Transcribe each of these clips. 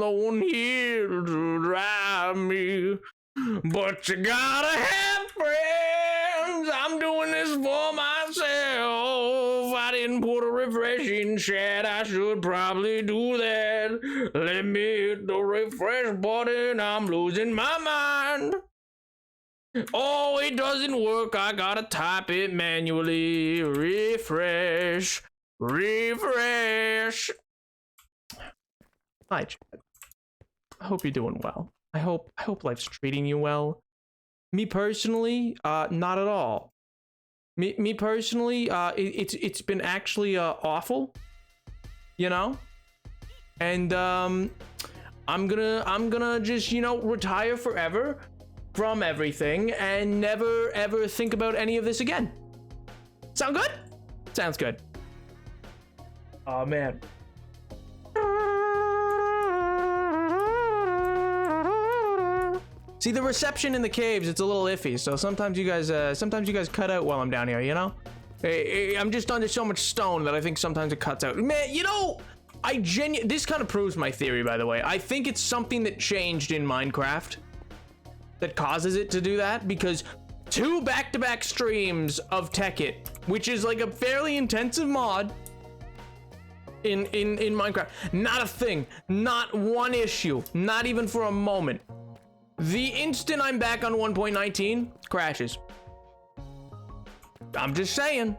no one here to drive me. But you gotta have friends. I'm doing this for myself. I didn't put a refreshing chat. I should probably do that. Let me hit the refresh button. I'm losing my mind. Oh, it doesn't work. I gotta type it manually. Refresh. Refresh. Hi, Chad. I hope you're doing well. I hope life's treating you well. Me personally, not at all. Me personally, it's been actually awful, you know. And I'm gonna just, you know, retire forever from everything and never ever think about any of this again. Sound good? Sounds good. Oh man. See, the reception in the caves, it's a little iffy, so sometimes you guys cut out while I'm down here, you know? I'm just under so much stone that I think sometimes it cuts out. Man, you know, this kind of proves my theory, by the way. I think it's something that changed in Minecraft that causes it to do that, because 2 back-to-back streams of Tekkit, which is like a fairly intensive mod in Minecraft, not a thing, not one issue, not even for a moment. The instant I'm back on 1.19, crashes. I'm just saying.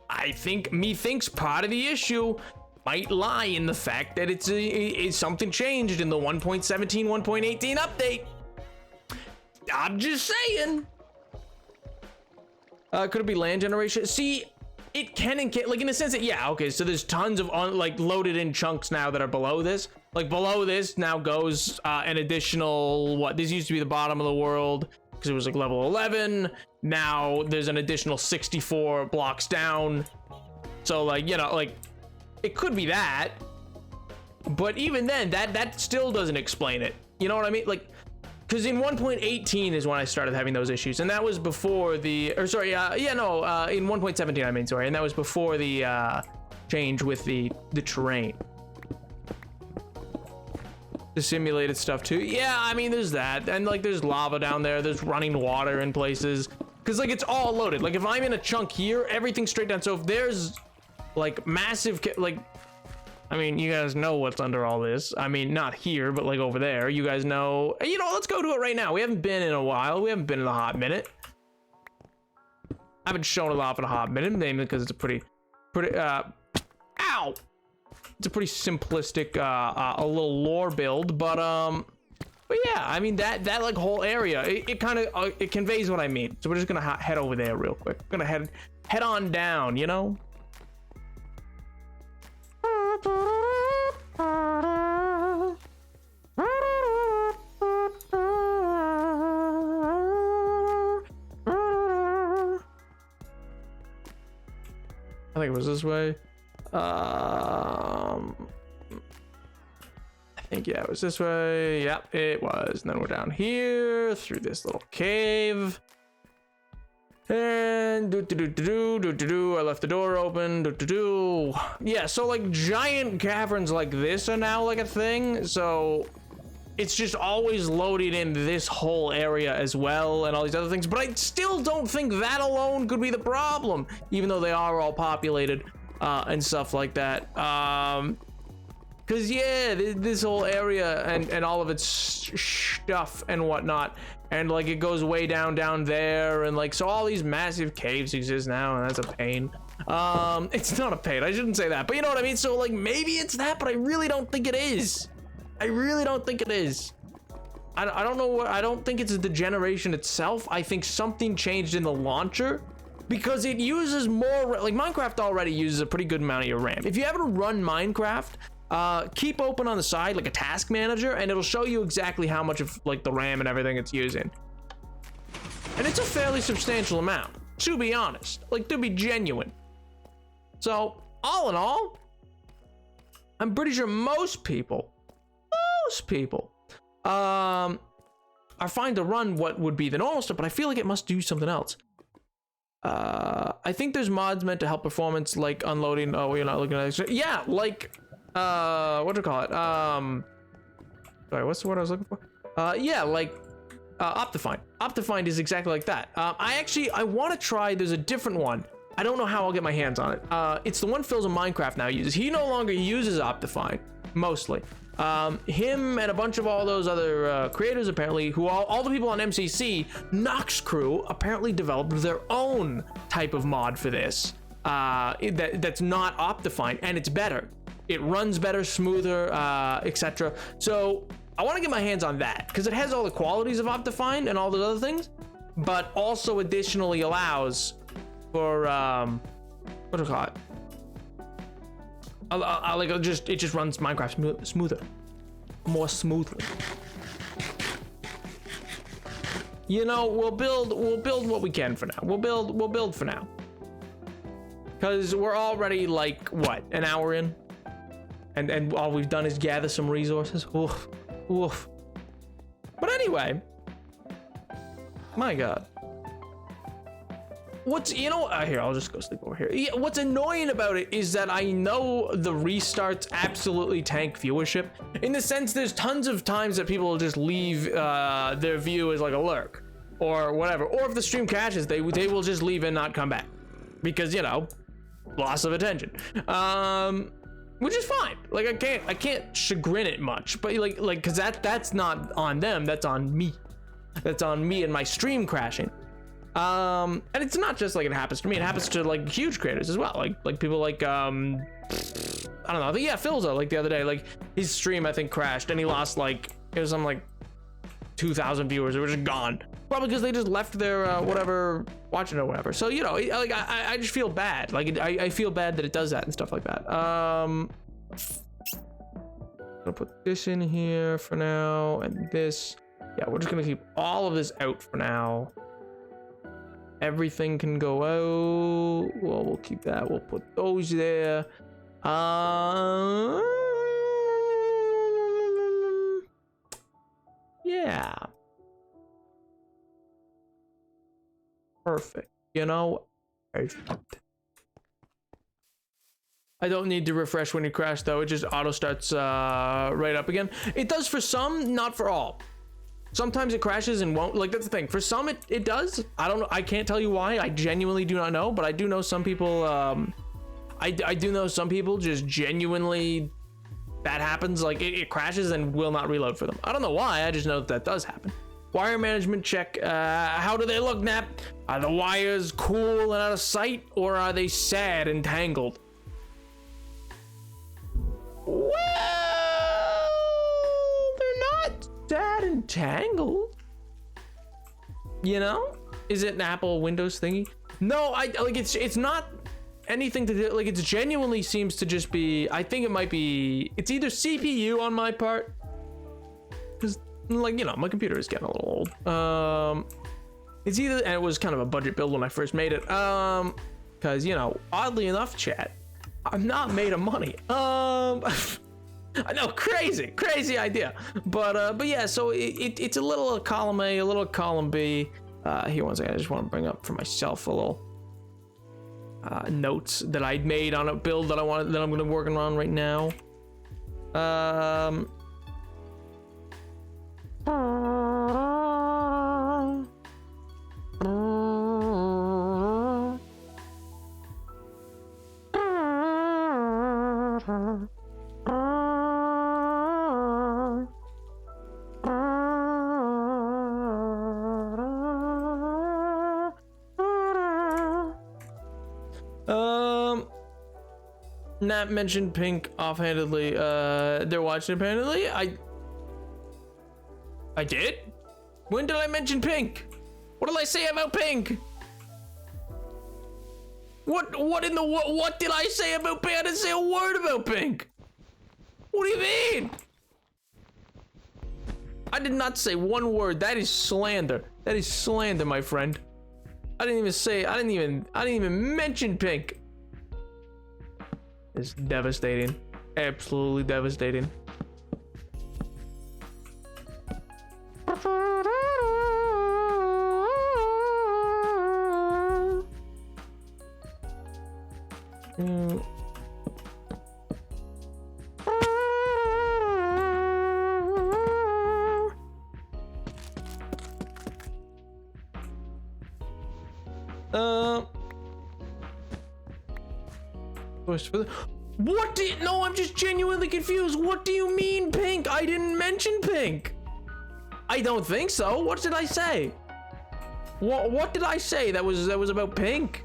I think methinks part of the issue might lie in the fact that it's something changed in the 1.17, 1.18 update. I'm just saying. Could it be land generation? See, it can and can't, like, in a sense that, yeah, okay, so there's tons of like loaded in chunks now that are below this. Like below this now goes an additional, what, this used to be the bottom of the world because it was like level 11. Now there's an additional 64 blocks down. So like, you know, like it could be that, but even then that still doesn't explain it. You know what I mean? Like, because in 1.18 is when I started having those issues, and that was before the, or sorry, in 1.17 I mean, sorry, and that was before the change with the terrain. The simulated stuff too. Yeah, I mean, there's that, and like there's lava down there, there's running water in places, because like it's all loaded. Like if I'm in a chunk here, everything's straight down. So if there's like massive, like, I mean, you guys know what's under all this. I mean, not here, but like over there, you guys know. You know, let's go to it right now. We haven't been in a while. We haven't been in a hot minute. I haven't shown it off in a hot minute, mainly because it's a pretty, ow! It's a pretty simplistic, a little lore build, but yeah, I mean, that like whole area, it kind of, it conveys what I mean. So we're just gonna head over there real quick. We're gonna head on down, you know? I think it was this way. I think, yeah, it was this way. Yep, it was. And then we're down here through this little cave. And I left the door open. Yeah, so like giant caverns like this are now like a thing. So it's just always loaded in this whole area as well and all these other things. But I still don't think that alone could be the problem, even though they are all populated and stuff like that. Because yeah, this whole area and all of its stuff and whatnot, and like it goes way down there, and like, so all these massive caves exist now, and that's a pain. It's not a pain, I shouldn't say that, but you know what I mean. So like maybe it's that, but I really don't think it is. I really don't think it is. I don't know what, I don't think it's the generation itself. I think something changed in the launcher, because it uses more, like Minecraft already uses a pretty good amount of your RAM. If you ever run Minecraft, keep open on the side like a task manager, and it'll show you exactly how much of like the RAM and everything it's using. And it's a fairly substantial amount, to be honest, like to be genuine. So all in all, I'm pretty sure most people are fine to run what would be the normal stuff, but I feel like it must do something else. I think there's mods meant to help performance, like unloading. Oh, you're not looking at it. Yeah, like what do you call it? Sorry, what's the word I was looking for? Yeah, like Optifine. Optifine is exactly like that. I want to try. There's a different one. I don't know how I'll get my hands on it. It's the one Phil's in Minecraft now uses. He no longer uses Optifine, mostly. Him and a bunch of all those other creators apparently, who all the people on MCC, Nox Crew, apparently developed their own type of mod for this. That's not Optifine, and it's better. It runs better, smoother, etc. So I want to get my hands on that because it has all the qualities of Optifine and all those other things, but also additionally allows for what do you call it? It just runs Minecraft smoother, more smoothly. You know, we'll build what we can for now. We'll build for now, because we're already like what, an hour in, and all we've done is gather some resources. Oof, oof. But anyway, my God. Here, I'll just go sleep over here. Yeah, what's annoying about it is that I know the restarts absolutely tank viewership. In the sense, there's tons of times that people will just leave their view as like a lurk or whatever. Or if the stream crashes, they will just leave and not come back because, you know, loss of attention. Which is fine. Like I can't chagrin it much, but like because that's not on them. That's on me. That's on me and my stream crashing. And it's not just like it happens to me, it happens to like huge creators as well, like people like I don't know, yeah, Philza, like the other day, like his stream I think crashed and he lost like, it was something like 2,000 viewers. It was just gone, probably because they just left their whatever watching or whatever. So you know, like I just feel bad, like I feel bad that it does that and stuff like that. I'm gonna put this in here for now, and this, yeah, we're just gonna keep all of this out for now. Everything can go out. Well, we'll keep that. We'll put those there. Yeah. Perfect. You know? Perfect. I don't need to refresh when you crash though. It just auto starts right up again. It does for some, not for all. Sometimes it crashes and won't, like that's the thing. For some it does. I don't know. I can't tell you why. I genuinely do not know, but I do know some people, I do know some people just genuinely, that happens. Like it crashes and will not reload for them. I don't know why. I just know that does happen. Wire management check. How do they look, Nap? Are the wires cool and out of sight, or are they sad and tangled? Well, they're not sad and tangled, you know. Is it an Apple Windows thingy? No, I like it's not anything to do, like it genuinely seems to just be, I think it might be, it's either CPU on my part, because like, you know, my computer is getting a little old. It's either, and it was kind of a budget build when I first made it, because, you know, oddly enough, chat, I'm not made of money. I know, crazy idea, but yeah, so it's a little column A, a little column B. Here, one second, I just want to bring up for myself a little notes that I'd made on a build that I'm going to working on right now. Nat mentioned Pink offhandedly. They're watching apparently. I did? When did I mention Pink? What did I say about Pink? What did I say about Pink? I didn't say a word about Pink. What do you mean? I did not say one word. That is slander. That is slander, my friend. I didn't even mention Pink. It's devastating. Absolutely devastating. Voice for the... What did... No, I'm just genuinely confused. What do you mean, Pink? I didn't mention Pink. I don't think so. What did I say? What did I say that was about Pink?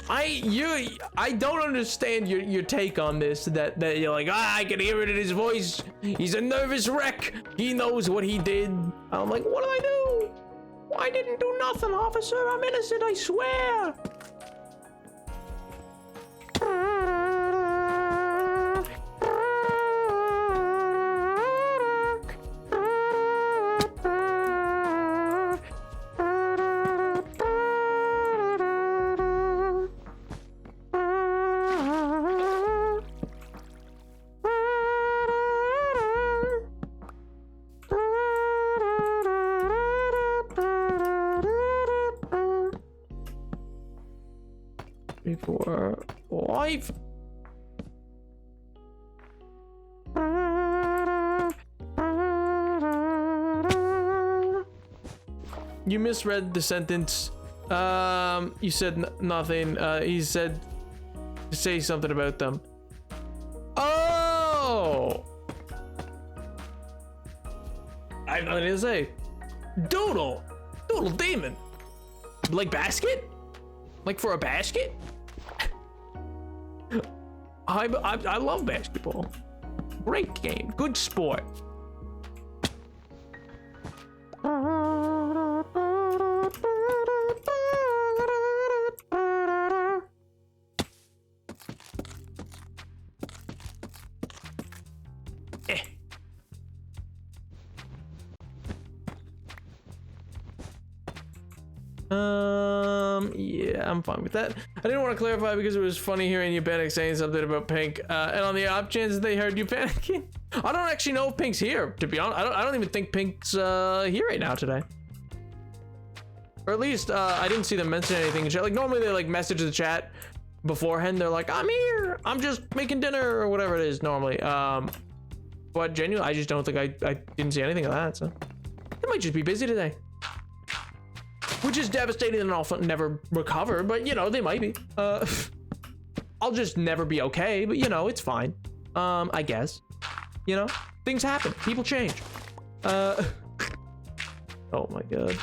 I don't understand your take on this, that you're like, I can hear it in his voice. He's a nervous wreck. He knows what he did. I'm like, what did I do? I didn't do nothing, officer. I'm innocent, I swear. Before life. You misread the sentence. You said nothing. He said to say something about them. Oh! I have nothing to say. Doodle demon. Like basket? Like for a basket? I love basketball. Great game. Good sport. Yeah, I'm fine with that. I didn't want to clarify because it was funny hearing you panic saying something about Pink, and on the off chance they heard you panicking. I don't actually know if Pink's here, to be honest. I don't even think Pink's here right now today. Or at least I didn't see them mention anything in chat. Like normally they like message the chat beforehand. They're like, I'm here, I'm just making dinner or whatever it is normally. But genuinely, I just don't think I didn't see anything of that, so they might just be busy today. Which is devastating and I'll never recover, but you know, they might be. I'll just never be okay, but you know, it's fine. I guess. You know, things happen, people change. Oh my god.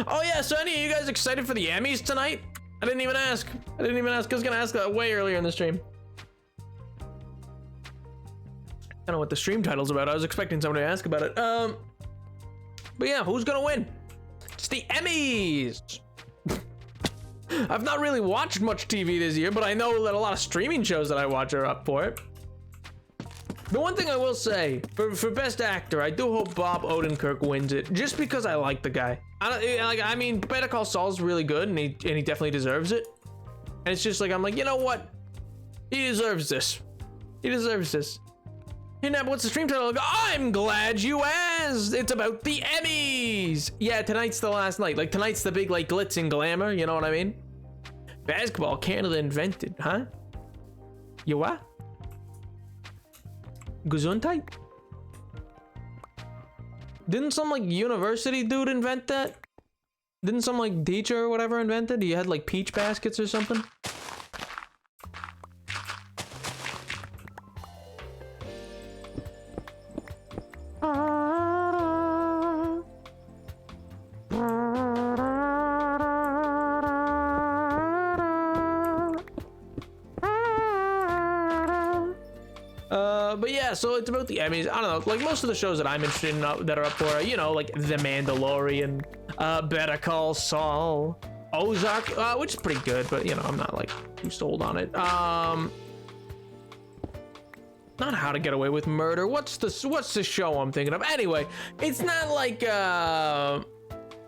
Oh yeah, so any of you guys excited for the Emmys tonight? I didn't even ask. I was gonna ask that way earlier in the stream. I don't know what the stream title's about. I was expecting somebody to ask about it. But yeah, who's gonna win? It's the Emmys. I've not really watched much TV this year, but I know that a lot of streaming shows that I watch are up for it. The one thing I will say, for Best Actor, I do hope Bob Odenkirk wins it, just because I like the guy. I mean, Better Call Saul's really good, and he definitely deserves it. And it's just like, I'm like, you know what? He deserves this. He deserves this. Hey, Nab, what's the stream title? I'm glad you asked. It's about the Emmys. Yeah, tonight's the last night. Like, tonight's the big, like, glitz and glamour. You know what I mean? Basketball Canada invented, huh? You what? Gesundheit? Didn't some, like, university dude invent that? Didn't some, like, teacher or whatever invent it? He had, like, peach baskets or something? But yeah, so it's about the Emmys. I don't know, like most of the shows that I'm interested in that are up for, you know, like The Mandalorian, Better Call Saul, Ozark, which is pretty good, but you know, I'm not like too sold on it. Not How to Get Away with Murder. What's the show I'm thinking of? Anyway, it's not like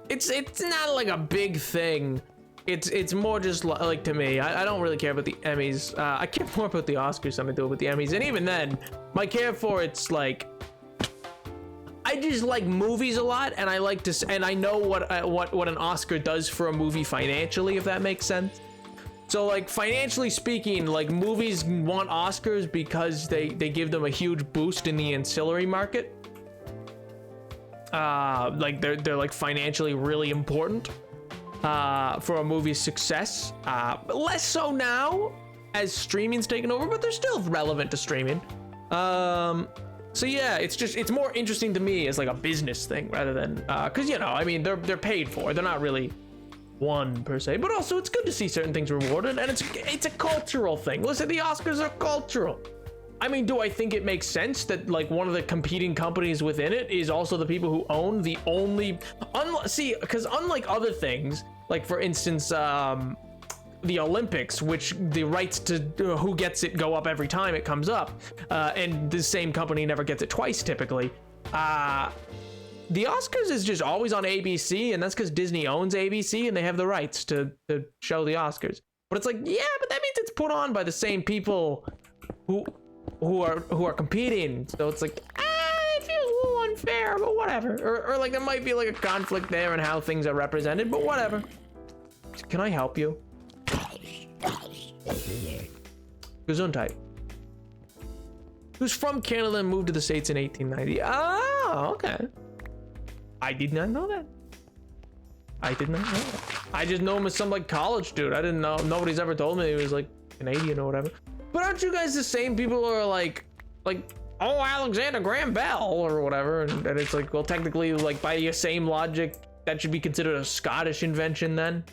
it's not like a big thing. It's more just like, to me, I don't really care about the Emmys. I care more about the Oscars than I do about the Emmys, and even then, my care for it's like, I just like movies a lot, and I like to, and I know what an Oscar does for a movie financially, if that makes sense. So like financially speaking, like movies want Oscars because they give them a huge boost in the ancillary market. Like they're like financially really important for a movie's success. But less so now as streaming's taken over, but they're still relevant to streaming. So yeah, it's more interesting to me as like a business thing rather than because you know, I mean, they're paid for. They're not really one per se, but also it's good to see certain things rewarded, and it's a cultural thing. Listen, the Oscars are cultural. I mean, do I think it makes sense that like one of the competing companies within it is also the people who own the only see, because unlike other things, like for instance the Olympics, which the rights to who gets it go up every time it comes up, and the same company never gets it twice typically. The Oscars is just always on ABC, and that's because Disney owns ABC and they have the rights to show the Oscars. But it's like, yeah, but that means it's put on by the same people who are competing. So it's like, it feels a little unfair, but whatever. Or like there might be like a conflict there in how things are represented, but whatever. Can I help you? Gesundheit. Who's from Canada and moved to the States in 1890? Oh, okay. I did not know that. I did not know that. I just know him as some like college dude. I didn't know. Nobody's ever told me he was like Canadian or whatever. But aren't you guys the same people who are like, oh, Alexander Graham Bell or whatever? And it's like, well, technically, like by your same logic, that should be considered a Scottish invention then.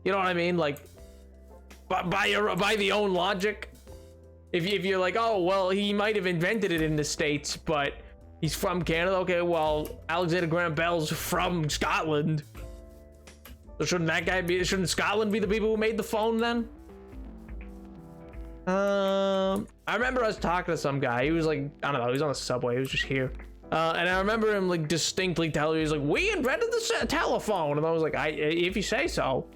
You know what I mean? Like, by the own logic, if you're like, oh, well, he might have invented it in the States, but he's from Canada. Okay, well, Alexander Graham Bell's from Scotland. So shouldn't Scotland be the people who made the phone then? I remember I was talking to some guy. He was like, I don't know, he was on the subway. He was just here. And I remember him like distinctly telling me, he's like, we invented the telephone. And I was like, if you say so.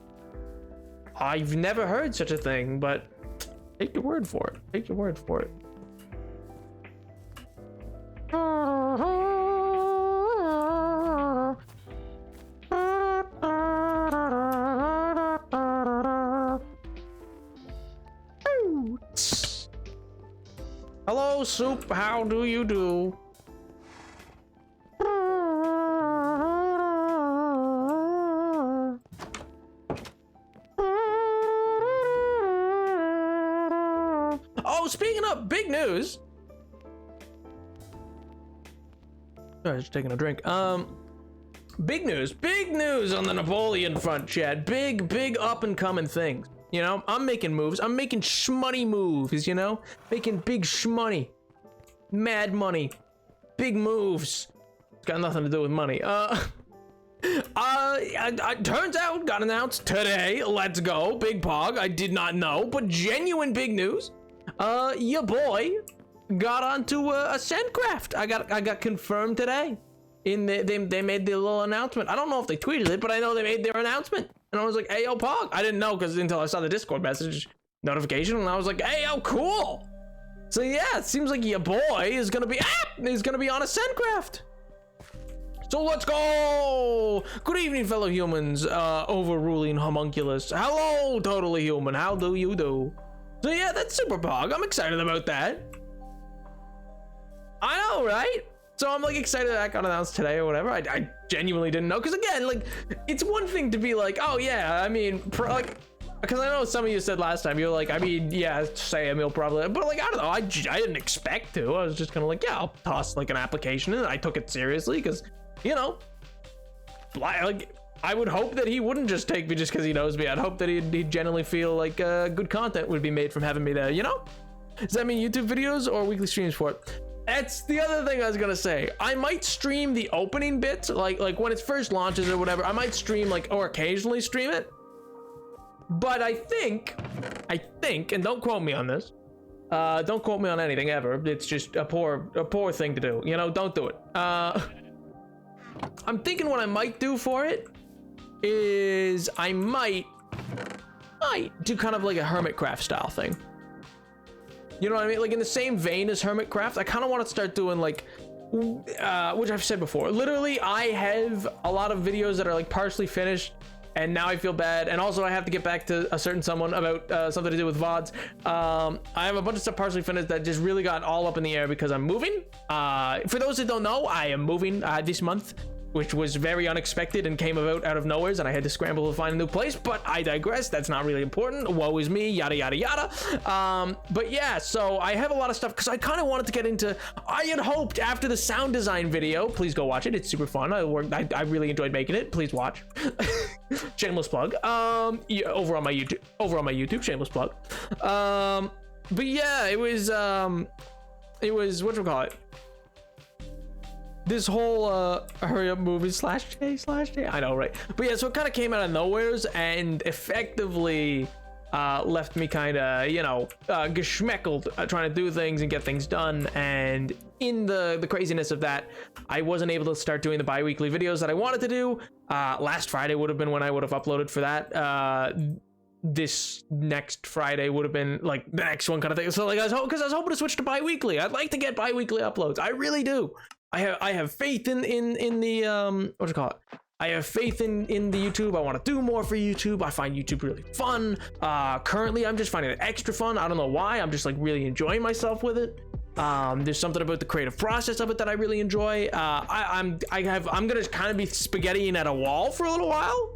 I've never heard such a thing, but take your word for it. Take your word for it. Hello, Soup. How do you do? Oh, speaking of big news. Sorry, just taking a drink. Big news on the Napoleon front, Chad. Big up and coming things. You know, I'm making moves. I'm making shmoney moves, you know? Making big shmoney. Mad money. Big moves. It's got nothing to do with money. Turns out, got announced today. Let's go. Big Pog. I did not know, but genuine big news. Your boy got onto Ascendcraft. I got confirmed today. They made the little announcement. I don't know if they tweeted it, but I know they made their announcement. And I was like, hey, yo, Pog. I didn't know because until I saw the Discord message notification, and I was like, hey, yo, cool. So yeah, it seems like your boy is gonna be on Ascendcraft. So let's go. Good evening, fellow humans. Overruling homunculus. Hello, totally human. How do you do? So yeah, that's super Pog. I'm excited about that. I know, right? So I'm like excited that got announced today or whatever. I genuinely didn't know, because again, like, it's one thing to be like, oh yeah, I mean, like, because I know some of you said last time, you're like, I mean, yeah, Sam, you'll probably, but like, I don't know, I didn't expect to. I was just kind of like, yeah, I'll toss like an application in. I took it seriously because, you know, like, I would hope that he wouldn't just take me just because he knows me. I'd hope that he'd genuinely feel like good content would be made from having me there, you know? Does that mean YouTube videos or weekly streams for it? That's the other thing I was gonna say. I might stream the opening bits, like when it first launches or whatever. I might stream like, or occasionally stream it. But I think, and don't quote me on this. Don't quote me on anything ever. It's just a poor thing to do. You know, don't do it. I'm thinking what I might do for it is I might do kind of like a Hermitcraft style thing. You know what I mean? Like in the same vein as Hermitcraft, I kind of want to start doing like, which I've said before. Literally, I have a lot of videos that are like partially finished and now I feel bad. And also I have to get back to a certain someone about something to do with VODs. I have a bunch of stuff partially finished that just really got all up in the air because I'm moving. For those that don't know, I am moving this month, which was very unexpected and came about out of nowhere, and I had to scramble to find a new place, but I digress. That's not really important. Woe is me, yada, yada, yada. But yeah, so I have a lot of stuff because I kind of wanted to get into, I had hoped after the sound design video, please go watch it. It's super fun. I really enjoyed making it. Please watch. Shameless plug. Yeah, over on my YouTube, shameless plug. But yeah, it was, whatchamacallit? This whole hurry up movie /J. I know, right? But yeah, so it kind of came out of nowheres and effectively left me kind of, you know, geschmeckled trying to do things and get things done. And in the craziness of that, I wasn't able to start doing the bi-weekly videos that I wanted to do. Last Friday would have been when I would have uploaded for that. This next Friday would have been like the next one kind of thing. So like I was hoping to switch to bi-weekly. I'd like to get bi-weekly uploads. I really do. I have faith in the what do you call it? I have faith in the YouTube. I want to do more for YouTube. I find YouTube really fun. Currently I'm just finding it extra fun. I don't know why. I'm just like really enjoying myself with it. There's something about the creative process of it that I really enjoy. I'm gonna kind of be spaghettiing at a wall for a little while.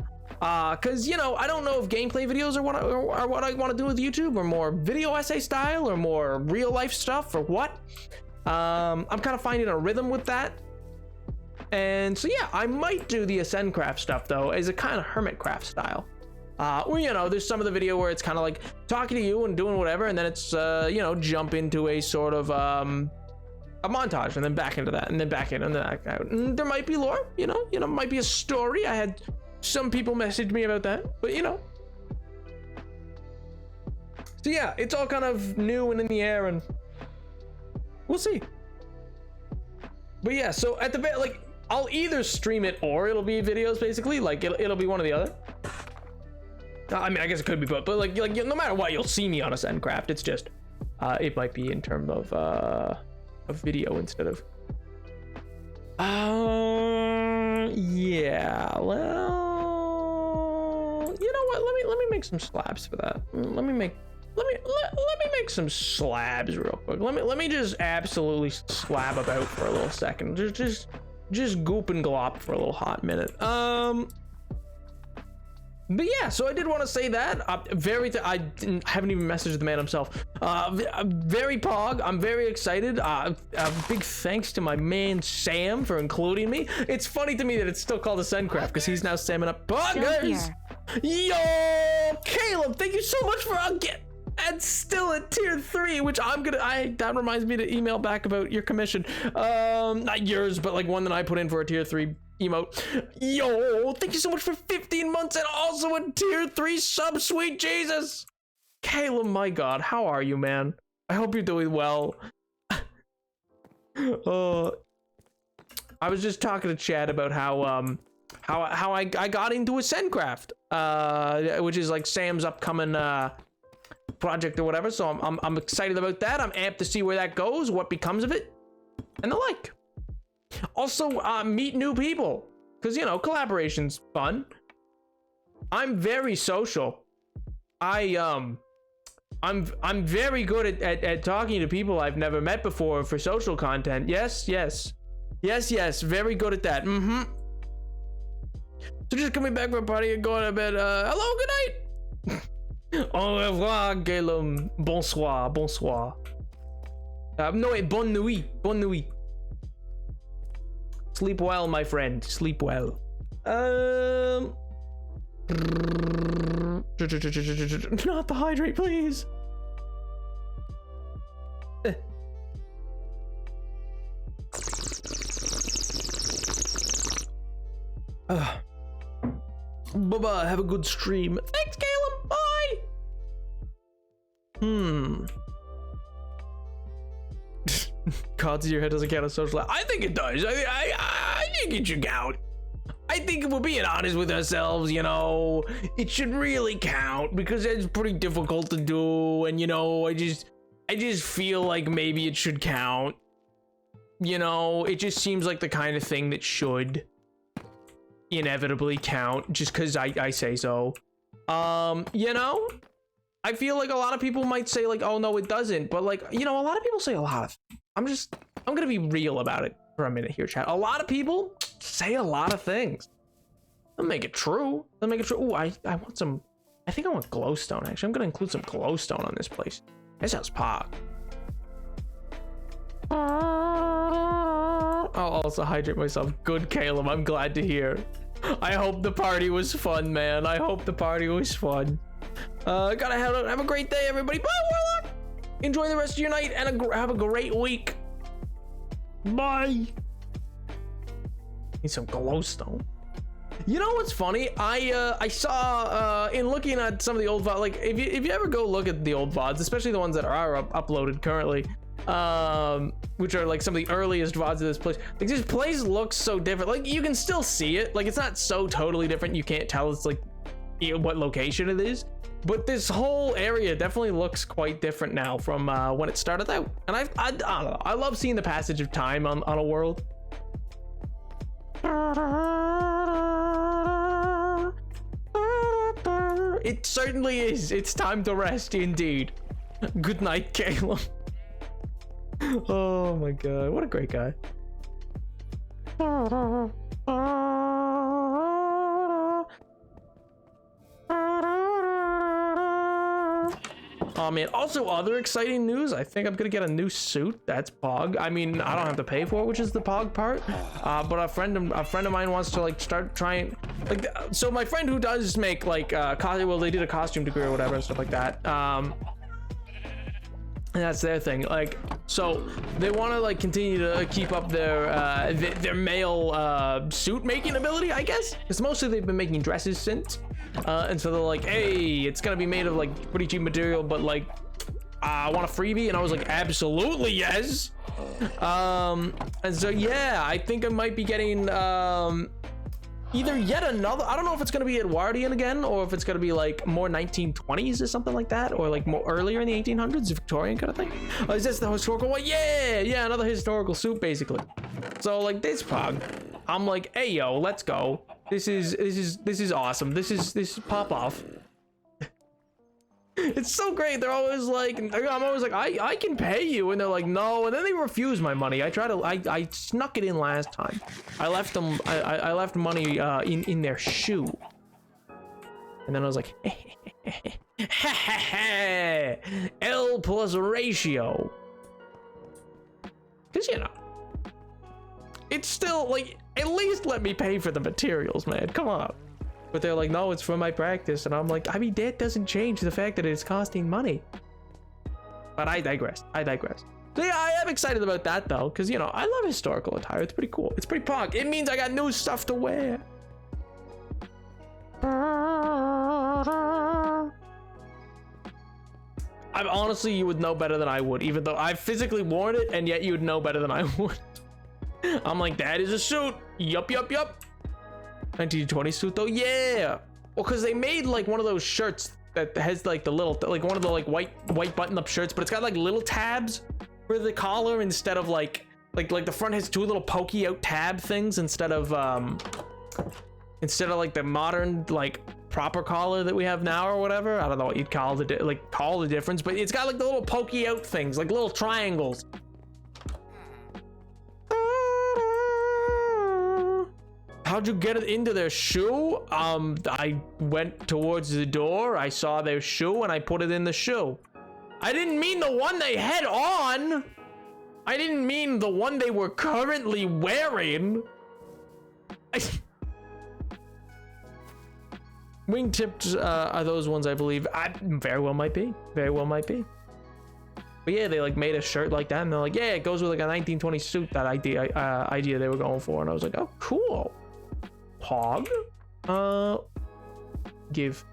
Cause you know, I don't know if gameplay videos are what I want to do with YouTube, or more video essay style, or more real life stuff, or what. I'm kind of finding a rhythm with that. And so yeah, I might do the Ascendcraft stuff though as a kind of Hermitcraft style. Where, you know, there's some of the video where it's kind of like talking to you and doing whatever, and then it's you know, jump into a sort of a montage, and then back into that, and then back in, and then back out. And there might be lore, you know, might be a story. I had some people message me about that, but you know. So yeah, it's all kind of new and in the air, and we'll see. But yeah, so at the like, I'll either stream it or it'll be videos, basically. Like it'll be one or the other. I mean, I guess it could be both, but like no matter what, you'll see me on Ascendcraft. It's just it might be in terms of a video instead of yeah, well, you know what, let me make some slabs for that. Let me make some slabs real quick. Let me just absolutely slab about for a little second. Just goop and glop for a little hot minute. But yeah, so I did want to say that. I haven't even messaged the man himself. Very pog. I'm very excited. Big thanks to my man Sam for including me. It's funny to me that it's still called Ascendcraft because he's now Samming up Poggers. Yo, Caleb, thank you so much for and still at tier 3, which that reminds me to email back about your commission. Not yours, but like one that I put in for a tier 3 emote. Yo, thank you so much for 15 months and also a tier 3 sub, sweet Jesus. Caleb, my God, how are you, man? I hope you're doing well. I was just talking to Chad about how I got into Ascendcraft, which is like Sam's upcoming project or whatever. So I'm excited about that. I'm amped to see where that goes, what becomes of it, and the like. Also, meet new people, because you know, collaboration's fun. I'm very social. I'm very good at talking to people I've never met before for social content. Yes, very good at that. So just coming back from a party and going to bed. Hello, good night. Au revoir, Galen. Bonsoir. No, wait, bonne nuit. Sleep well, my friend. Sleep well. Not the hydrate, please. Bye-bye. Have a good stream. Thanks, Caleb. Bye. Cards in your head doesn't count as social. I think it does. I think it should count. I think if we're being honest with ourselves, you know, it should really count because it's pretty difficult to do. And, you know, I just feel like maybe it should count. You know, it just seems like the kind of thing that should. inevitably count just because I say so. You know, I feel like a lot of people might say like, oh no, it doesn't. But like, you know, a lot of people say a lot of, I'm gonna be real about it for a minute here, chat. A lot of people say a lot of things. They'll make it true. They'll make it true. Ooh, I want some, I think I want glowstone actually. I'm gonna include some glowstone on this place. That sounds pog. I'll also hydrate myself. Good, Caleb. I'm glad to hear. I hope the party was fun, man. I hope the party was fun. Gotta have a great day, everybody. Bye, Warlock. Enjoy the rest of your night and have a great week. Bye. Need some glowstone. You know what's funny? I saw in looking at some of the old VODs, like if you ever go look at the old VODs, especially the ones that are uploaded currently, which are like some of the earliest VODs of this place. Like this place looks so different. Like you can still see it. Like it's not so totally different. You can't tell it's like what location it is. But this whole area definitely looks quite different now from when it started out. And I don't know. I love seeing the passage of time on a world. It certainly is. It's time to rest indeed. Good night, Caleb. Oh my god, what a great guy. Oh man, also other exciting news. I think I'm gonna get a new suit. That's Pog. I mean, I don't have to pay for it, which is the Pog part. But a friend of mine wants to like start trying, like, so my friend who does make like well, they did a costume degree or whatever and stuff like that. And that's their thing. Like, so they want to like continue to keep up their male suit making ability, I guess. Because mostly they've been making dresses since. And so they're like, hey, it's gonna be made of like pretty cheap material, but like, I want a freebie. And I was like, absolutely yes. And so yeah, I think I might be getting either yet another, I don't know if it's going to be Edwardian again, or if it's going to be like more 1920s or something like that, or like more earlier in the 1800s, Victorian kind of thing. Is this the historical one? Yeah, another historical suit basically. So like this Pog, I'm like, hey yo, let's go. This is awesome. This is pop off. It's so great. They're always like, I'm always like, I can pay you, and they're like, no, and then they refuse my money. I snuck it in last time. I left them, I left money in their shoe, and then I was like, L plus ratio, because you know, it's still like, at least let me pay for the materials, man. Come on. But they're like, no, it's for my practice. And I'm like, I mean, that doesn't change the fact that it's costing money. But I digress. So yeah, I am excited about that though, because you know, I love historical attire. It's pretty cool. It's pretty punk. It means I got new stuff to wear. I'm honestly, you would know better than I would, even though I physically worn it, and yet you would know better than I would. I'm like, that is a suit. Yup. 1920 suit though, yeah. Well, because they made like one of those shirts that has like the little, like one of the like white button up shirts, but it's got like little tabs for the collar instead of like the front has two little pokey out tab things instead of like the modern like proper collar that we have now or whatever. I don't know what you'd call the difference, but it's got like the little pokey out things, like little triangles. How'd you get it into their shoe? I went towards the door, I saw their shoe, and I put it in the shoe. I didn't mean the one they had on. I didn't mean the one they were currently wearing. Wingtips are those ones, I believe. Very well might be. But yeah, they like made a shirt like that, and they're like, yeah, it goes with like a 1920 suit. That idea they were going for, and I was like, oh, cool. Pog, give.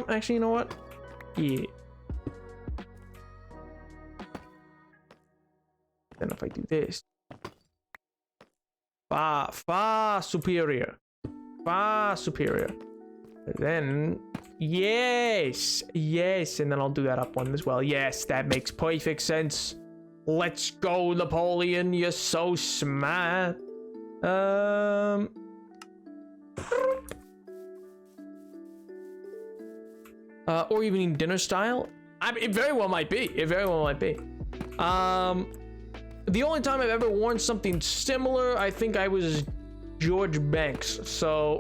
Actually, you know what? Yeah. Then if I do this, far superior. Far superior. And then, yes, and then I'll do that up one as well. Yes, that makes perfect sense. Let's go, Napoleon. You're so smart. Or even in dinner style. It very well might be. The only time I've ever worn something similar, I think I was George Banks. So,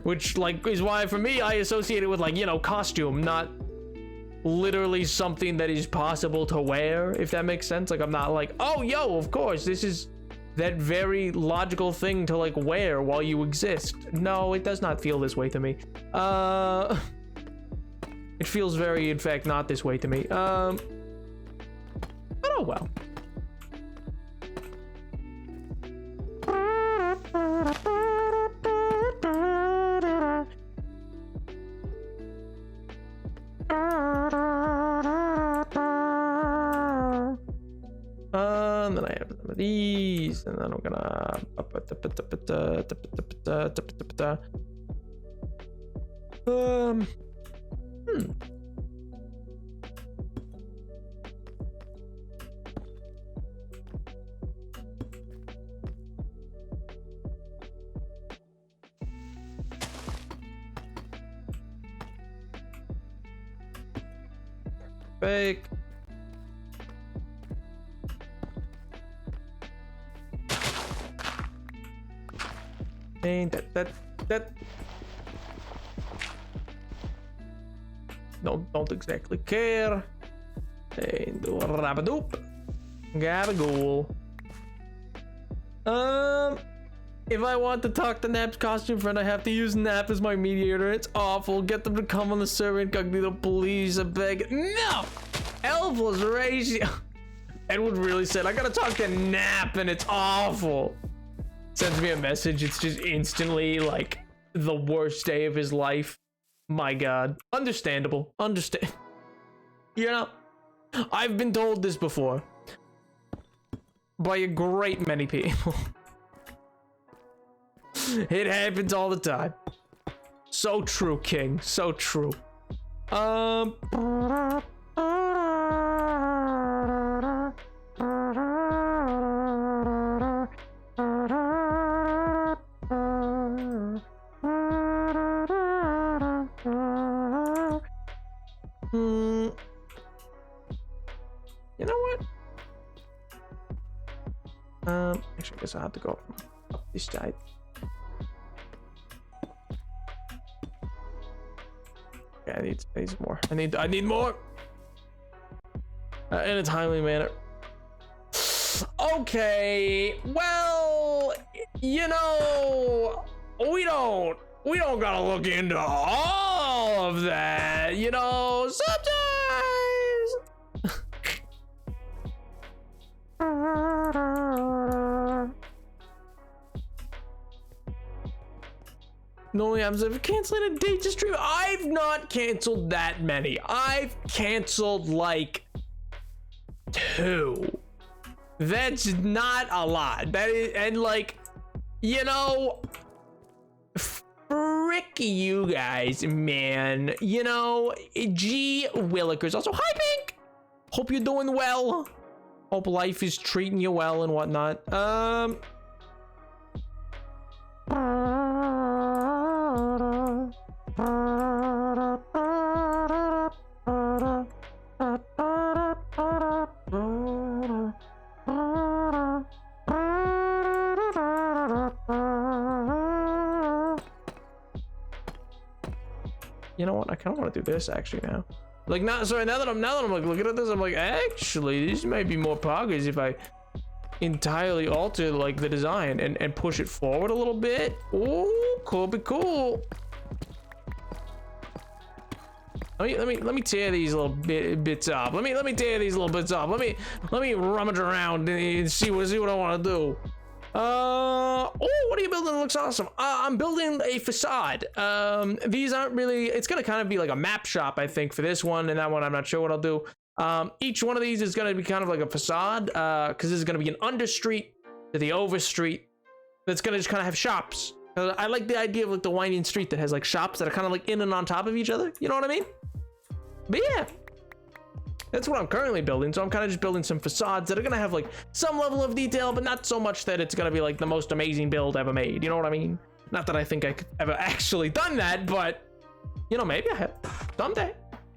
which like is why for me I associate it with like, you know, costume, not literally something that is possible to wear, if that makes sense. Like I'm not like, oh yo, of course, this is that very logical thing to like wear while you exist. No, it does not feel this way to me. It feels very, in fact, not this way to me. But oh well. And then I have some of these, and then I'm gonna fake. And that. Don't exactly care. And do a rabadoop. Gabagool. If I want to talk to Nap's costume friend, I have to use Nap as my mediator. It's awful. Get them to come on the server incognito, please. I beg. No! Elfos ratio. Edward really said, I gotta talk to Nap, and it's awful. Sends me a message. It's just instantly like the worst day of his life. My God. Understandable. You know, I've been told this before by a great many people. It happens all the time. So true, King. So true. You know what? Actually, I guess I have to go up this side. Yeah, I need space more. I need more. In a timely manner. Okay, well, you know, we don't gotta look into all of that, you know, sometimes. No, I'm canceling a date to stream. I've not canceled that many. I've canceled like 2. That's not a lot. That is, and like, you know, frick you guys, man. You know, G Willikers. Also, hi Pink. Hope you're doing well. Hope life is treating you well and whatnot. You know what? I kind of want to do this actually now. Like now that I'm like looking at this, I'm like, actually, these might be more progress if I entirely alter like the design and push it forward a little bit. Oh, could be cool. Let me tear these little bits up. Let me tear these little bits up. Let me rummage around and see what I want to do. Oh, what are you building? It looks awesome. I'm building a facade. These aren't really, it's gonna kind of be like a map shop, I think, for this one, and that one I'm not sure what I'll do. Each one of these is going to be kind of like a facade, because this is going to be an understreet to the overstreet that's going to just kind of have shops. I like the idea of like the winding street that has like shops that are kind of like in and on top of each other. You know what I mean? But yeah, that's what I'm currently building. So I'm kind of just building some facades that are going to have like some level of detail, but not so much that it's going to be like the most amazing build ever made. You know what I mean? Not that I think I could ever actually done that, but you know, maybe I have someday.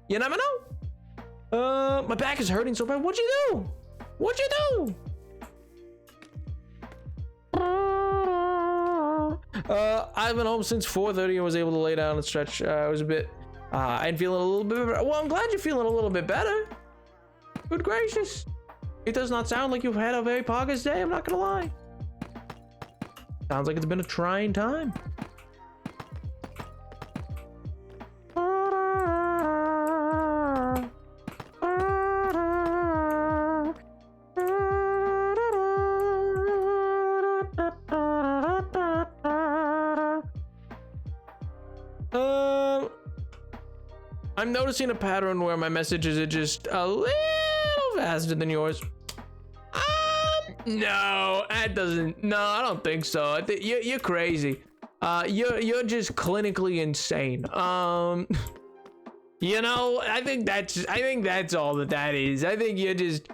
You never know. My back is hurting so bad. What'd you do? What'd you do? I've been home since 4:30 and was able to lay down and stretch. I was a bit, I'm feeling a little bit better. Well, I'm glad you're feeling a little bit better. Good gracious. It does not sound like you've had a very poggers day, I'm not gonna lie. Sounds like it's been a trying time. I'm noticing a pattern where my messages are just a little faster than yours. No, that doesn't. No, I don't think so. I think you're crazy. You're just clinically insane. You know, I think that's all that is. I think you're just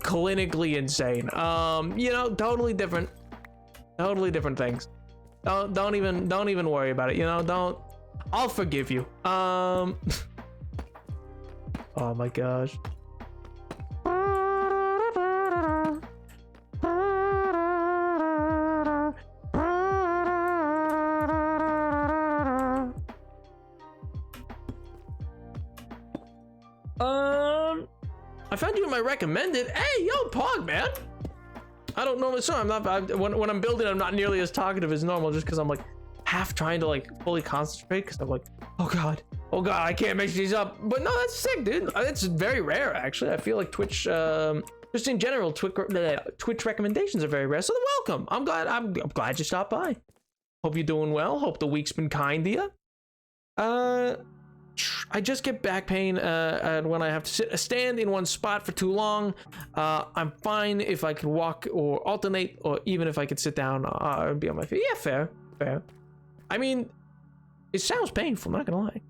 clinically insane. You know, totally different things. Don't even worry about it. You know, I'll forgive you. Oh my gosh. I found you in my recommended. Hey, yo, Pog, man. I don't normally, sorry, when I'm building, I'm not nearly as talkative as normal, just because I'm like half trying to like fully concentrate, because I'm like, oh god, I can't mix these up. But no, that's sick, dude. It's very rare, actually. I feel like Twitch, just in general, Twitch recommendations are very rare. So welcome. I'm glad you stopped by. Hope you're doing well. Hope the week's been kind to you. I just get back pain when I have to stand in one spot for too long. I'm fine if I could walk or alternate, or even if I could sit down and be on my feet. Yeah, fair. I mean, it sounds painful, I'm not gonna lie.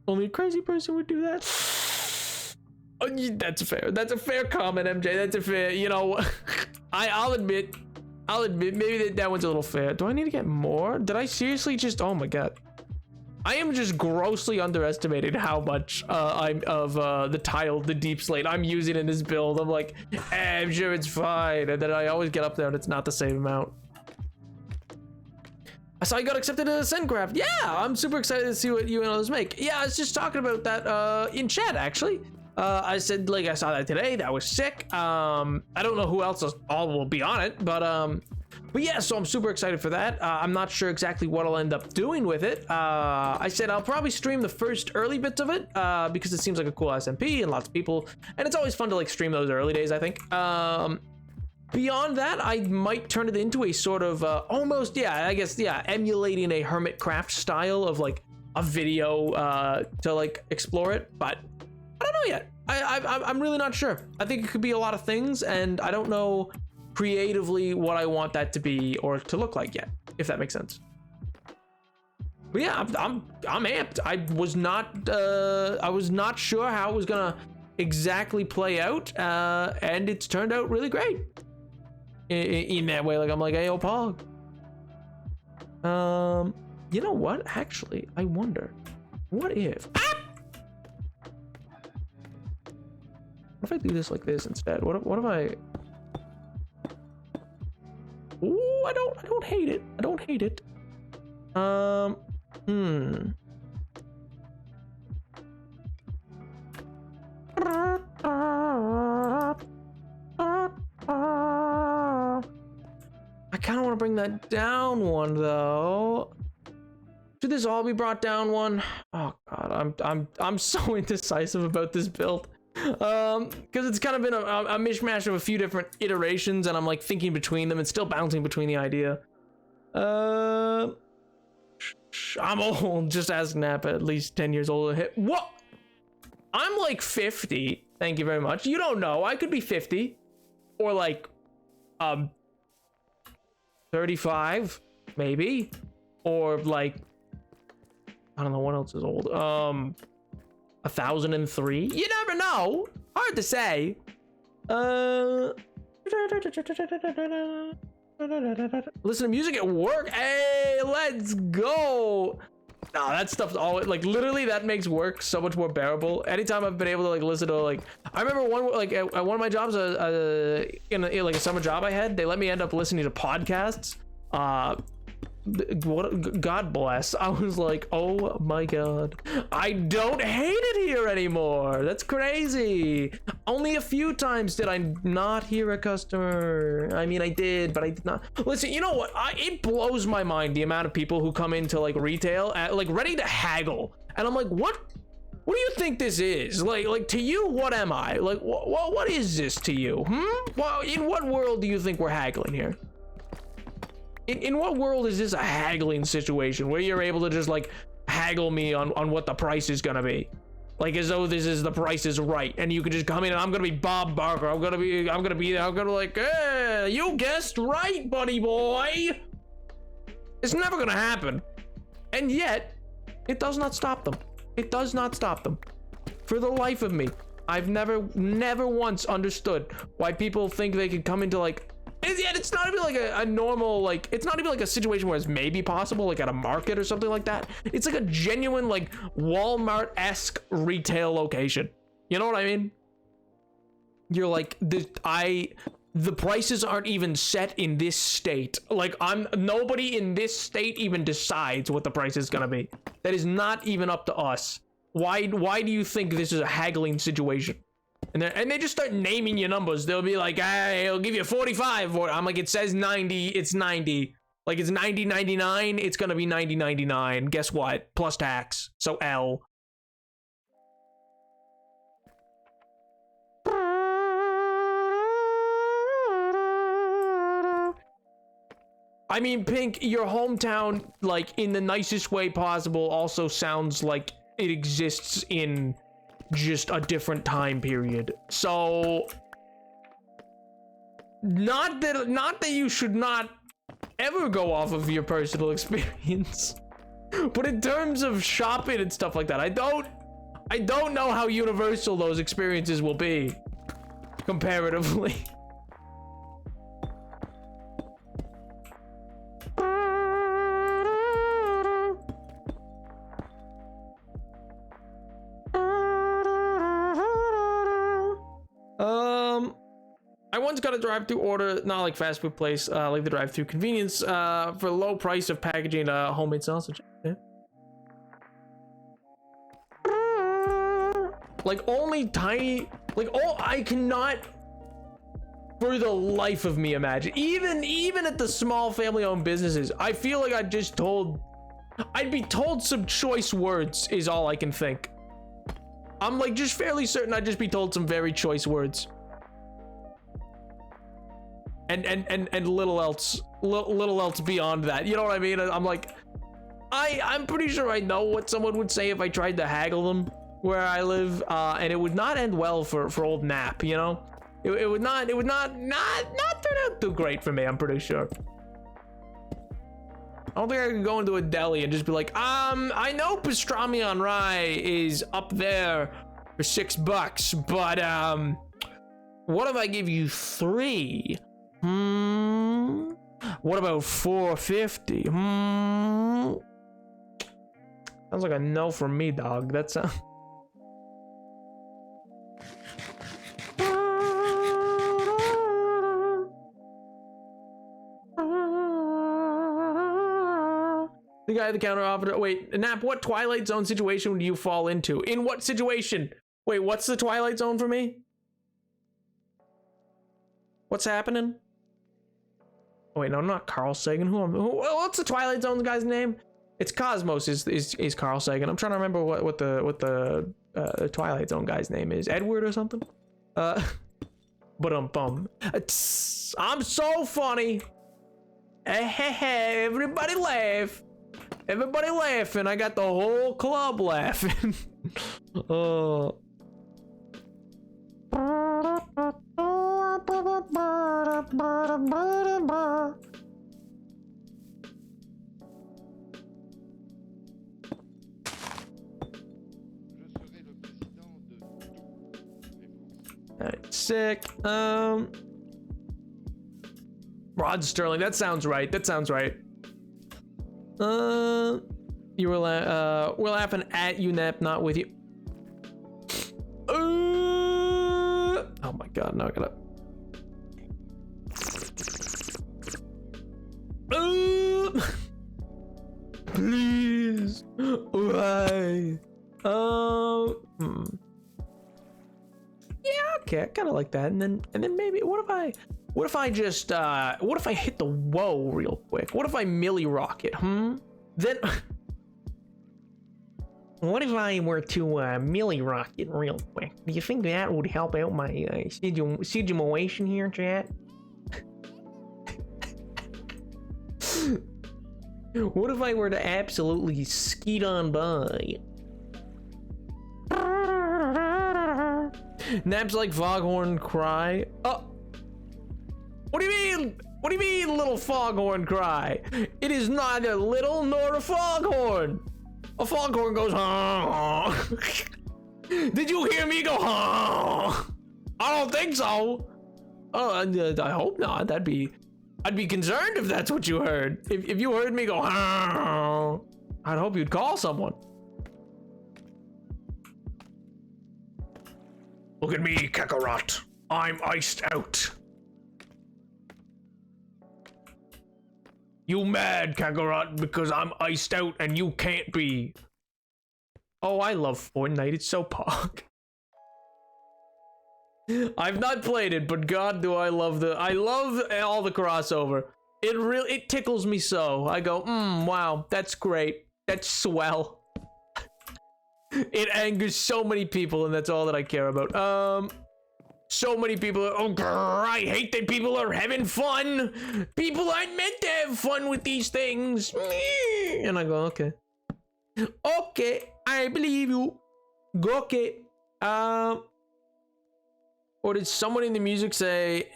Only a crazy person would do that. Oh, that's a fair comment, MJ. That's a fair, you know, I'll admit maybe that one's a little fair. Do I need to get more? Did I seriously just, oh my god. I am just grossly underestimating how much I'm of the tile, the deep slate I'm using in this build. I'm like, I'm sure it's fine. And then I always get up there and it's not the same amount. I saw you got accepted as SendCraft. Yeah, I'm super excited to see what you and others make. Yeah, I was just talking about that in chat, actually. I said, like, I saw that today. That was sick. I don't know who else all will be on it, but yeah, so I'm super excited for that. I'm not sure exactly what I'll end up doing with it. I said I'll probably stream the first early bits of it because it seems like a cool SMP and lots of people, and it's always fun to like stream those early days, I think. Beyond that, I might turn it into a sort of almost, yeah, I guess, yeah, emulating a Hermitcraft style of like a video to like explore it, but I don't know yet. I'm really not sure. I think it could be a lot of things, and I don't know creatively what I want that to be or to look like yet, if that makes sense. But yeah, I'm amped. I was not sure how it was gonna exactly play out, and it's turned out really great in that way. Like, I'm like, hey, yo, Pog. You know what? Actually, I wonder, what if I do this like this instead? What if I? Ooh, I don't hate it. I don't hate it. I kind of want to bring that down one though. Should this all be brought down one? Oh god, I'm so indecisive about this build. Because it's kind of been a mishmash of a few different iterations, and I'm like thinking between them and still bouncing between the idea. I'm old. Just ask Napa, at least 10 years older. Hit what? I'm like 50. Thank you very much. You don't know. I could be 50 or like 35 maybe, or like I don't know what else is old. 1003. You never know. Hard to say. Listen to music at work. Hey, let's go. No, that stuff's always like literally that makes work so much more bearable. Anytime I've been able to like listen to like, I remember one like at one of my jobs, in like a summer job I had, they let me end up listening to podcasts. What, God bless. I was like, oh my god, I don't hate it here anymore. That's crazy. Only a few times did I not hear a customer. I mean, I did, but I did not. Listen, you know what, it blows my mind the amount of people who come into like retail like ready to haggle, and I'm like, what do you think this is? Like to you, what am I? Like what is this to you? Well, in what world do you think we're haggling here? In what world is this a haggling situation where you're able to just like haggle me on what the price is gonna be? Like as though this is the price is right, and you could just come in and I'm gonna be Bob Barker. I'm gonna like, hey, you guessed right, buddy boy. It's never gonna happen. And yet, it does not stop them. It does not stop them. For the life of me, I've never once understood why people think they could come into like, and yet it's not even like a normal, like, it's not even like a situation where it's maybe possible, like at a market or something like that. It's like a genuine, like, Walmart-esque retail location. You know what I mean? You're like, the prices aren't even set in this state. Like, nobody in this state even decides what the price is gonna be. That is not even up to us. Why do you think this is a haggling situation? And they just start naming your numbers. They'll be like, hey, I'll give you 45. Or I'm like, it says 90, it's 90. Like it's 90.99, it's gonna be 90.99. Guess what? Plus tax. So L. I mean, Pink, your hometown, like in the nicest way possible, also sounds like it exists in just a different time period. So not that you should not ever go off of your personal experience, but in terms of shopping and stuff like that, I don't know how universal those experiences will be comparatively. I once got a drive-through order, not like fast food place, like the drive-through convenience, for the low price of packaging homemade sausage. Yeah. Like only tiny, like I cannot for the life of me imagine. Even at the small family-owned businesses, I feel like I'd be told some choice words is all I can think. I'm like just fairly certain I'd just be told some very choice words. And little else beyond that. You know what I mean? I'm like, I'm pretty sure I know what someone would say if I tried to haggle them where I live, and it would not end well for old Nap. You know, it would not turn out too great for me. I'm pretty sure. I don't think I could go into a deli and just be like, I know pastrami on rye is up there for $6, but what if I give you 3? What about 450? Sounds like a no from me, dog. That sounds. The guy at the counter offered. Wait, Nap, what Twilight Zone situation would you fall into? In what situation? Wait, what's the Twilight Zone for me? What's happening? Oh, wait, no, not Carl Sagan. What's the Twilight Zone guy's name? It's Cosmos. Is Carl Sagan? I'm trying to remember what the Twilight Zone guy's name is. Edward or something. But bum. I'm so funny. Hey, everybody laugh. Everybody laughing. I got the whole club laughing. Alright, sick. Rod Sterling, that sounds right. That sounds right. You were we're laughing at you, Nep, not with you. Oh my god, no, I gotta. Please. Why? Yeah, okay, I kind of like that. And then maybe what if I just what if I hit the whoa real quick? What if I milli rocket? Then what if I were to milli rocket real quick? Do you think that would help out my situation here, chat? What if I were to absolutely skeet on by? Naps like Foghorn Cry. Oh, what do you mean? What do you mean, little Foghorn Cry? It is neither little nor a foghorn. A foghorn goes, huh? Did you hear me go, huh? I don't think so. Oh, I hope not. I'd be concerned if that's what you heard. If you heard me go, huh? I'd hope you'd call someone. Look at me, Kakarot. I'm iced out. You mad, Kakarot, because I'm iced out and you can't be. Oh, I love Fortnite. It's so pog. I've not played it, but God, do I love all the crossover. It tickles me so. I go, wow, that's great. That's swell. It angers so many people, and that's all that I care about. So many people are, oh, grr, I hate that people are having fun. People aren't meant to have fun with these things. And I go, okay. Okay, I believe you. Go, okay. Or did someone in the music say,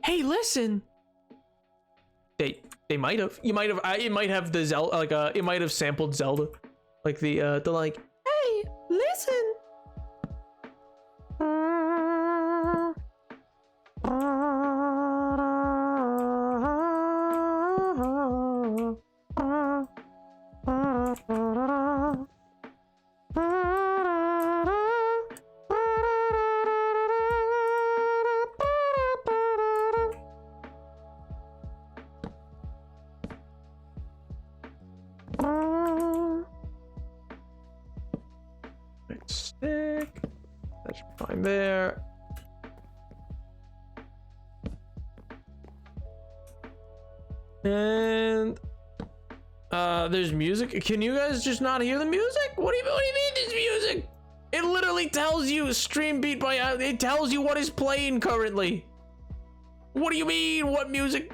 hey, listen? They might have. You might have. It might have the Zelda, like it might have sampled Zelda, like the like, hey, listen. Stick. That's fine there. And there's music. Can you guys just not hear the music? What do you mean there's music? It literally tells you stream beat by it tells you what is playing currently. What do you mean? What music?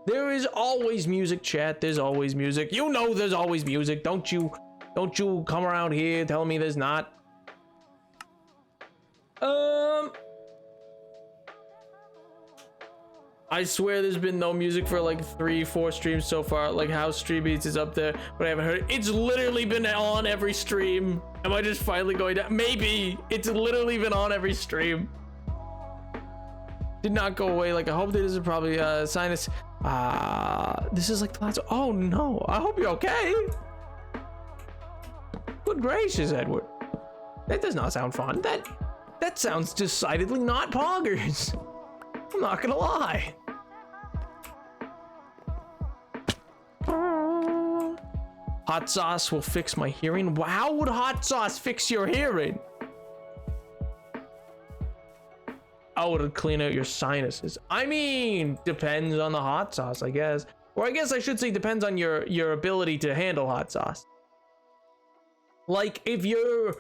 There is always music, chat. There's always music. You know there's always music. Don't you come around here telling me there's not. I swear there's been no music for like 3-4 streams so far. Like how Stream Beats is up there, but I haven't heard it. It's literally been on every stream. Am I just finally going down? Maybe. It's literally been on every stream. Did not go away. Like I hope this is probably sinus. This is like the last. Oh no! I hope you're okay. Good gracious, Edward. That does not sound fun. That sounds decidedly not poggers. I'm not gonna lie. Hot sauce will fix my hearing. How would hot sauce fix your hearing? Oh, it'll clean out your sinuses. I mean, depends on the hot sauce, I guess. Or I guess I should say depends on your ability to handle hot sauce. Like if you're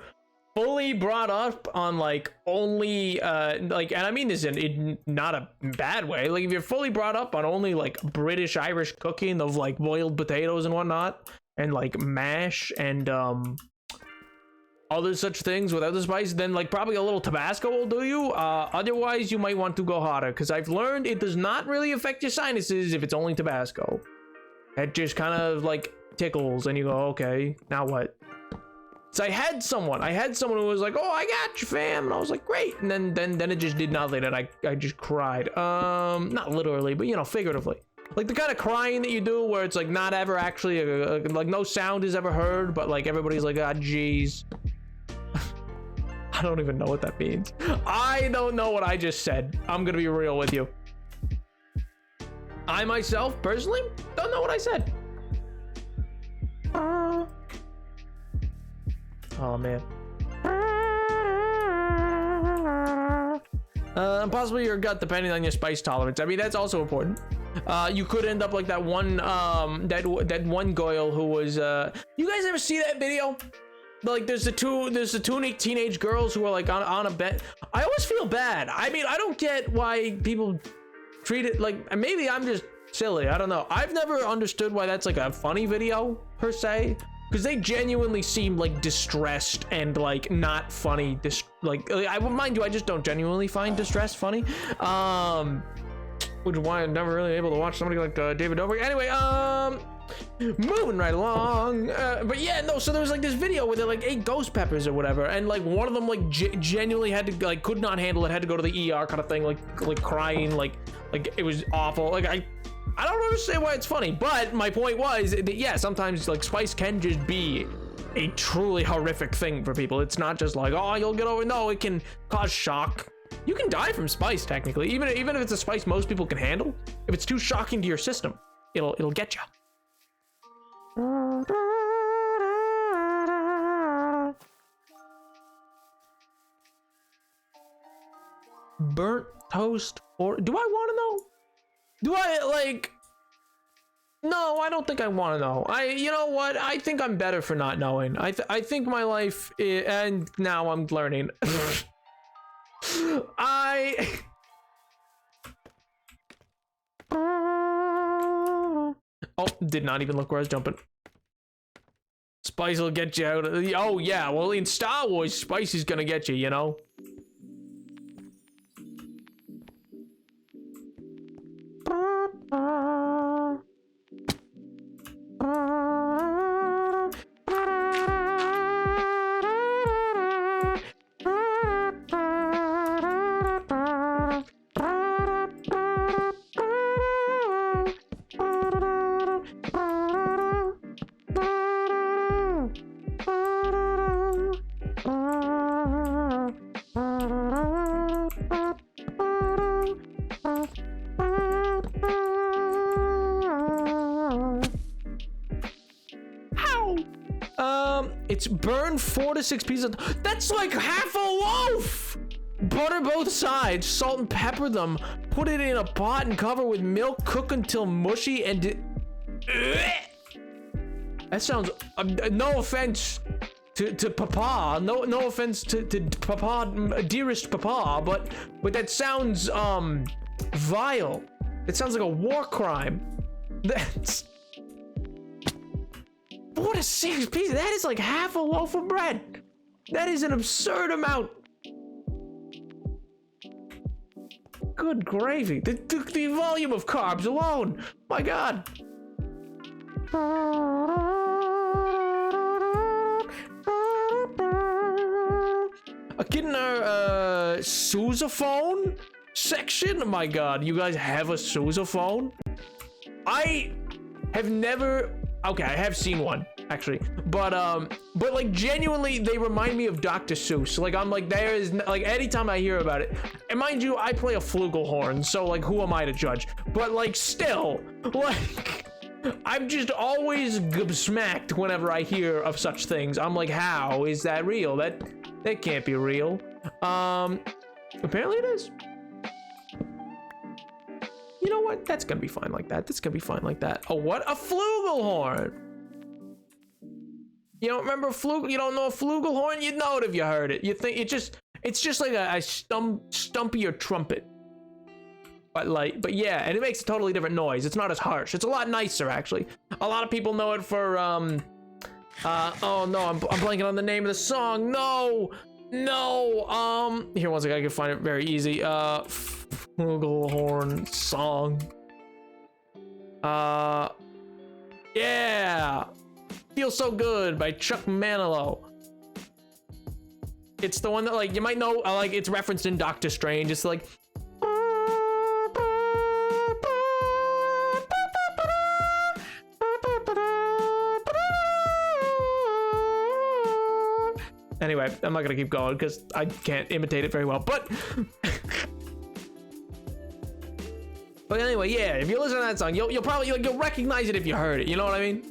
fully brought up on like only like, and I mean this in not a bad way, like if you're fully brought up on only like British Irish cooking of like boiled potatoes and whatnot, and like mash and other such things without the spice, then like probably a little Tabasco will do you. Otherwise, you might want to go hotter, because I've learned it does not really affect your sinuses if it's only Tabasco. It just kind of like tickles, and you go, okay, now what? So I had someone who was like, oh, I got you, fam, and I was like, great, and then it just did nothing, and I just cried. Not literally, but you know, figuratively. Like the kind of crying that you do where it's like not ever actually like no sound is ever heard, but like everybody's like, ah, jeez. I don't even know what that means. I don't know what I just said. I'm gonna be real with you. I myself personally don't know what I said. Oh man. Possibly your gut, depending on your spice tolerance. I mean, that's also important. You could end up like that one that one Goyle who was you guys ever see that video? Like there's the two teenage girls who are like on a bed. I always feel bad. I mean, I don't get why people treat it like, maybe I'm just silly, I don't know. I've never understood why that's like a funny video per se, because they genuinely seem like distressed and like not funny. Like I mind you, I just don't genuinely find distress funny. Which is why I'm never really able to watch somebody like David Dobrik. Anyway, moving right along. But yeah, no, so there was like this video where they like ate ghost peppers or whatever, and like one of them like genuinely had to like could not handle it, had to go to the ER kind of thing, like crying, like it was awful. Like I don't understand why it's funny, but my point was that yeah, sometimes like spice can just be a truly horrific thing for people. It's not just like, oh, you'll get over. No, it can cause shock. You can die from spice technically, even if it's a spice most people can handle. If it's too shocking to your system, it'll get you. Burnt toast, or do I want to know? Do I like? No, I don't think I want to know. You know what? I think I'm better for not knowing. I think my life is, and now I'm learning. Oh, did not even look where I was jumping. Spice will get you out of the, oh yeah, well in Star Wars, spice is gonna get you, you know? It's burn 4 to 6 pieces. That's like half a loaf. Butter both sides, salt and pepper them. Put it in a pot and cover with milk. Cook until mushy and. That sounds. No offense to Papa. No offense to Papa, dearest Papa. But that sounds vile. It sounds like a war crime. That's. 4 to 6 pieces. That is like half a loaf of bread. That is an absurd amount. Good gravy. The volume of carbs alone. My God. Getting our sousaphone section. Oh my God, you guys have a sousaphone? I have never. Okay, I have seen one actually, but like genuinely, they remind me of Dr. Seuss. Like I'm like, there is like anytime I hear about it, and mind you, I play a flugelhorn, so like who am I to judge? But like still, like I'm just always smacked whenever I hear of such things. I'm like, how is that real? That can't be real. Apparently it is. You know what? That's gonna be fine like that. That's gonna be fine like that. Oh, what? A flugelhorn! You don't remember you don't know a flugelhorn? You'd know it if you heard it. You think it's just like a stumpier trumpet. But yeah, and it makes a totally different noise. It's not as harsh. It's a lot nicer, actually. A lot of people know it for Oh no, I'm blanking on the name of the song. No, here, one second, I can find it very easy. Flugelhorn song. Yeah, Feel So Good by Chuck Manilow. It's the one that, like, you might know, like, it's referenced in Doctor Strange. It's like, anyway, I'm not gonna keep going because I can't imitate it very well, but but anyway, yeah, if you listen to that song, you'll probably, like, you'll recognize it if you heard it, you know what I mean?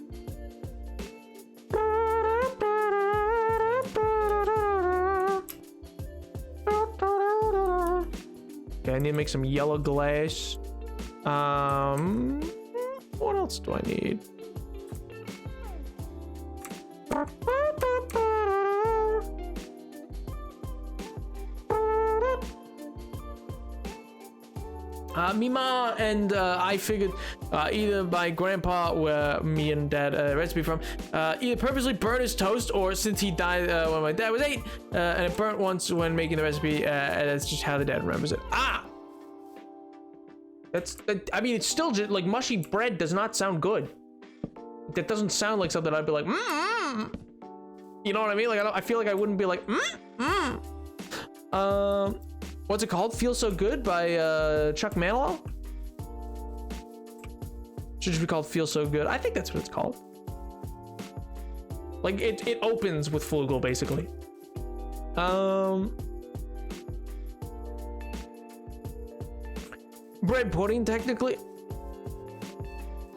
Okay, I need to make some yellow glass. What else do I need? Mima and I figured either my grandpa, where me and dad recipe from, either purposely burned his toast, or since he died when my dad was 8, and it burnt once when making the recipe, and that's just how the dad remembers it. I mean, it's still just like mushy bread does not sound good. That doesn't sound like something I'd be like, You know what I mean? Like, I feel like I wouldn't be like, what's it called? Feel So Good by Chuck Manilow? Should just be called Feel So Good. I think that's what it's called. Like, it opens with Flugel, basically. Bread pudding, technically.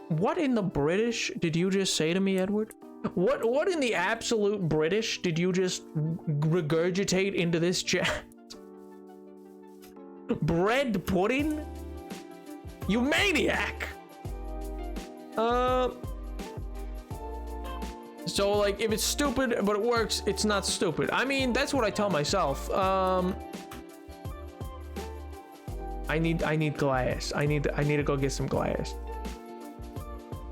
What in the British did you just say to me, Edward? What in the absolute British did you just regurgitate into this chat? Bread pudding? You maniac! So, like, if it's stupid but it works, it's not stupid. I mean, that's what I tell myself. I need glass. I need to go get some glass.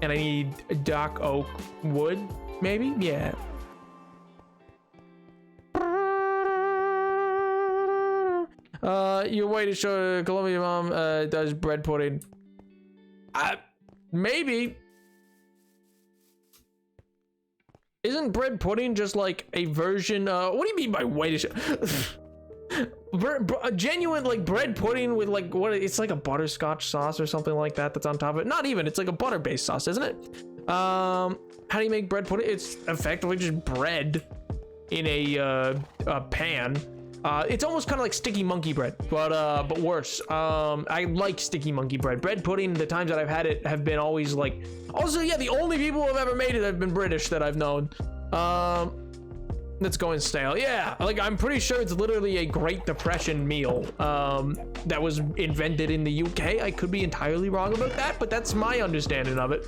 And I need dark oak wood, maybe? Yeah. Your way to show Columbia mom does bread pudding. Maybe. Isn't bread pudding just like a version? What do you mean by way to show? A genuine, like, bread pudding with, like, what? It's like a butterscotch sauce or something like that that's on top of it. Not even. It's like a butter-based sauce, isn't it? How do you make bread pudding? It's effectively just bread in a pan. It's almost kind of like sticky monkey bread, but worse. I like sticky monkey bread. Bread pudding, the times that I've had it have been always like. Also, yeah, the only people who have ever made it have been British that I've known. That's going stale. Yeah, like, I'm pretty sure it's literally a Great Depression meal that was invented in the UK. I could be entirely wrong about that, but that's my understanding of it.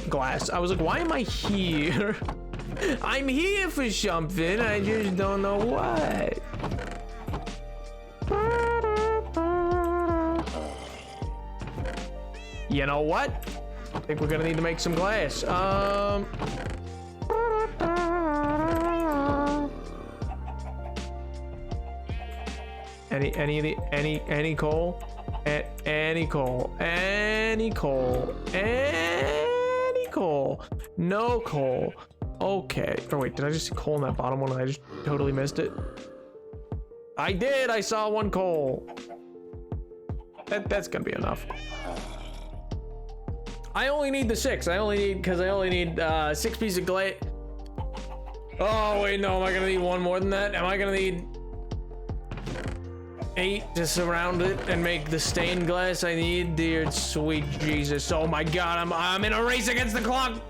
Glass. I was like, why am I here? I'm here for something, I just don't know what. You know what? I think we're gonna need to make some glass. Any coal? Any coal. No coal. Okay. Oh wait, did I just see coal in that bottom one and I just totally missed it? I did! I saw one coal. That's gonna be enough. I only need the 6. I only need 6 pieces of glass. Oh wait, no, am I gonna need one more than that? Am I gonna need 8 to surround it and make the stained glass I need? Dear sweet Jesus. Oh my god, I'm in a race against the clock.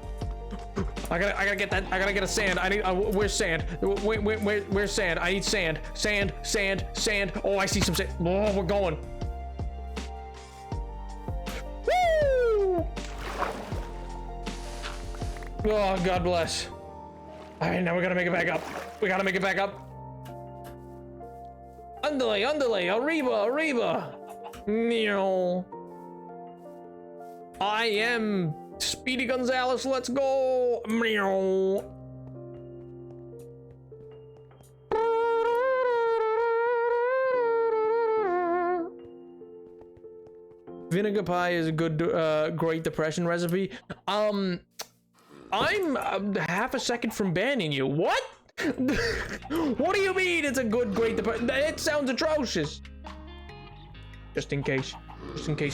I gotta get that. I gotta get a sand. I need. Where's sand? Where's sand? I need sand. Sand. Oh, I see some sand. Oh, we're going. Woo! Oh, God bless. All right, now we gotta make it back up. We gotta make it back up. Underlay, arriba. Meow. I am Speedy Gonzales. Let's go. Meow. Vinegar pie is a good Great Depression recipe. I'm half a second from banning you. What? What do you mean it's a good Great Depression? It sounds atrocious. Just in case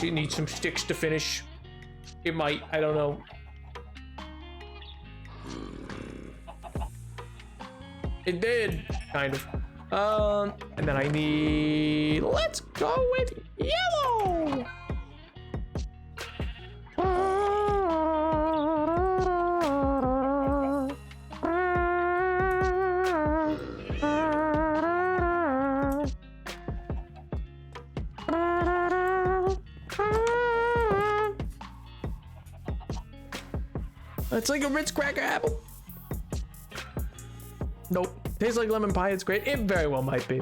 it needs some sticks to finish. It might, I don't know. It did, kind of. And then I need, let's go with yellow. It's like a Ritz cracker apple. Nope. Tastes like lemon pie. It's great. It very well might be.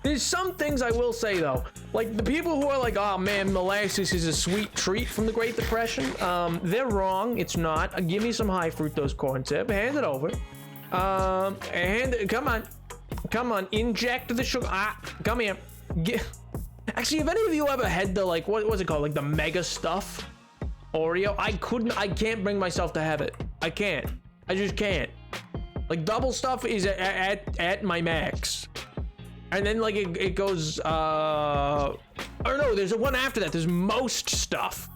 There's some things I will say though. Like the people who are like, oh man, molasses is a sweet treat from the Great Depression. They're wrong. It's not. Give me some high fructose corn syrup. Hand it over. Come on. Inject the sugar. Come here. Actually, have any of you ever had the like, what was it called? Like the mega stuff Oreo? I can't bring myself to have it. I can't. I just can't. Like double stuff is at my max. And then like it goes, or no, there's one after that. There's most stuff.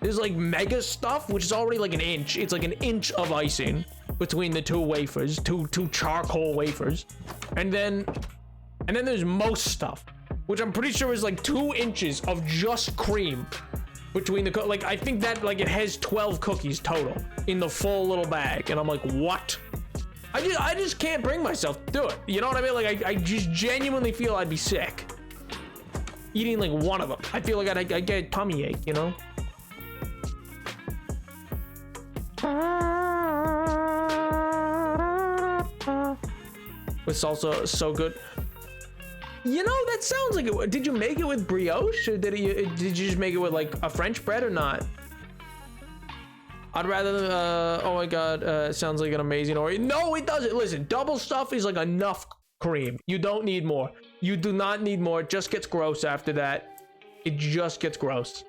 There's like mega stuff, which is already like an inch. It's like an inch of icing between the two wafers, two charcoal wafers. And then there's most stuff, which I'm pretty sure is like 2 inches of just cream between the, like, I think that like it has 12 cookies total in the full little bag. And I'm like, what? I just can't bring myself to do it. You know what I mean? Like I just genuinely feel I'd be sick eating like one of them. I feel like I'd get a tummy ache, you know? With salsa, so good. You know, that sounds like it. Did you make it with brioche, or did you just make it with like a French bread or not? I'd rather, oh my god, it sounds like an amazing Oreo. No, it doesn't. Listen, double stuff is like enough cream. You don't need more. You do not need more. It just gets gross after that. It just gets gross.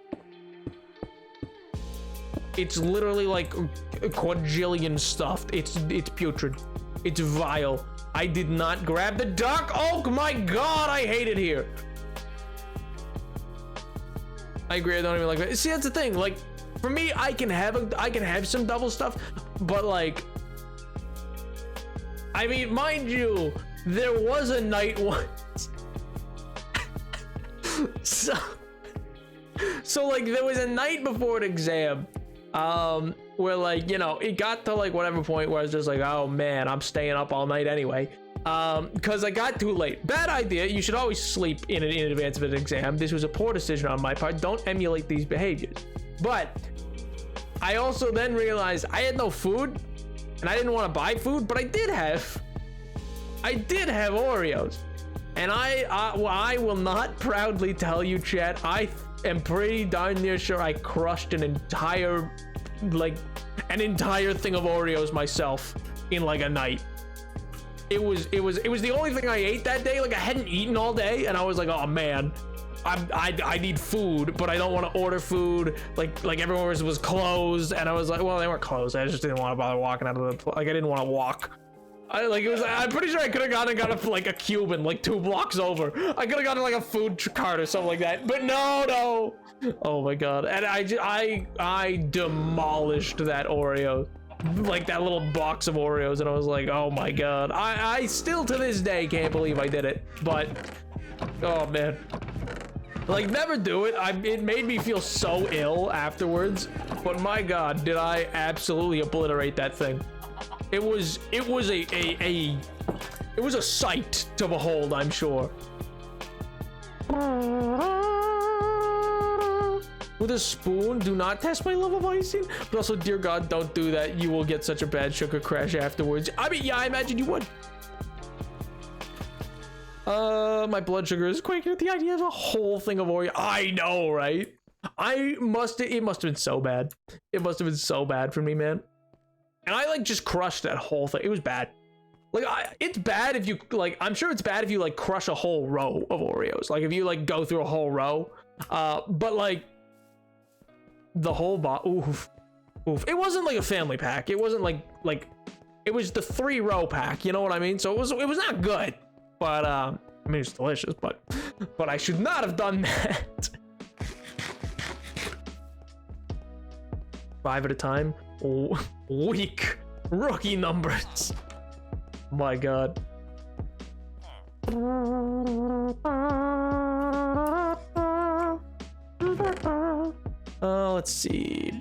It's literally like a quadrillion stuffed. It's putrid. It's vile. I did not grab the dark oak. My god, I hate it here. I agree. I don't even like that. See, that's the thing. Like, for me, I can have some double stuff, but like, I mean, mind you, there was a night once. so like there was a night before an exam, where like, you know, it got to like whatever point where I was just like, oh man, I'm staying up all night anyway. Because I got too late. Bad idea. You should always sleep in advance of an exam. This was a poor decision on my part. Don't emulate these behaviors. But I also then realized I had no food and I didn't want to buy food, but I did have Oreos. And I will not proudly tell you, chat, I am pretty darn near sure I crushed an entire thing of Oreos myself in like a night. It was the only thing I ate that day. Like I hadn't eaten all day and I was like, oh man, I need food, but I don't want to order food. Like everywhere was closed, and I was like, well, they weren't closed. I just didn't want to bother walking out of the, like I didn't want to walk. I'm pretty sure I could have gone and got a Cuban like 2 blocks over. I could have gotten like a food cart or something like that, but no. Oh my god. And I demolished that Oreo, like that little box of Oreos, and I was like, oh my god. I still to this day can't believe I did it, but oh man. Like, never do it. It made me feel so ill afterwards, but my god, did I absolutely obliterate that thing. It was a sight to behold, I'm sure. with a spoon. Do not test my love of icing. But also, dear God, don't do that. You will get such a bad sugar crash afterwards. I mean, yeah, I imagine you would. My blood sugar is quaking at the idea of a whole thing of Oreo. I know, right? It must have been so bad. It must have been so bad for me, man. And I like just crushed that whole thing. It was bad. Like, it's bad if you like, I'm sure it's bad if you like crush a whole row of Oreos. Like if you like go through a whole row, but like the whole oof. It wasn't like a family pack. It wasn't like it was the 3-row pack. You know what I mean? So it was not good, but I mean, it's delicious, but I should not have done that. 5 at a time. Weak rookie numbers. My God. Let's see.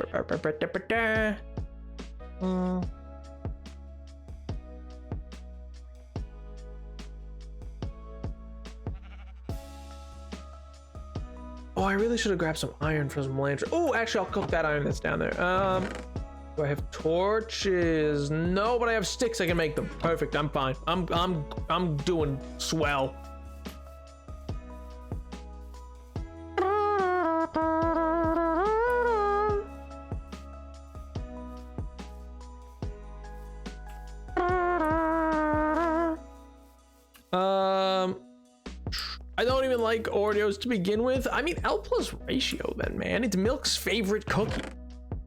Oh, I really should have grabbed some iron for some lantern. Oh, actually, I'll cook that iron that's down there. Do I have torches? No, but I have sticks. I can make them. Perfect. I'm fine. I'm doing swell. I don't even like Oreos to begin with. I mean, L plus ratio then, man. It's Milk's favorite cookie.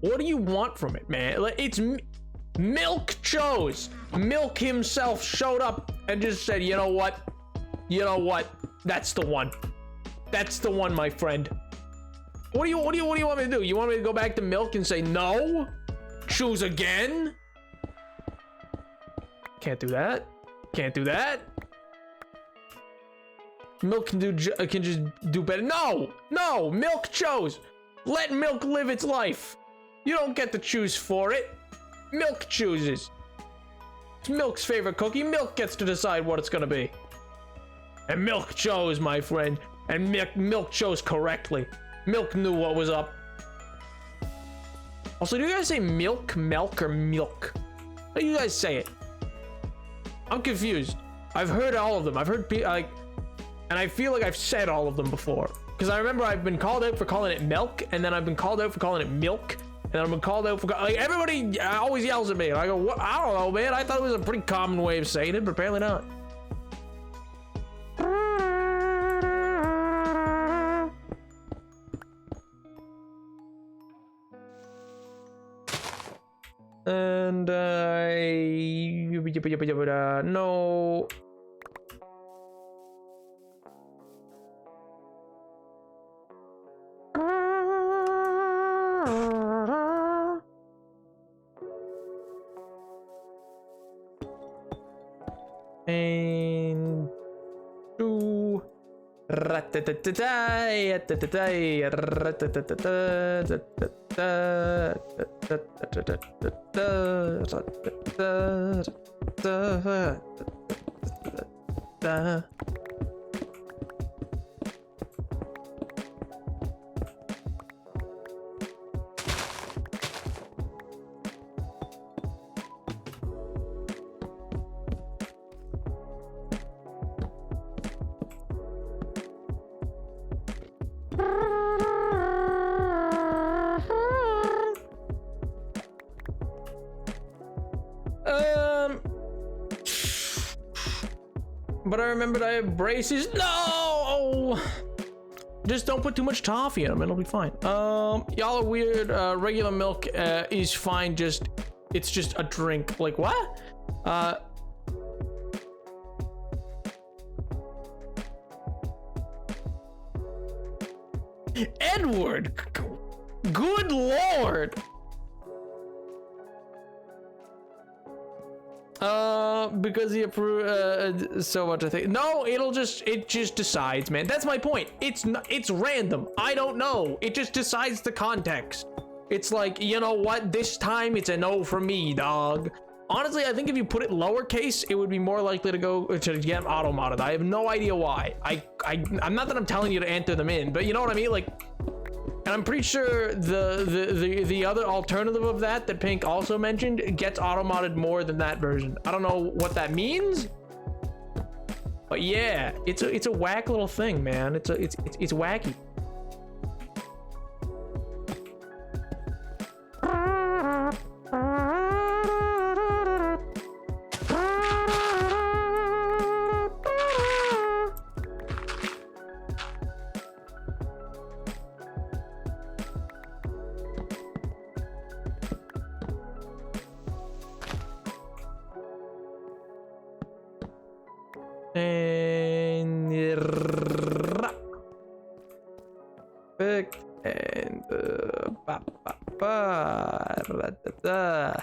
What do you want from it, man? It's Milk chose. Milk himself showed up and just said, you know what? You know what? That's the one. That's the one, my friend. What do you want me to do? You want me to go back to Milk and say no? Choose again? Can't do that. Can't do that. Milk can just do better. No, Milk chose. Let Milk live its life. You don't get to choose for it. Milk chooses. It's Milk's favorite cookie. Milk gets to decide what it's gonna be. And Milk chose, my friend. And Milk chose correctly. Milk knew what was up. Also, do you guys say milk, or milk? How do you guys say it? I'm confused. I've heard all of them. I've heard and I feel like I've said all of them before. Because I remember I've been called out for calling it milk, and then I've been called out for calling it milk, and then I've been called out for like everybody always yells at me, and I go, what? I don't know, man. I thought it was a pretty common way of saying it, but apparently not. And no. And two. But I remembered I have braces. No! Just don't put too much toffee in them. It'll be fine. Y'all are weird. Regular milk is fine. It's just a drink. Like what? Edward. Good Lord. Because he approved so much. I think no, it just decides, man. That's my point. It's random. I don't know. It just decides the context. It's like, you know what? This time it's a no for me, dog. Honestly, I think if you put it lowercase, it would be more likely to go to get auto-modded. I have no idea why. I'm not that I'm telling you to enter them in, but you know what I mean? Like, and And I'm pretty sure the other alternative of that Pink also mentioned gets auto-modded more than that version. I don't know what that means, but yeah, it's a whack little thing, man. It's wacky. And perfect. And ba, ba, ba, da, da, da.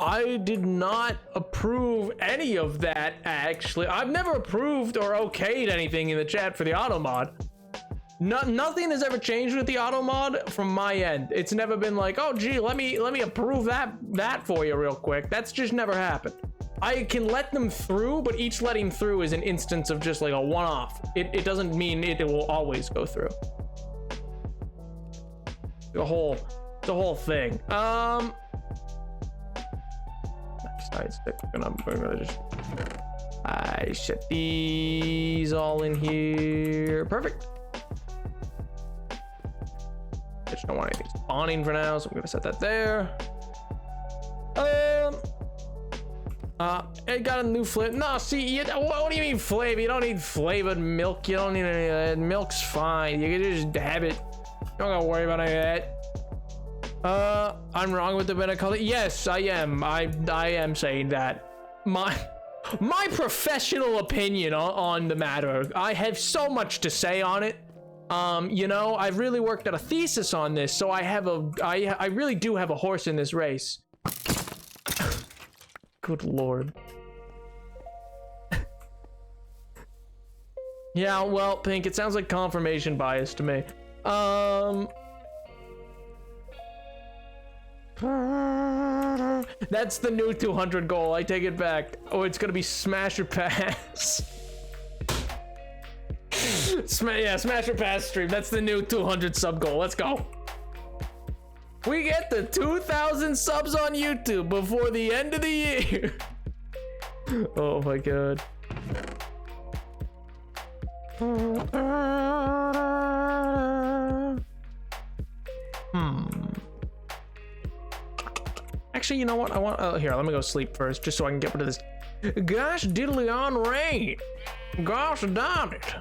I did not approve any of that, actually. I've never approved or okayed anything in the chat for the auto mod. Nothing has ever changed with the auto mod from my end. It's never been like, oh gee, let me approve that for you real quick. That's just never happened. I can let them through, but each letting through is an instance of just like a one-off. It doesn't mean it will always go through. The whole thing. Side stick, and I'm gonna just I set these all in here. Perfect. Just don't want anything spawning for now, so I'm gonna set that there. I got a new flavor. No, see, what do you mean flavor? You don't need flavored milk. You don't need any of that. Milk's fine. You can just have it. You don't gotta worry about any of that. I'm wrong with the better color. Yes, I am. I am saying that. My professional opinion on the matter. I have so much to say on it. You know, I've really worked at a thesis on this, so I really do have a horse in this race. Good lord. Yeah, well, Pink, it sounds like confirmation bias to me. That's the new 200 goal. I take it back. Oh, it's gonna be smash or pass. Yeah, smash or pass stream. That's the new 200 sub goal. Let's go. We get the 2,000 subs on YouTube before the end of the year. Oh my god. Actually, you know what? I want. Here, let me go sleep first, just so I can get rid of this. Gosh diddly on rain. Gosh darn it.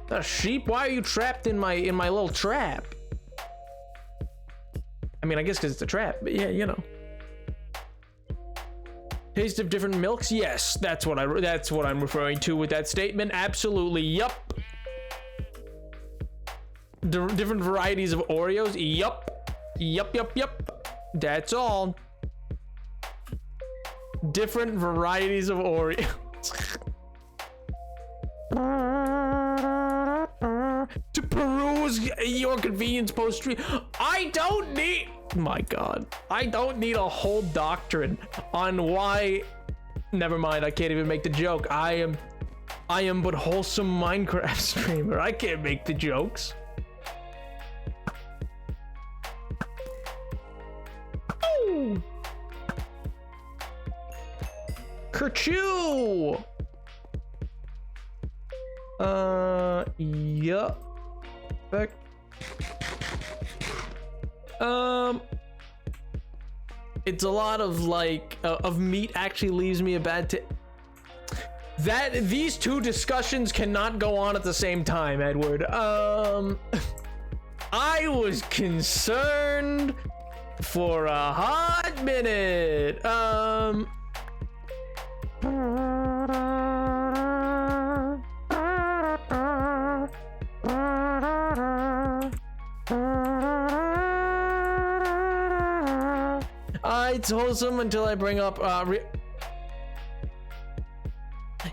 The sheep. Why are you trapped in my little trap? I mean, I guess because it's a trap, but yeah, you know. Taste of different milks. Yes, that's what I'm referring to with that statement. Absolutely. Yup. Different varieties of Oreos. Yup. Yup. That's all. Different varieties of Oreos. To peruse your convenience post stream. I don't need. My god. I don't need a whole doctrine on why. Never mind. I can't even make the joke. I am but wholesome Minecraft streamer. I can't make the jokes. Oh. Kerchoo! Yup. Back. It's a lot of like of meat actually leaves me a bad taste. That these two discussions cannot go on at the same time, Edward. I was concerned for a hot minute. It's wholesome until I bring up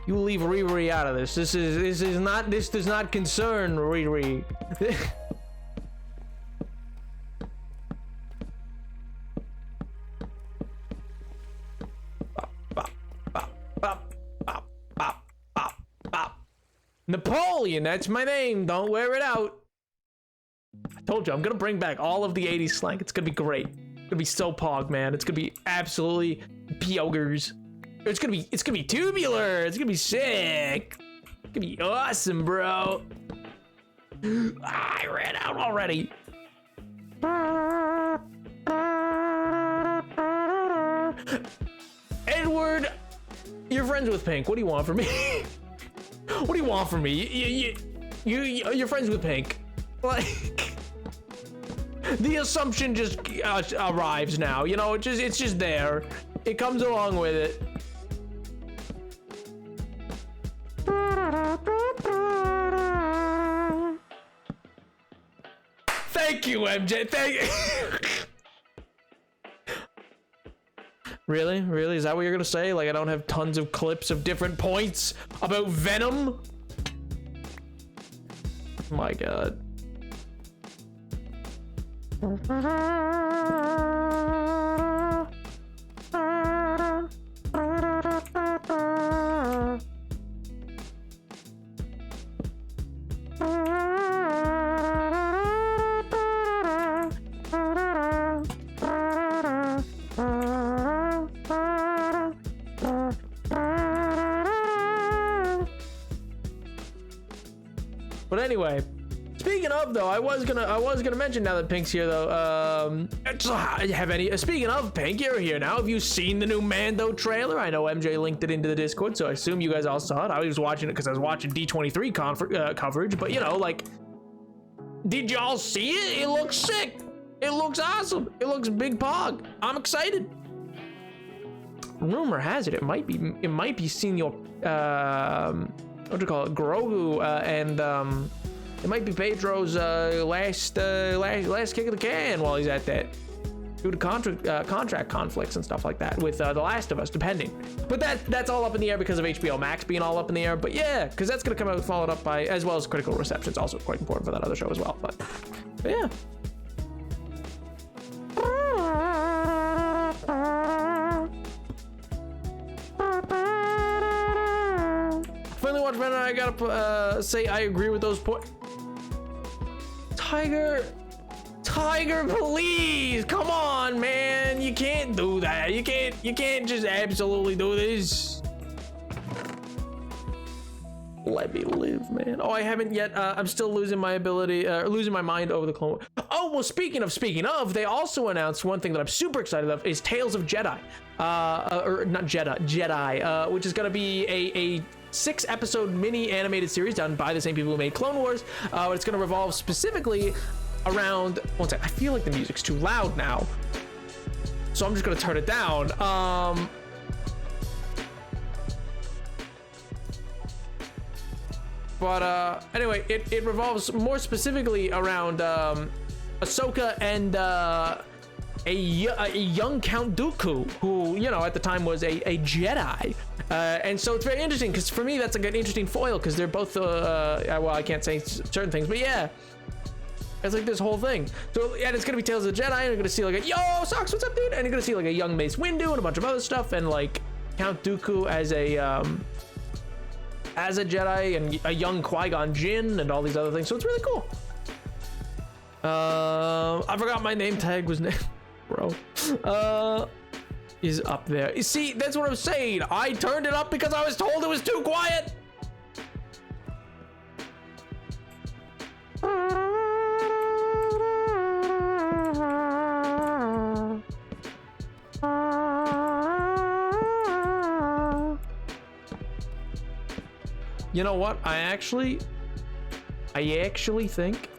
You leave Riri out of this. This does not concern Riri. Napoleon, that's my name. Don't wear it out. I told you, I'm gonna bring back all of the 80s slang. It's gonna be great. It's gonna be so pog, man. It's gonna be absolutely piogers. It's gonna be tubular. It's gonna be sick. It's gonna be awesome, bro. I ran out already. Edward, you're friends with Pink. What do you want from me? What do you want from me? You're friends with Pink. Like, the assumption just arrives now. You know, it's just there. It comes along with it. Thank you, MJ. Thank you. Really? Really? Is that what you're gonna say? Like, I don't have tons of clips of different points about Venom? My God. But anyway, speaking of though, I was gonna mention now that Pink's here though. Speaking of Pink, you're here now. Have you seen the new Mando trailer? I know MJ linked it into the Discord, so I assume you guys all saw it. I was watching it because I was watching D23 coverage, but you know, like, did y'all see it? It looks sick. It looks awesome. It looks big pog. I'm excited. Rumor has it, it might be Senor what do you call it, Grogu, and it might be Pedro's last kick of the can while he's at that, due to contract conflicts and stuff like that with The Last of Us, depending. But that's all up in the air because of HBO Max being all up in the air. But yeah, because that's gonna come out followed up by, as well as critical reception. It's also quite important for that other show as well. But yeah. Finally watched Venom. I gotta say I agree with those points. Tiger, please, come on, man. You can't do that. You can't just absolutely do this. Let me live, man. Oh, I haven't yet. I'm still losing my ability, losing my mind over the Clone Wars. Oh, well, speaking of, they also announced one thing that I'm super excited of is Tales of Jedi, or not Jedi, which is gonna be a 6-episode mini animated series done by the same people who made Clone Wars. It's gonna revolve specifically around, one second, I feel like the music's too loud now, so I'm just gonna turn it down. But anyway, it revolves more specifically around Ahsoka and a young Count Dooku, who, you know, at the time was a Jedi. And so it's very interesting because for me that's like an interesting foil because they're both well, I can't say certain things, but yeah, it's like this whole thing. So yeah, it's gonna be Tales of the Jedi, and you're gonna see like a yo Sox, what's up, dude? And you're gonna see like a young Mace Windu and a bunch of other stuff, and like Count Dooku as a Jedi, and a young Qui-Gon Jinn, and all these other things. So it's really cool. I forgot my name tag was bro. Is up there. You see, that's what I'm saying. I turned it up because I was told it was too quiet. You know what? I actually think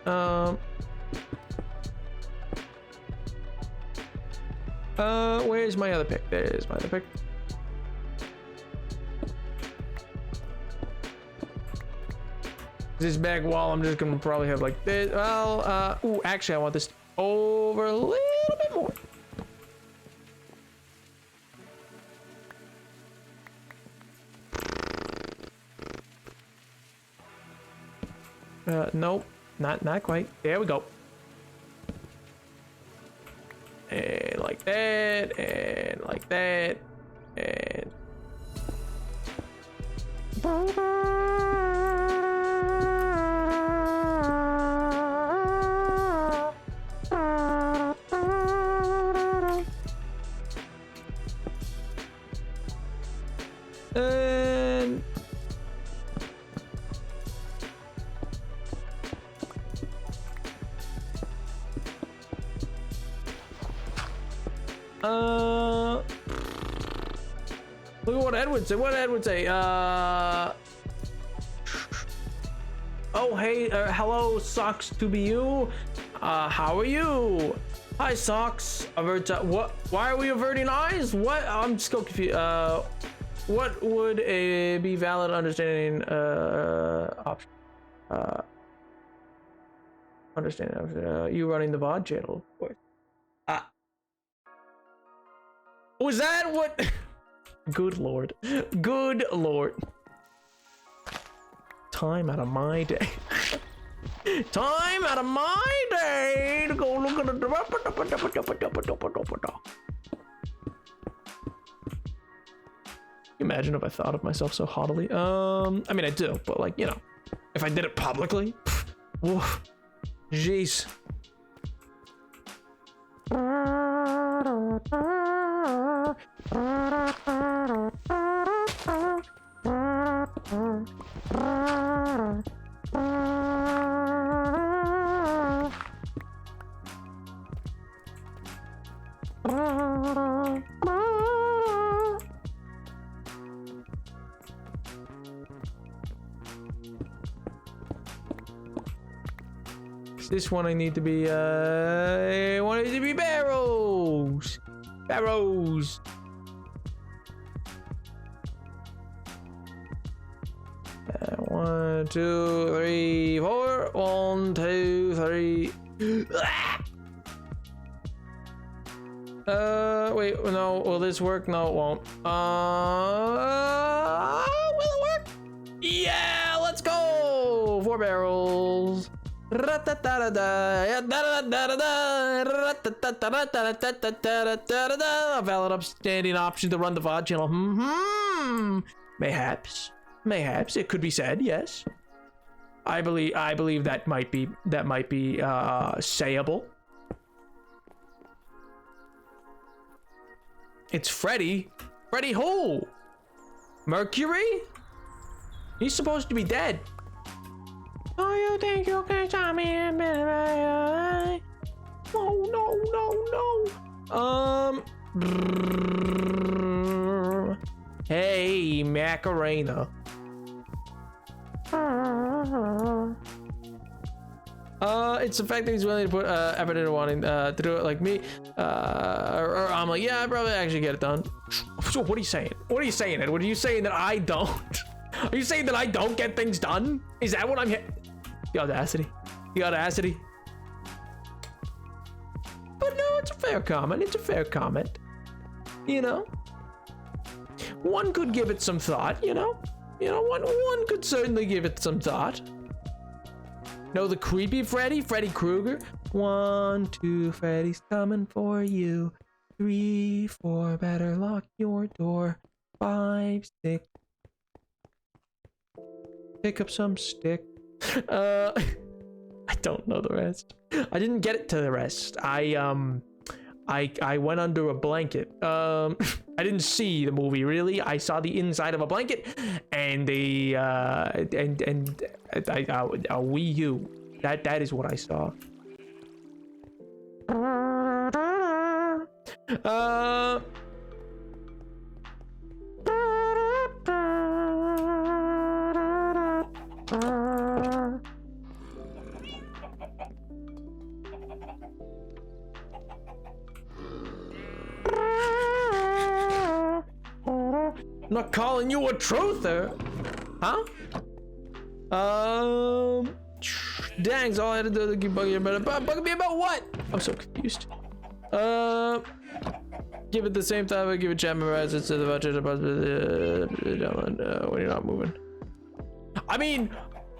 where's my other pick? There's my other pick. This back wall, I'm just gonna probably have like this. Well, ooh, actually I want this over a little bit more. Nope, not quite. There we go. And like that, and like that, and look at what Edward said. What did Edward say? Oh, hey, hello, Socks to be you. How are you? Hi, Socks. What? Why are we averting eyes? What? I'm still confused. What would a be valid understanding option? Understanding of you running the VOD channel, of course. Was that what? Good lord. Good lord. Time out of my day. Time out of my day to go look at the. Imagine if I thought of myself so haughtily. I mean, I do, but like, you know, if I did it publicly, woof, jeez. This one I need to be I want it to be barrels. Barrels. One, two, three, four. 1, 2, 3. Wait, no, will this work? No, it won't. Will it work? Yeah, let's go. 4 barrels. I've valid upstanding option to run the VOD channel. Mayhaps it could be said. Yes, I believe that might be sayable. It's Freddy who? Mercury? He's supposed to be dead. Oh, you think you can stop me? No. Hey, Macarena. It's the fact that he's willing to put effort into wanting to do it like me. Or I'm like, yeah, I probably actually get it done. So what are you saying? What are you saying, Edward? Are you saying that I don't? Are you saying that I don't get things done? Is that what I'm hearing? The audacity. The audacity. But no, it's a fair comment. It's a fair comment. You know? One could give it some thought, you know? You know, one could certainly give it some thought. No, the creepy Freddy Krueger. 1, 2, Freddy's coming for you. 3, 4, better lock your door. 5, 6. Pick up some stick. I don't know the rest. I didn't get it to the rest. I went under a blanket. I didn't see the movie really. I saw the inside of a blanket, and a Wii U. That is what I saw. I'm not calling you a truther, huh? Dang, all I had to do to keep bugging me about what? I'm so confused. Give it the same time I give it chat memorize it to the budget when you're not moving. I mean,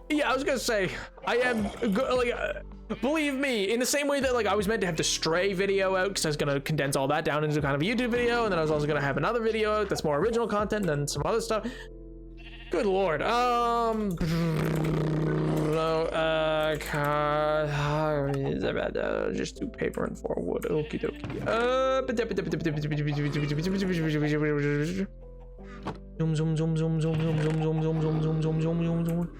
Yeah, I was gonna say, I am, believe me, in the same way that like I was meant to have the Stray video out because I was gonna condense all that down into kind of a YouTube video, and then I was also gonna have another video out that's more original content and then some other stuff. Good lord. Just do paper and 4 wood. Okie dokie. Zoom, zoom, zoom, zoom, zoom, zoom, zoom, zoom, zoom, zoom, zoom, zoom, zoom, zoom, zoom.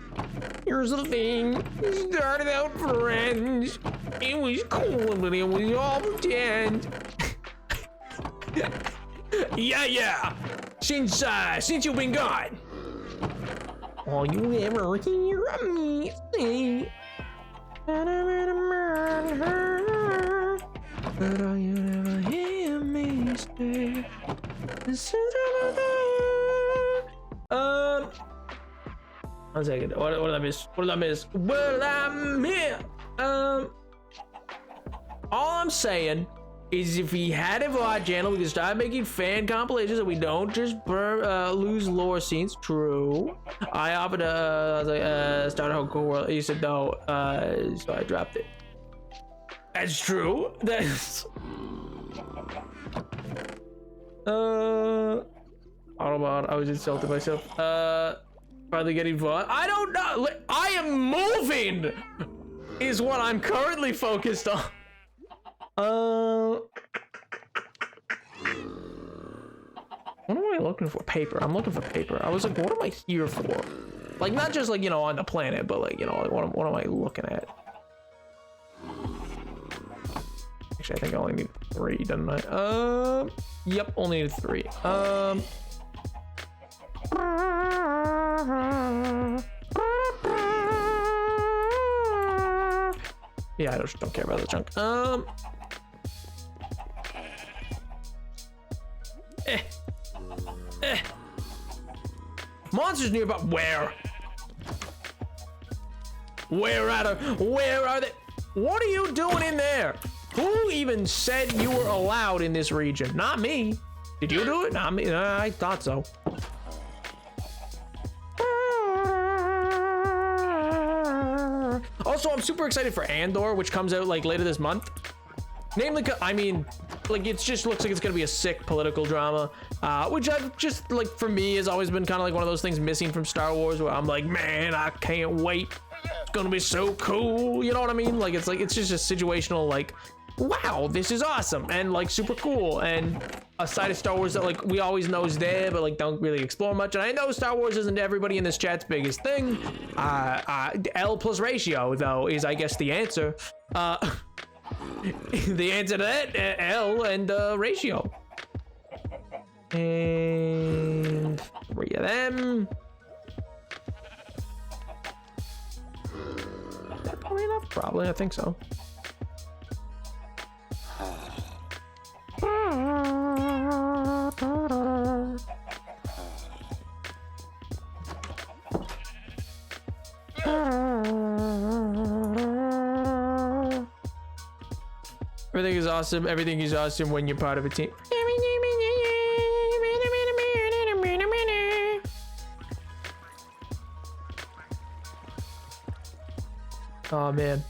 Here's the thing. Started out friends. It was cool, but it was all pretend. Yeah. Since you've been gone. All you ever hear of me say. But all you ever hear me say. One second. What did I miss? Well, I'm here. All I'm saying is if he had a VOD channel, we could start making fan compilations and we don't just lose lore scenes. True. I offered to start a Hardcore World. He said no, so I dropped it. That's true. That's Autobot, I was insulting myself. Finally getting VOD. I don't know. I am moving is what I'm currently focused on. What am I looking for? Paper. I'm looking for paper. I was like, what am I here for? Like, not just like, you know, on the planet, but like, you know, like, what am I looking at? Actually, I think I only need 3, don't I? Yep, only need 3. Yeah, I just don't care about the junk. Monsters nearby. Where are they? What are you doing in there? Who even said you were allowed in this region? Not me. Did you do it? Not me. I thought so. Also, I'm super excited for Andor, which comes out like later this month. Namely, I mean, like, it just looks like it's gonna be a sick political drama, which I've just, like, for me has always been kind of like one of those things missing from Star Wars, where I'm like, man, I can't wait. It's gonna be so cool. You know what I mean? Like, it's just a situational, like, wow, this is awesome and like super cool, and a side of Star Wars that like we always know is there, but like don't really explore much. And I know Star Wars isn't everybody in this chat's biggest thing. L plus ratio though is, I guess, the answer. The answer to that, L and ratio. And 3 of them. Is that probably enough? Probably, I think so. Everything is awesome. Everything is awesome when you're part of a team. Oh man.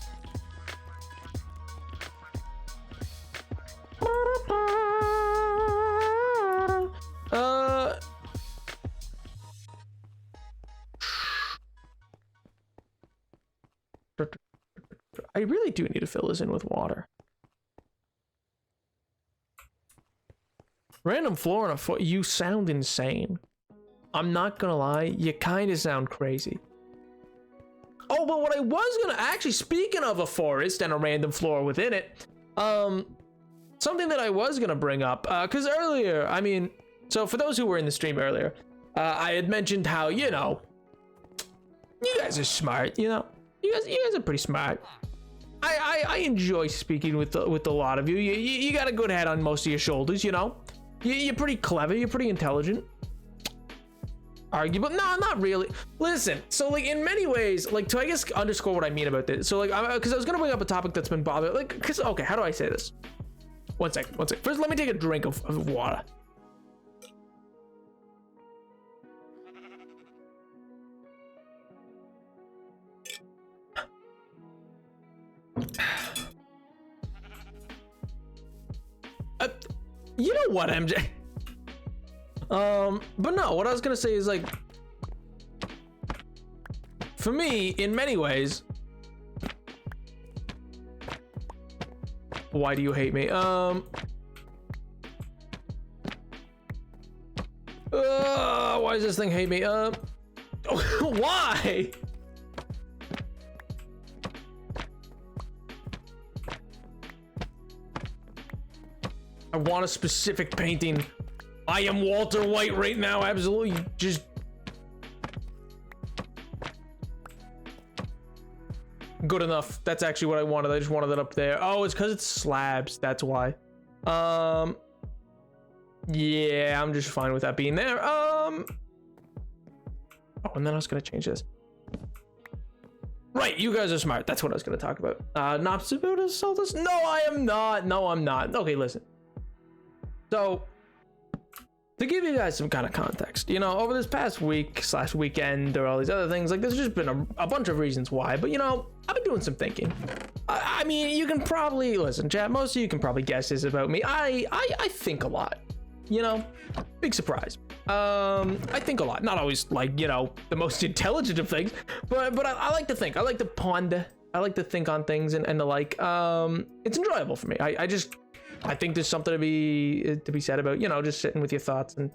I really do need to fill this in with water. Random floor on a foot. You sound insane. I'm not gonna lie, you kind of sound crazy. Oh, but what I was gonna actually, speaking of a forest and a random floor within it, something that I was gonna bring up, because earlier, I mean, so for those who were in the stream earlier, I had mentioned how, you know, you guys are smart, you know, you guys are pretty smart. I enjoy speaking with a lot of you. You got a good head on most of your shoulders, you know. You're pretty clever. You're pretty intelligent. Arguable? No, not really. Listen, so like in many ways, like to I guess underscore what I mean about this. So like, because I was gonna bring up a topic that's been bothering, like, because okay, how do I say this? One second. First, let me take a drink of water. You know what, MJ? But no, what I was gonna say is like, for me, in many ways, why do you hate me? Why does this thing hate me? Why? I want a specific painting. I am Walter White right now, absolutely. Just good enough. That's actually what I wanted. I just wanted it up there. Oh, it's because it's slabs. That's why. Yeah, I'm just fine with that being there. Oh, and then I was gonna change this. Right, you guys are smart. That's what I was gonna talk about. Not supposed to sell this? No, I am not. No, I'm not. Okay, listen. So, to give you guys some kind of context, you know, over this past week / weekend or all these other things, like there's just been a bunch of reasons why, but you know, I've been doing some thinking. I mean, you can probably, listen, chat, most of you can probably guess this about me. I think a lot, you know, big surprise. I think a lot, not always like, you know, the most intelligent of things, but I like to think, I like to ponder, I like to think on things and the like. It's enjoyable for me. I think there's something to be said about, you know, just sitting with your thoughts and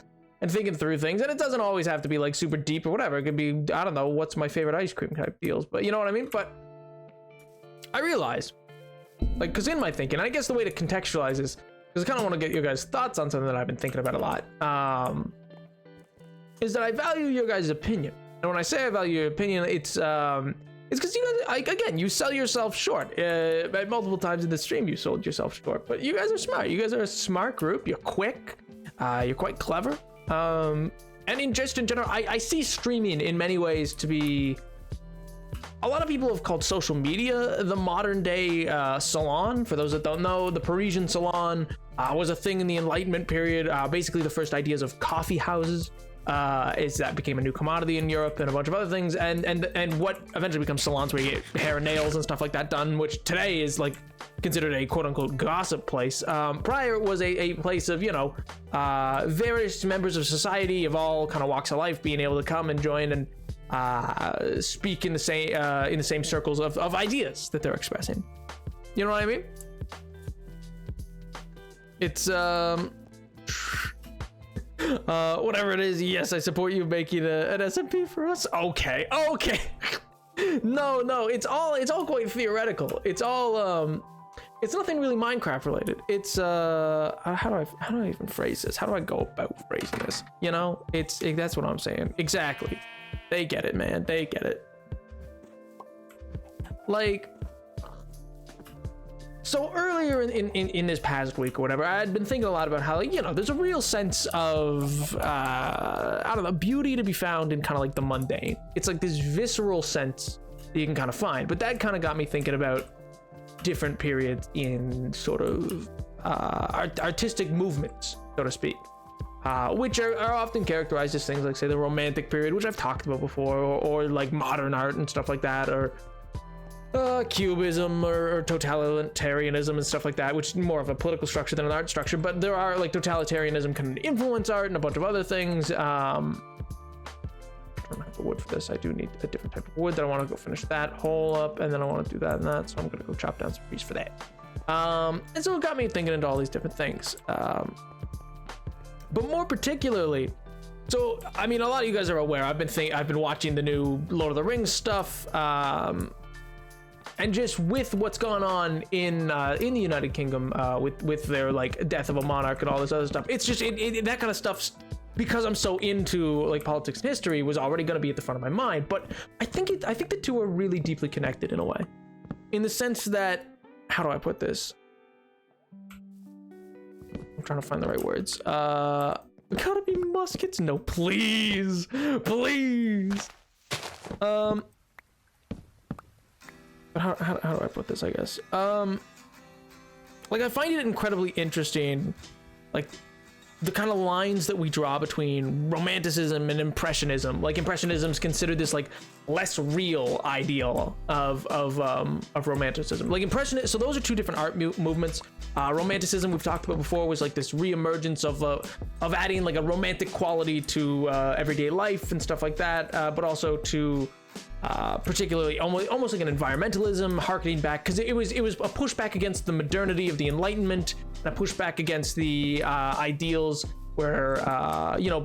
thinking through things. And it doesn't always have to be like super deep or whatever. It could be, I don't know, what's my favorite ice cream type deals, but you know what I mean? But I realize, like, because in my thinking, I guess the way to contextualize this, because I kind of want to get your guys' thoughts on something that I've been thinking about a lot, is that I value your guys' opinion. And when I say I value your opinion, it's because you guys, again, you sell yourself short. Multiple times in the stream, you sold yourself short. But you guys are smart. You guys are a smart group. You're quick. You're quite clever. And in general, I see streaming in many ways to be. A lot of people have called social media the modern day salon. For those that don't know, the Parisian salon was a thing in the Enlightenment period. Basically, the first ideas of coffee houses. Is that became a new commodity in Europe and a bunch of other things, and what eventually becomes salons where you get hair and nails and stuff like that done, which today is like considered a quote-unquote gossip place. Prior it was a place of, you know, various members of society of all kind of walks of life being able to come and join and speak in the same circles of ideas that they're expressing. You know what I mean? It's whatever it is, yes, I support you making an SMP for us. Okay. No, it's all quite theoretical. It's all it's nothing really Minecraft related. It's how do I even phrase this? How do I go about phrasing this? You know, that's what I'm saying. Exactly. They get it, man. They get it. Like, so earlier in this past week or whatever, I had been thinking a lot about how, like, you know, there's a real sense of, I don't know, beauty to be found in kind of like the mundane. It's like this visceral sense that you can kind of find. But that kind of got me thinking about different periods in sort of artistic movements, so to speak, which are often characterized as things like, say, the Romantic period, which I've talked about before, or like modern art and stuff like that, or Cubism or totalitarianism and stuff like that, which is more of a political structure than an art structure. But there are, like, totalitarianism can influence art and a bunch of other things. I don't have the wood for this. I do need a different type of wood. That I want to go finish that hole up, and then I want to do that and that. So I'm gonna go chop down some trees for that. And so it got me thinking into all these different things. But more particularly, so I mean, a lot of you guys are aware. I've been watching the new Lord of the Rings stuff. And just with what's gone on in the United Kingdom, with their like death of a monarch and all this other stuff, it's just that kind of stuff, because I'm so into like politics and history, was already going to be at the front of my mind. But I think the two are really deeply connected in a way, in the sense that, how do I put this? I'm trying to find the right words. Gotta be muskets? No, please. But how do I put this, I guess? Like, I find it incredibly interesting, like, the kind of lines that we draw between romanticism and impressionism. Like impressionism is considered this like less real ideal of romanticism. Like impressionism. So those are two different art movements. Romanticism we've talked about before was like this reemergence of adding like a romantic quality to everyday life and stuff like that, but also to particularly almost like an environmentalism, harkening back because it was a pushback against the modernity of the Enlightenment, and a pushback against the ideals where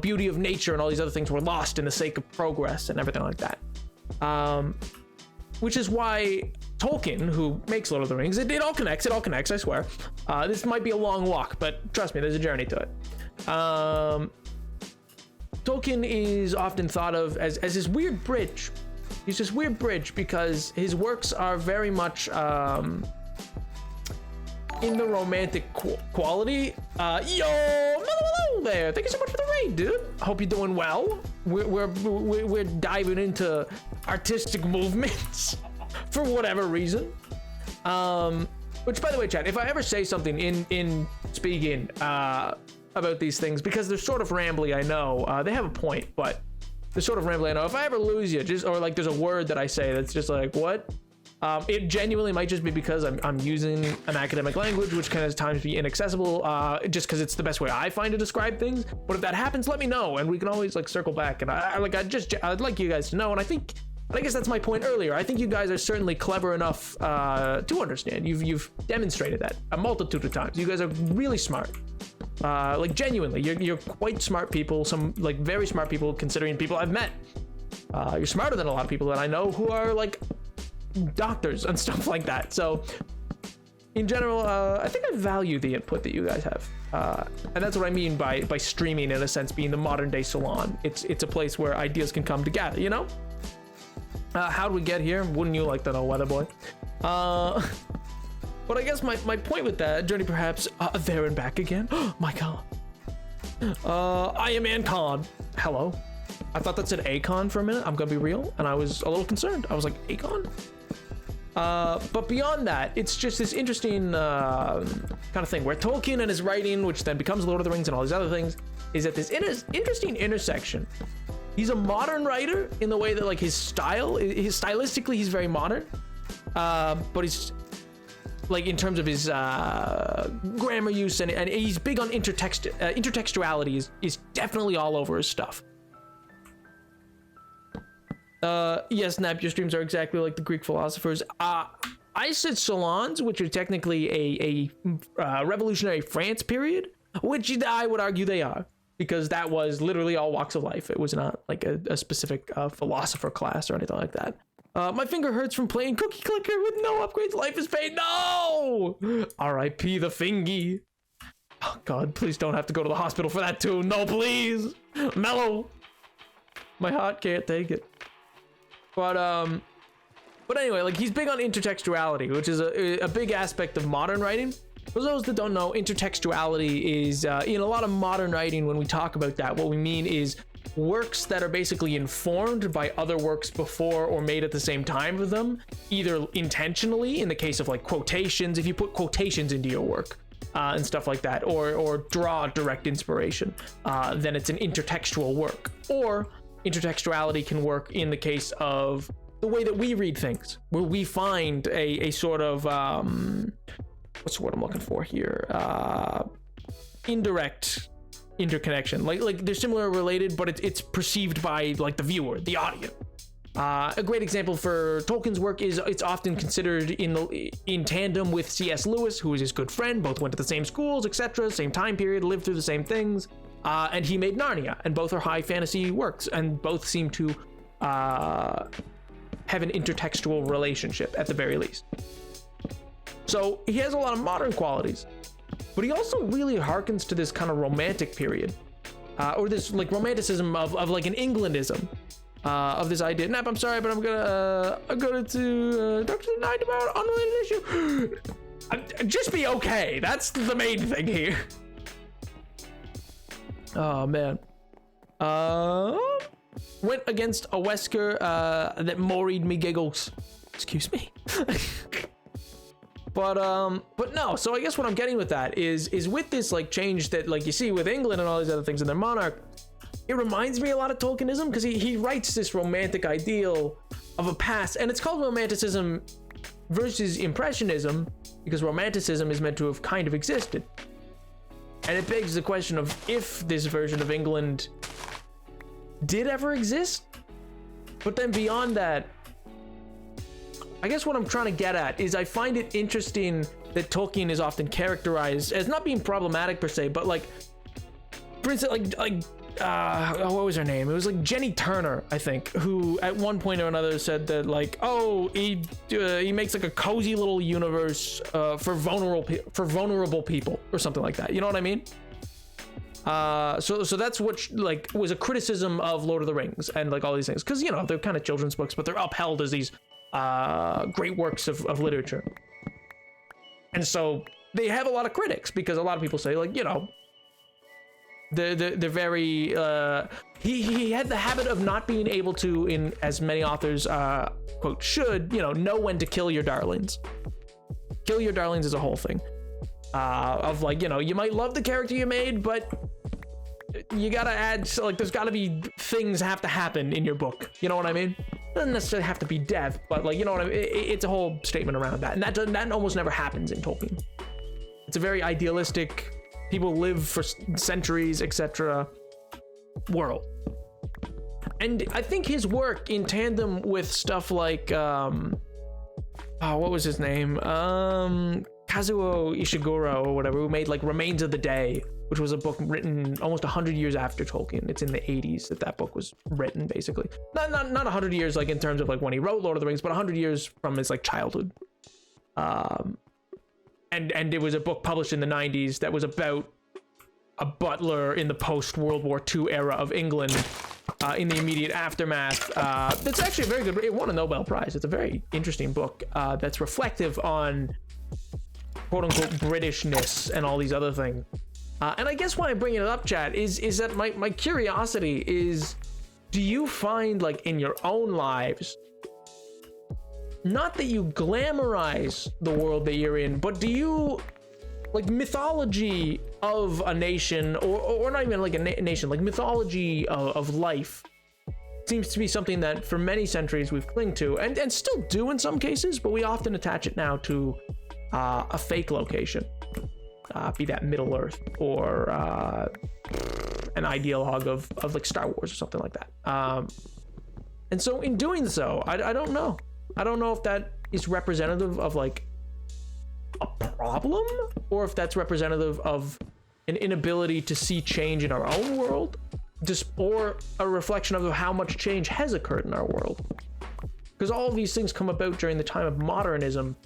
beauty of nature and all these other things were lost in the sake of progress and everything like that. Which is why Tolkien, who makes Lord of the Rings, it all connects, I swear. This might be a long walk, but trust me, there's a journey to it. Tolkien is often thought of as this weird bridge. He's this weird bridge because his works are very much in the romantic quality. Hello there. Thank you so much for the raid, dude. Hope you're doing well. We're diving into artistic movements for whatever reason. Which, by the way, chat, if I ever say something in speaking about these things, because they're sort of rambly, I know they have a point, but they're sort of rambly. I know if I ever lose you, or like there's a word that I say that's just like what. It genuinely might just be because I'm using an academic language, which can at times be inaccessible, just because it's the best way I find to describe things. But if that happens, let me know, and we can always like circle back. And I'd like you guys to know. And I guess that's my point earlier. I think you guys are certainly clever enough to understand. You've demonstrated that a multitude of times. You guys are really smart. Like genuinely, you're quite smart people. Some like very smart people, considering people I've met. You're smarter than a lot of people that I know who are like doctors and stuff like that. So in general, I think I value the input that you guys have, and that's what I mean by streaming, in a sense, being the modern day salon. It's a place where ideas can come together, you know. How did we get here? Wouldn't you like to know, Weather Boy? But I guess my point with that journey, perhaps there and back again. My God. I am Ancon. Hello. I thought that said Akon for a minute. I'm gonna be real, and I was a little concerned. I was like, Akon? But beyond that, it's just this interesting kind of thing where Tolkien and his writing, which then becomes Lord of the Rings and all these other things, is at this interesting intersection. He's a modern writer in the way that like his stylistically, he's very modern, but he's like in terms of his grammar use and he's big on intertextuality is definitely all over his stuff. Yes, Nap, your streams are exactly like the Greek philosophers. I said salons, which are technically a revolutionary France period, which I would argue they are, because that was literally all walks of life. It was not like a specific philosopher class or anything like that. My finger hurts from playing Cookie Clicker with no upgrades. Life is pain. No! R.I.P. the fingy. Oh, God, please don't have to go to the hospital for that too. No, please. Mellow. My heart can't take it. But anyway, like he's big on intertextuality, which is a big aspect of modern writing. For those that don't know, intertextuality is in a lot of modern writing. When we talk about that, what we mean is works that are basically informed by other works before or made at the same time of them, either intentionally, in the case of like quotations, if you put quotations into your work and stuff like that, or draw direct inspiration, then it's an intertextual work. Or intertextuality can work in the case of the way that we read things, where we find a sort of what's the word I'm looking for here? Indirect interconnection. Like they're similar, related, but it's perceived by like the viewer, the audience. A great example for Tolkien's work is it's often considered in tandem with C.S. Lewis, who is his good friend. Both went to the same schools, etc., same time period, lived through the same things. And he made Narnia, and both are high fantasy works, and both seem to have an intertextual relationship at the very least. So he has a lot of modern qualities, but he also really harkens to this kind of romantic period, or this like romanticism of like an Englandism of this idea. Nap, I'm sorry, but I'm gonna to Dr. Night about unrelated issue. Just be okay. That's the main thing here. Oh man. Went against a Wesker that moried me giggles. Excuse me. But no, so I guess what I'm getting with that is with this like change that like you see with England and all these other things in their monarch, it reminds me a lot of Tolkienism, because he writes this romantic ideal of a past, and it's called Romanticism versus Impressionism, because Romanticism is meant to have kind of existed. And it begs the question of if this version of England did ever exist. But then beyond that, I guess what I'm trying to get at is I find it interesting that Tolkien is often characterized as not being problematic per se, but like, for instance, what was her name? It was like Jenny Turner, I think, who at one point or another said that like, oh, he makes like a cozy little universe for vulnerable people or something like that. You know what I mean? So that's what like was a criticism of Lord of the Rings and like all these things, because you know they're kind of children's books, but they're upheld as these great works of literature. And so they have a lot of critics, because a lot of people say like, you know, they're very he had the habit of not being able to, in as many authors quote should, you know when to kill your darlings. Kill your darlings is a whole thing of like, you know, you might love the character you made, but you gotta add, so like there's gotta be things have to happen in your book, you know what I mean? Doesn't necessarily have to be death, but like, you know what I mean? It's a whole statement around that, and that almost never happens in Tolkien. It's a very idealistic, people live for centuries, etc. world. And I think his work in tandem with stuff like what was his name? Kazuo Ishiguro or whatever, who made like Remains of the Day, which was a book written almost 100 years after Tolkien. It's in the 80s that book was written, basically. Not 100 years like in terms of like when he wrote Lord of the Rings, but 100 years from his like childhood. And it was a book published in the 90s that was about a butler in the post-World War II era of England in the immediate aftermath. That's actually a very good, it won a Nobel Prize. It's a very interesting book that's reflective on quote-unquote Britishness and all these other things. And I guess why I'm bringing it up, chat, is that my curiosity is, do you find like in your own lives, not that you glamorize the world that you're in, but do you like mythology of a nation, or not even like a nation, like mythology of life seems to be something that for many centuries we've clung to and still do in some cases, but we often attach it now to a fake location, be that Middle Earth or an ideologue of like Star Wars or something like that. And so in doing so, I don't know. I don't know if that is representative of like a problem, or if that's representative of an inability to see change in our own world, or a reflection of how much change has occurred in our world. Because all of these things come about during the time of modernism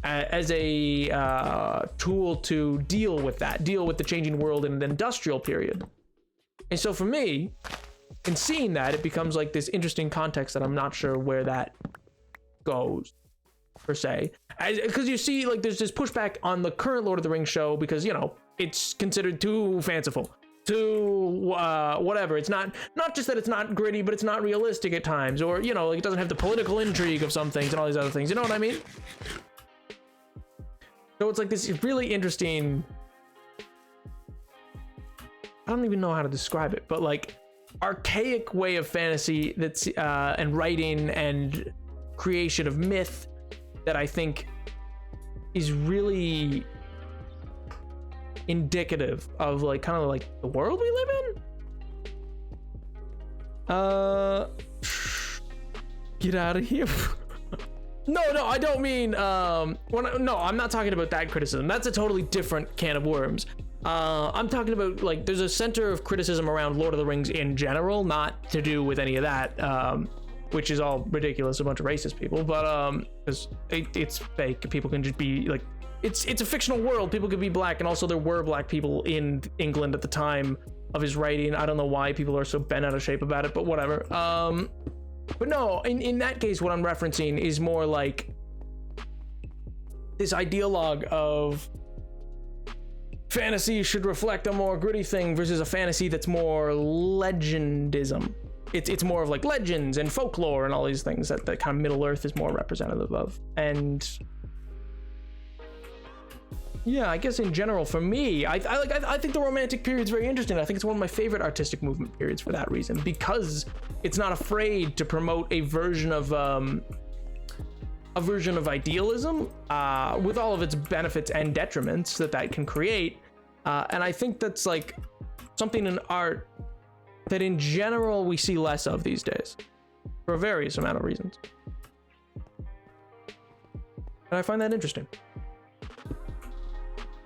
as a tool to deal with the changing world in the industrial period. And so for me, in seeing that, it becomes like this interesting context that I'm not sure where that goes per se, because you see like there's this pushback on the current Lord of the Rings show because, you know, it's considered too fanciful, too whatever. It's not just that it's not gritty, but it's not realistic at times, or, you know, like it doesn't have the political intrigue of some things and all these other things, you know what I mean? So it's like this really interesting, I don't even know how to describe it, but like archaic way of fantasy that's and writing and creation of myth that I think is really indicative of like kind of like the world we live in. Get out of here. No, I don't mean no, I'm not talking about that criticism. That's a totally different can of worms. I'm talking about like there's a center of criticism around Lord of the Rings in general, not to do with any of that, which is all ridiculous, a bunch of racist people, but because it's fake. People can just be like, it's a fictional world. People could be black, and also there were black people in England at the time of his writing. I don't know why people are so bent out of shape about it, but whatever. But no, in that case, what I'm referencing is more like this ideologue of fantasy should reflect a more gritty thing versus a fantasy that's more legendism. It's more of like legends and folklore and all these things that the kind of Middle Earth is more representative of. And yeah, I guess in general for me, I think the Romantic period is very interesting. I think it's one of my favorite artistic movement periods for that reason, because it's not afraid to promote a version of idealism with all of its benefits and detriments that can create. And I think that's like something in art that in general we see less of these days for a various amount of reasons. And I find that interesting.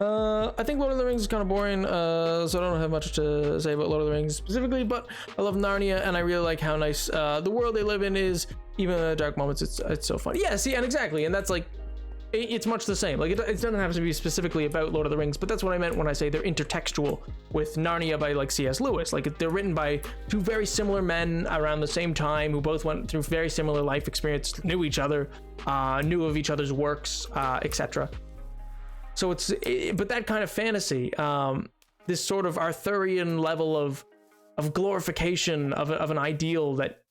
I think Lord of the Rings is kind of boring, so I don't have much to say about Lord of the Rings specifically, but I love Narnia, and I really like how nice the world they live in is. Even in the dark moments, it's so fun. Yeah, see, and exactly, and that's like, it's much the same. Like, it doesn't have to be specifically about Lord of the Rings, but that's what I meant when I say they're intertextual with Narnia by like C.S. Lewis. Like, they're written by two very similar men around the same time who both went through very similar life experience, knew each other, knew of each other's works, etc. So but that kind of fantasy, this sort of Arthurian level of glorification of an ideal that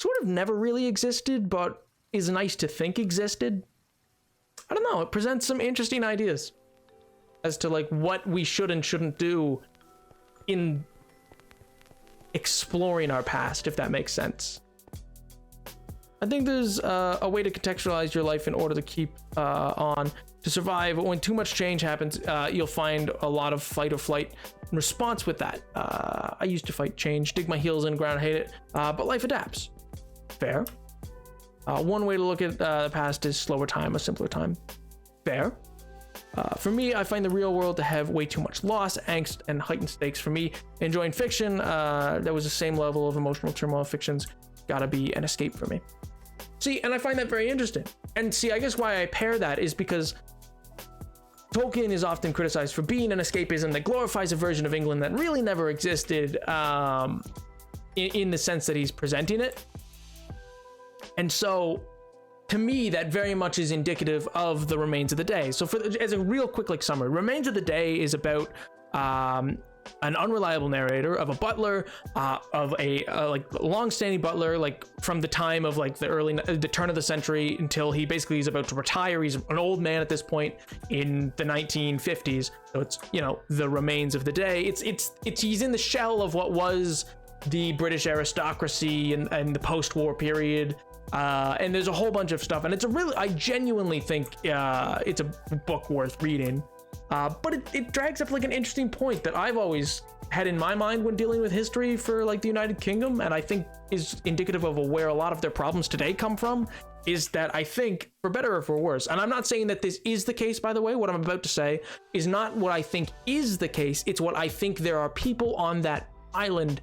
sort of never really existed, but is nice to think existed. I don't know, it presents some interesting ideas as to like what we should and shouldn't do in exploring our past, if that makes sense. I think there's a way to contextualize your life in order to keep on, to survive. When too much change happens, you'll find a lot of fight or flight in response with that. I used to fight change, dig my heels in the ground, hate it, but life adapts. Fair. One way to look at the past is slower time, a simpler time. Fair. For me, I find the real world to have way too much loss, angst, and heightened stakes. For me, enjoying fiction, that was the same level of emotional turmoil. Fiction's gotta be an escape for me. See, and I find that very interesting. And see, I guess why I pair that is because Tolkien is often criticized for being an escapism that glorifies a version of England that really never existed, in the sense that he's presenting it. And so, to me, that very much is indicative of The Remains of the Day. So as a real quick like summary, Remains of the Day is about an unreliable narrator of a butler, of a like long-standing butler, like from the time of like the turn of the century until he basically is about to retire. He's an old man at this point in the 1950s. So it's, you know, the remains of the day. It's he's in the shell of what was the British aristocracy and the post-war period. And there's a whole bunch of stuff, and I genuinely think it's a book worth reading. But it drags up like an interesting point that I've always had in my mind when dealing with history for like the United Kingdom, and I think is indicative of where a lot of their problems today come from, is that I think, for better or for worse, and I'm not saying that this is the case, by the way, what I'm about to say is not what I think is the case, it's what I think there are people on that island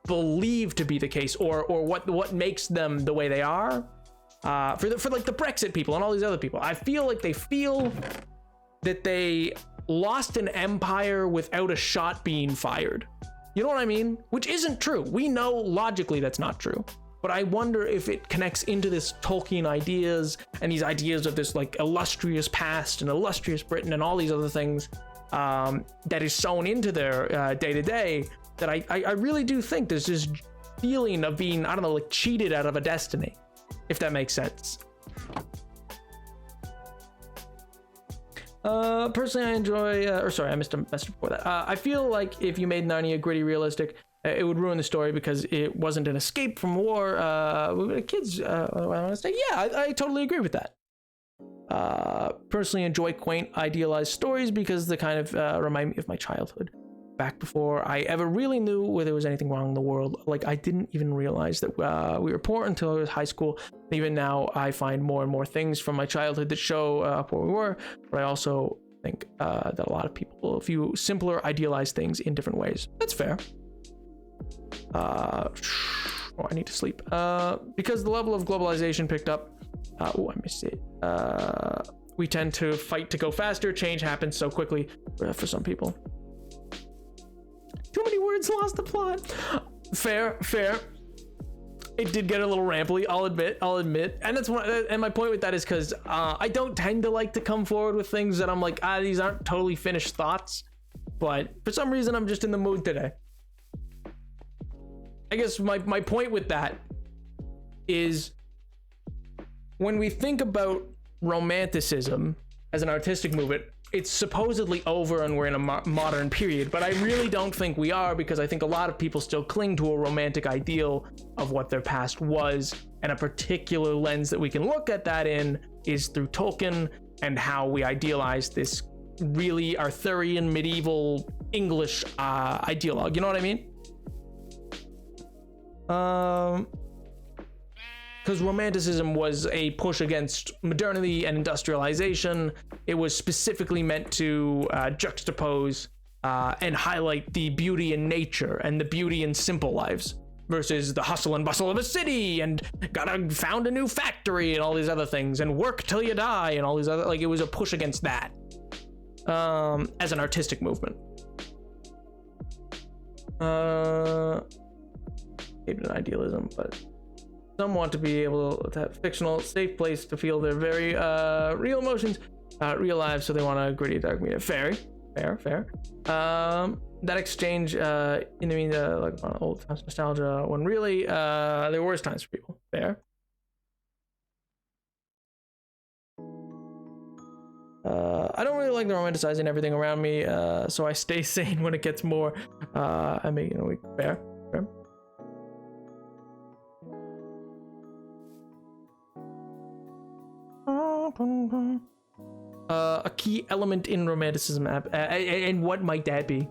believe to be the case, or what makes them the way they are. For like the Brexit people and all these other people, I feel like they feel that they lost an empire without a shot being fired. You know what I mean? Which isn't true. We know logically that's not true. But I wonder if it connects into this Tolkien ideas and these ideas of this like illustrious past and illustrious Britain and all these other things that is sewn into their day-to-day, that I really do think there's this feeling of being, I don't know, like cheated out of a destiny, if that makes sense. Personally, I enjoy, I missed a message before that. I feel like if you made Narnia gritty realistic, it would ruin the story because it wasn't an escape from war. Kids, I want to say, yeah, I totally agree with that. Personally enjoy quaint, idealized stories because they kind of remind me of my childhood. Back before I ever really knew where there was anything wrong in the world. Like, I didn't even realize that we were poor until I was high school. Even now, I find more and more things from my childhood that show how poor we were. But I also think that a lot of people view simpler, idealized things in different ways. That's fair. I need to sleep. Because the level of globalization picked up. I missed it. We tend to fight to go faster. Change happens so quickly for some people. Too many words, lost the plot. Fair. It did get a little rambly, I'll admit. And that's and my point with that is because I don't tend to like to come forward with things that I'm like, these aren't totally finished thoughts. But for some reason, I'm just in the mood today. I guess my point with that is when we think about romanticism as an artistic movement, it's supposedly over and we're in a modern period, but I really don't think we are, because I think a lot of people still cling to a romantic ideal of what their past was, and a particular lens that we can look at that in is through Tolkien and how we idealize this really Arthurian medieval English ideologue. You know what I mean? Because Romanticism was a push against modernity and industrialization. It was specifically meant to juxtapose and highlight the beauty in nature and the beauty in simple lives versus the hustle and bustle of a city and gotta found a new factory and all these other things and work till you die and all these other, like, it was a push against that as an artistic movement. Maybe an idealism, but some want to be able to have fictional, safe place to feel their very real emotions, real lives, so they want a gritty, dark media. Fair. That exchange in the media, like on old times nostalgia, when really there were worse times for people. Fair. I don't really like the romanticizing everything around me, so I stay sane when it gets more. I mean, you know, fair. A key element in Romanticism, and what might that be?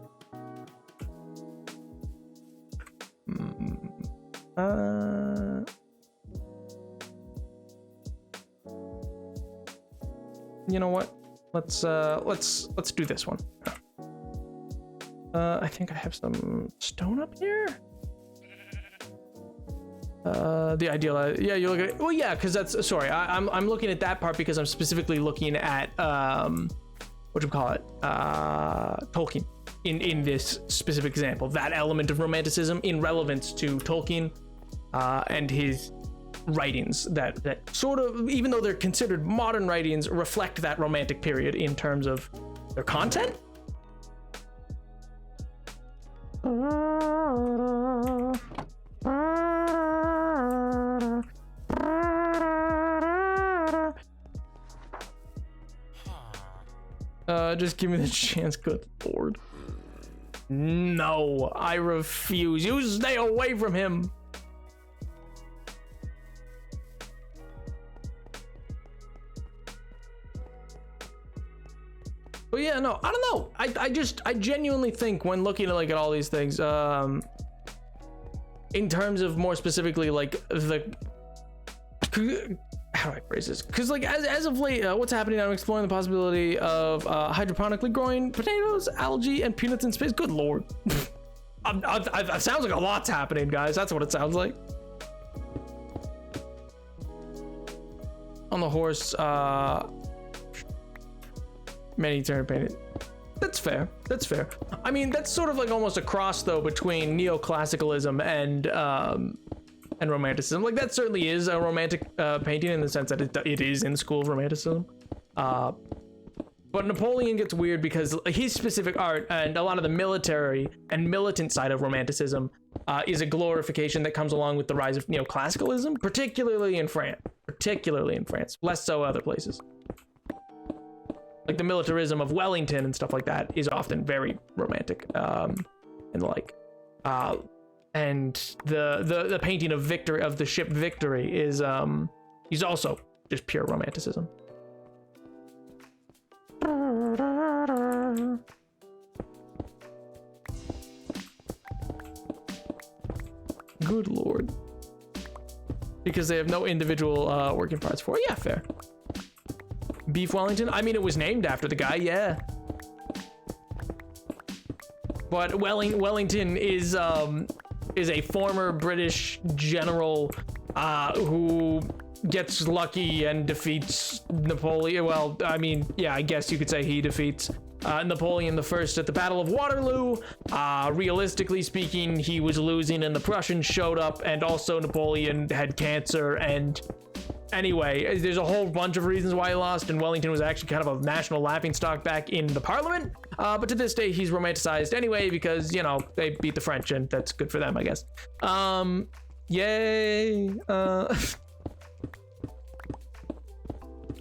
You know what? Let's do this one. I think I have some stone up here. The ideal, yeah, you look at it. Well, yeah, because that's, sorry, I'm looking at that part because I'm specifically looking at what you call it, Tolkien in this specific example, that element of Romanticism in relevance to Tolkien and his writings that sort of, even though they're considered modern writings, reflect that romantic period in terms of their content. Just give me the chance, good lord. No, I refuse. You stay away from him. But yeah, no, I don't know. I genuinely think when looking at, like, at all these things, in terms of more specifically, like, the, how do I phrase this? Because, like, as of late, what's happening? I'm exploring the possibility of hydroponically growing potatoes, algae, and peanuts in space. Good lord. It sounds like a lot's happening, guys. That's what it sounds like. On the horse, many turn painted. That's fair. That's fair. I mean, that's sort of like almost a cross, though, between neoclassicalism and Romanticism. Like, that certainly is a romantic painting in the sense that it is in the school of Romanticism. But Napoleon gets weird because his specific art and a lot of the military and militant side of Romanticism is a glorification that comes along with the rise of neoclassicalism, particularly in France. Less so other places. Like the militarism of Wellington and stuff like that is often very romantic, and like, and the painting of Victory, of the ship Victory, is he's also just pure romanticism. Good lord. Because they have no individual working parts for it. Yeah, fair. Beef Wellington? I mean, it was named after the guy, yeah. But Wellington is a former British general who gets lucky and defeats Napoleon. Well, I mean, yeah, I guess you could say he defeats Napoleon I at the Battle of Waterloo. Realistically speaking, he was losing and the Prussians showed up, and also Napoleon had cancer, and anyway, there's a whole bunch of reasons why he lost, and Wellington was actually kind of a national laughingstock back in the Parliament. But to this day, he's romanticized anyway because, you know, they beat the French, and that's good for them, I guess. Yay.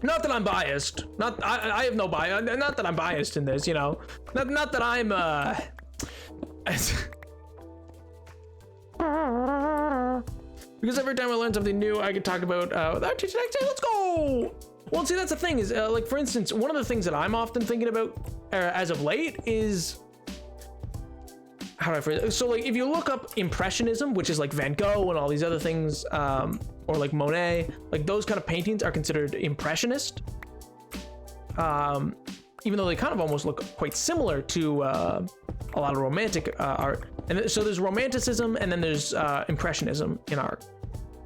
Not that I'm biased. I have no bias. Not that I'm biased in this, you know. Not that I'm because every time I learn something new, I get talked about our teacher next day. Let's go. Well, see, that's the thing is, like, for instance, one of the things that I'm often thinking about as of late is, how do I phrase it? So, like, if you look up Impressionism, which is like Van Gogh and all these other things, or like Monet, like those kind of paintings are considered Impressionist, even though they kind of almost look quite similar to a lot of Romantic art. And so there's Romanticism, and then there's Impressionism in art.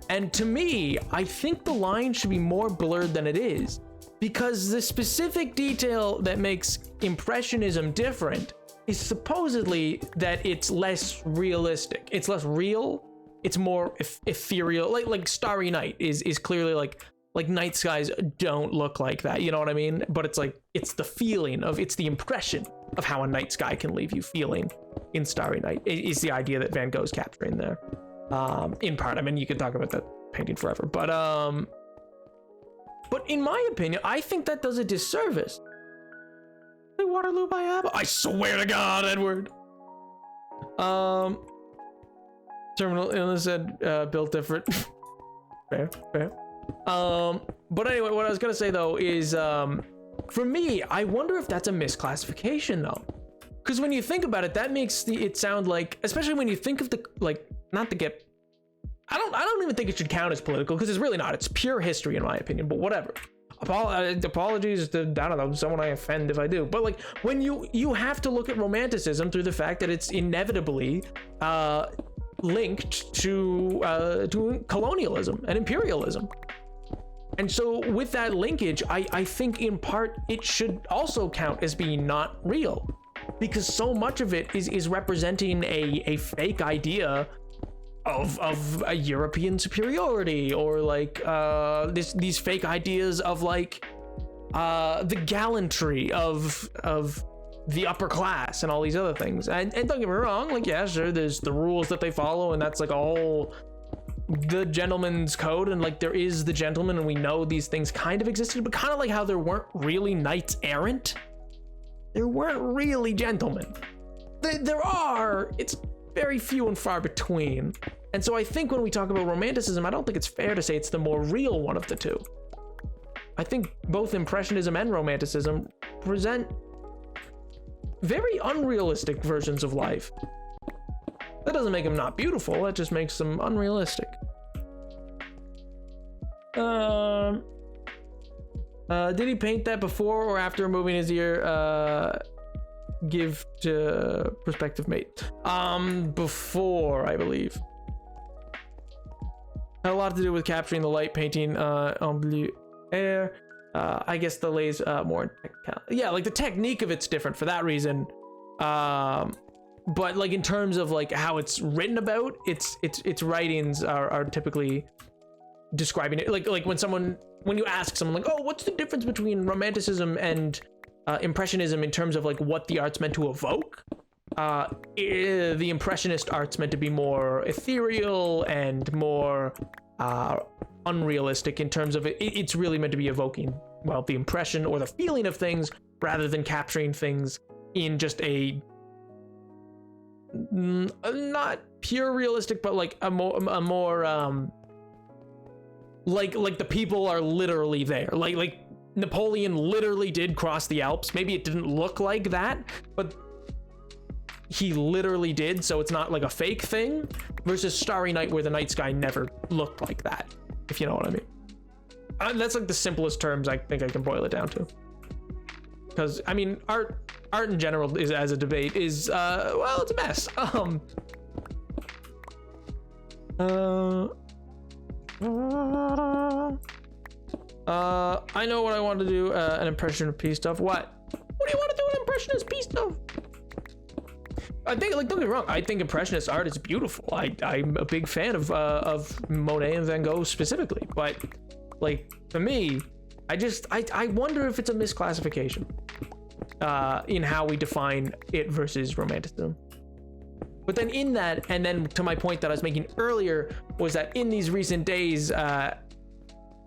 And to me, I think the line should be more blurred than it is, because the specific detail that makes Impressionism different is supposedly that it's less realistic. It's less real. It's more ethereal. Like Starry Night is clearly like night skies don't look like that. You know what I mean? But it's like, it's the feeling of, it's the impression of how a night sky can leave you feeling in Starry Night. Is the idea that Van Gogh's capturing there. In part, I mean, you could talk about that painting forever, but in my opinion, I think that does a disservice. Waterloo by ABBA. I swear to God, Edward. Terminal illness said built different. fair. But anyway, what I was gonna say though is, for me, I wonder if that's a misclassification though, because when you think about it, that makes it sound like, especially when you think of the, like, not to get, I don't even think it should count as political, because it's really not. It's pure history in my opinion, but whatever. Apologies to, I don't know, someone I offend if I do, but like, when you have to look at Romanticism through the fact that it's inevitably linked to colonialism and imperialism. And so with that linkage, I think in part it should also count as being not real, because so much of it is representing a fake idea of a European superiority, or like these fake ideas of like the gallantry of the upper class and all these other things. And don't get me wrong, like, yeah, sure, there's the rules that they follow, and that's like a whole, the gentleman's code, and like there is the gentleman, and we know these things kind of existed, but kind of like how there weren't really knights errant. There weren't really gentlemen. There are, it's very few and far between. And so I think when we talk about Romanticism, I don't think it's fair to say it's the more real one of the two. I think both Impressionism and Romanticism present very unrealistic versions of life. That doesn't make them not beautiful, that just makes them unrealistic. Did he paint that before or after removing his ear? Give to prospective mate. Before, I believe. Had a lot to do with capturing the light, painting en bleu air. I guess the lay's more, yeah, like the technique of it's different for that reason. But like in terms of like how it's written about, its writings are typically describing it like when you ask someone like, oh, what's the difference between Romanticism and Impressionism in terms of like what the art's meant to evoke? The Impressionist art's meant to be more ethereal and more unrealistic in terms of it's really meant to be evoking, well, the impression or the feeling of things rather than capturing things in just a not pure realistic, but like a more like the people are literally there, like Napoleon literally did cross the Alps. Maybe it didn't look like that, but he literally did, so it's not like a fake thing, versus Starry Night where the night sky never looked like that, if you know what I mean. That's like the simplest terms I think I can boil it down to, because I mean art in general is, as a debate, is well, it's a mess. I know what I want to do, an impression of peace stuff. What do you want to do an impressionist peace stuff? I think, like, don't get me wrong, I think impressionist art is beautiful. I'm a big fan of Monet and Van Gogh specifically, but like for me, I wonder if it's a misclassification in how we define it versus Romanticism. But then in that, and then to my point that I was making earlier, was that in these recent days,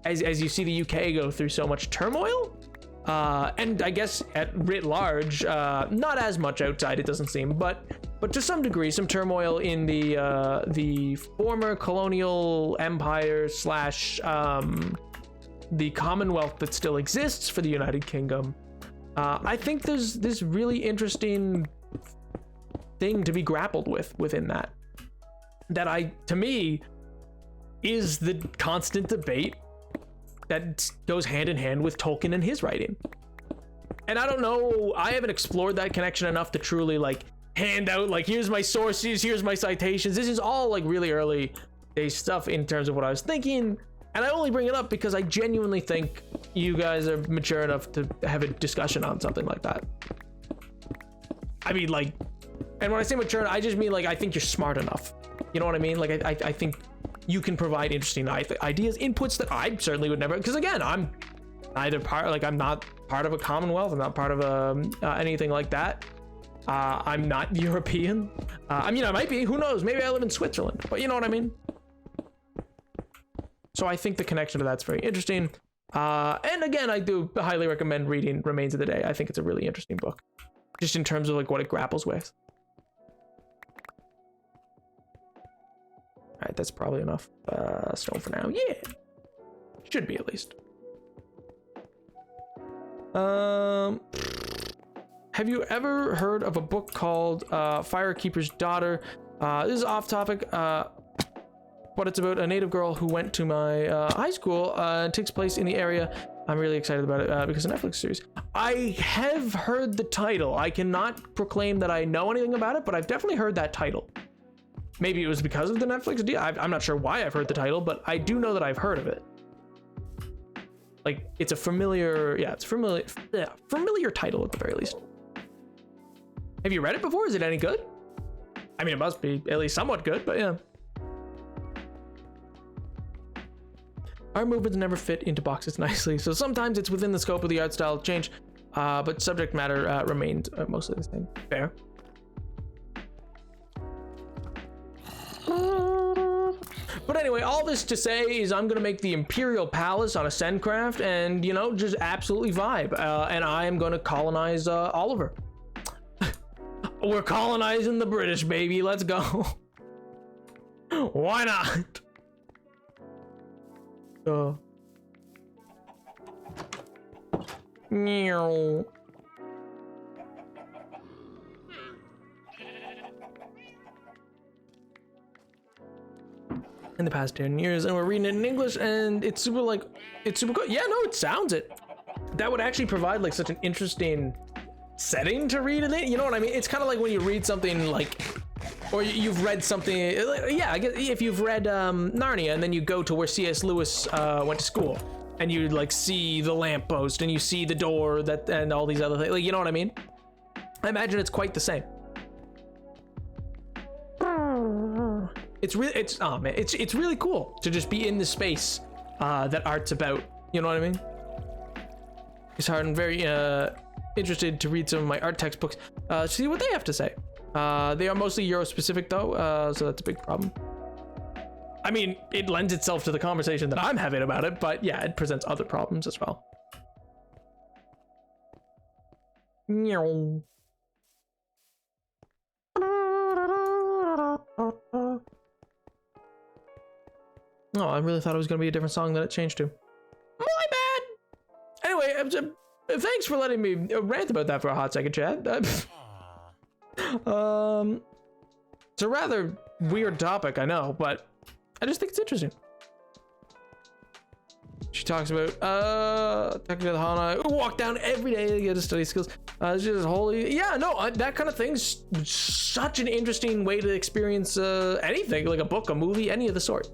as you see the UK go through so much turmoil, and I guess at writ large, not as much outside, it doesn't seem, but to some degree, some turmoil in the former colonial empire slash the Commonwealth that still exists for the United Kingdom. I think there's this really interesting thing to be grappled with within that to me is the constant debate that goes hand in hand with Tolkien and his writing. And I don't know, I haven't explored that connection enough to truly like hand out like, here's my sources, here's my citations. This is all like really early day stuff in terms of what I was thinking, and I only bring it up because I genuinely think you guys are mature enough to have a discussion on something like that. I mean, like, and when I say mature, I just mean like, I think you're smart enough. You know what I mean? Like, I think you can provide interesting ideas, inputs that I certainly would never, because again, I'm neither part, like I'm not part of a Commonwealth, I'm not part of anything like that. I'm not European. I mean, I might be, who knows? Maybe I live in Switzerland, but you know what I mean? So I think the connection to that's very interesting. And again, I do highly recommend reading Remains of the Day. I think it's a really interesting book, just in terms of like what it grapples with. All right, that's probably enough stone for now. Yeah, should be at least. Have you ever heard of a book called Firekeeper's Daughter? This is off topic, but it's about a native girl who went to my high school. It takes place in the area. I'm really excited about it because it's a Netflix series. I have heard the title. I cannot proclaim that I know anything about it, but I've definitely heard that title. Maybe it was because of the Netflix deal. I'm not sure why I've heard the title, but I do know that I've heard of it. Like, it's a familiar, yeah, it's familiar title at the very least. Have you read it before? Is it any good? I mean, it must be at least somewhat good, but yeah. Our movements never fit into boxes nicely, so sometimes it's within the scope of the art style change, but subject matter remained mostly the same. Fair. But anyway, all this to say is I'm gonna make the Imperial Palace on Ascendcraft and, you know, just absolutely vibe. And I am gonna colonize Oliver. We're colonizing the British, baby. Let's go. Why not? Meow. In the past 10 years, and we're reading it in English, and it's super good. Yeah, no, it sounds it. That would actually provide like such an interesting setting to read it. You know what I mean? It's kind of like when you read something like, or you've read something. Yeah, I guess if you've read Narnia, and then you go to where C.S. Lewis went to school, and you like see the lamppost, and you see the door that, and all these other things. Like, you know what I mean? I imagine it's quite the same. It's really cool to just be in the space that art's about. You know what I mean? It's hard and very interested to read some of my art textbooks, see what they have to say. They are mostly Euro specific though, so that's a big problem. I mean, it lends itself to the conversation that I'm having about it, but yeah, it presents other problems as well. Oh, I really thought it was going to be a different song that it changed to. My bad! Anyway, thanks for letting me rant about that for a hot second, Chad. It's a rather weird topic, I know, but I just think it's interesting. She talks about, technically the Hana, walk down every day to get to study skills. It's just holy, yeah, no, that kind of thing's such an interesting way to experience anything, like a book, a movie, any of the sort.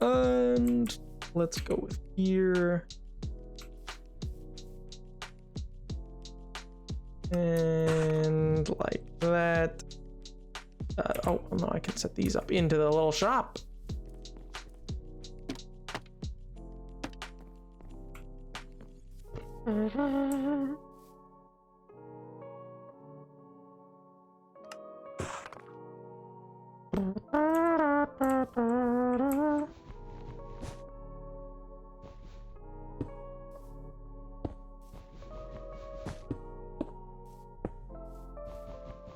And let's go with here. And like that. Oh no, I can set these up into the little shop.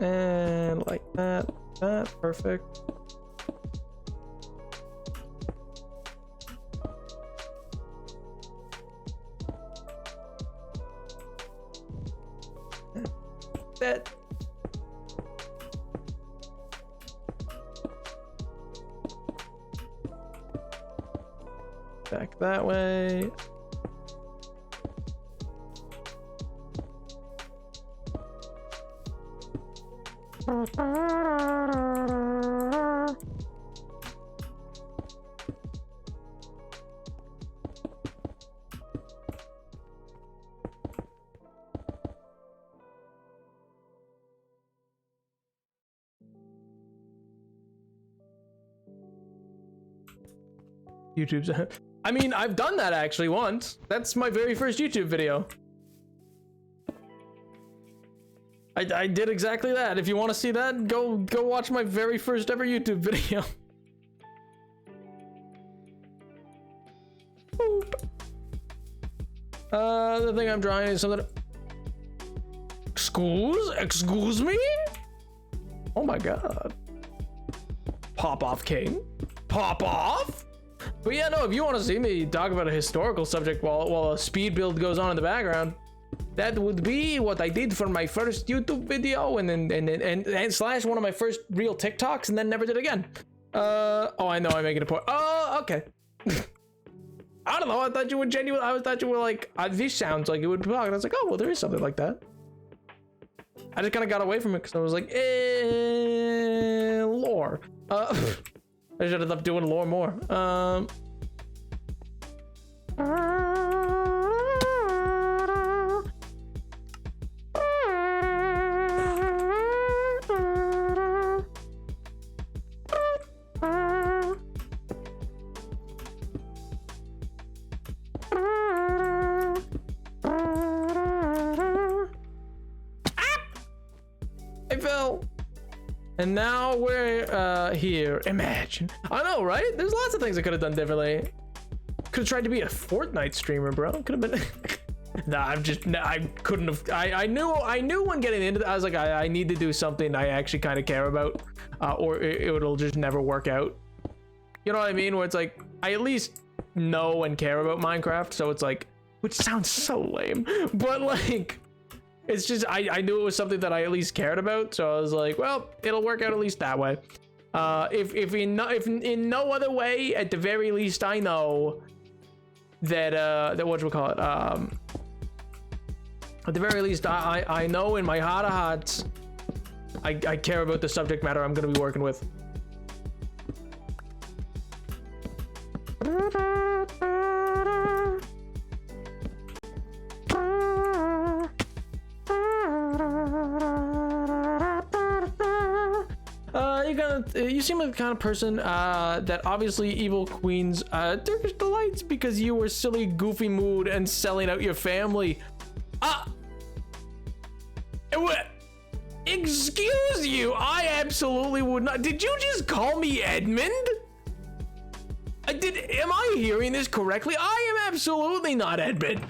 And like that, perfect. That. Back that way. YouTube's I mean, I've done that actually once. That's my very first YouTube video. I did exactly that. If you want to see that, go watch my very first ever YouTube video. Boop. The thing I'm drawing is something. Excuse me? Oh my god. Pop off, King. Pop off? But yeah, no, if you want to see me talk about a historical subject while a speed build goes on in the background, that would be what I did for my first YouTube video and slash one of my first real TikToks and then never did again. Oh, I know I'm making a point. Oh, okay. I don't know. I thought you were genuine. I thought you were like, this sounds like it would be. And I was like, oh, well, there is something like that. I just kind of got away from it because I was like, lore. I should have loved doing lore more. I fell. And now we're here. Imagine. I know, right? There's lots of things I could have done differently. Could have tried to be a Fortnite streamer, bro. Could have been. Nah, I couldn't have. I knew when getting into it, I was like, I need to do something I actually kind of care about, or it'll just never work out. You know what I mean? Where it's like, I at least know and care about Minecraft, so it's like, which sounds so lame, but like, it's just, I knew it was something that I at least cared about, so I was like, well, it'll work out at least that way. If in no other way, at the very least, I know that whatchamacallit, at the very least, I know in my heart of hearts, I care about the subject matter I'm going to be working with. You seem like the kind of person that obviously evil queens Turkish delights because you were silly, goofy mood and selling out your family. What? Excuse you, I absolutely would not. Did you just call me Edmund? Am I hearing this correctly? I am absolutely not Edmund.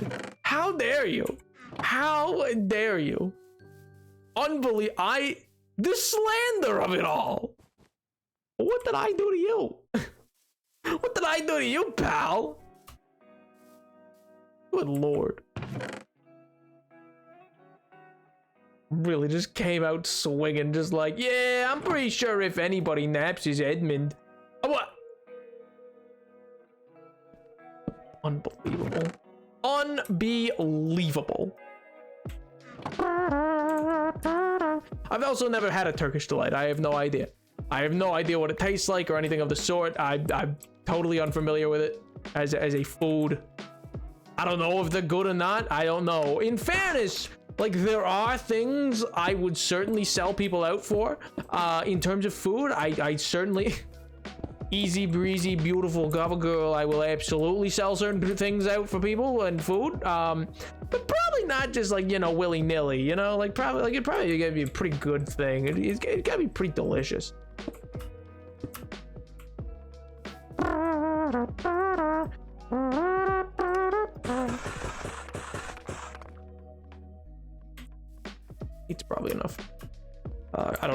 How dare you? How dare you? Unbelievable. The slander of it all. What did I do to you? What did I do to you, pal? Good lord. Really just came out swinging, just like, yeah, I'm pretty sure if anybody naps is Edmund. Oh, what? Unbelievable. Unbelievable. I've also never had a Turkish delight. I have no idea. I have no idea what it tastes like or anything of the sort. I'm totally unfamiliar with it as a food. I don't know if they're good or not. I don't know. In fairness, like, there are things I would certainly sell people out for. In terms of food, I certainly... Easy breezy, beautiful cover girl. I will absolutely sell certain things out for people and food. But probably not just like, you know, willy nilly, you know, like probably like it probably gotta be a pretty good thing. It gotta be pretty delicious. It's probably enough.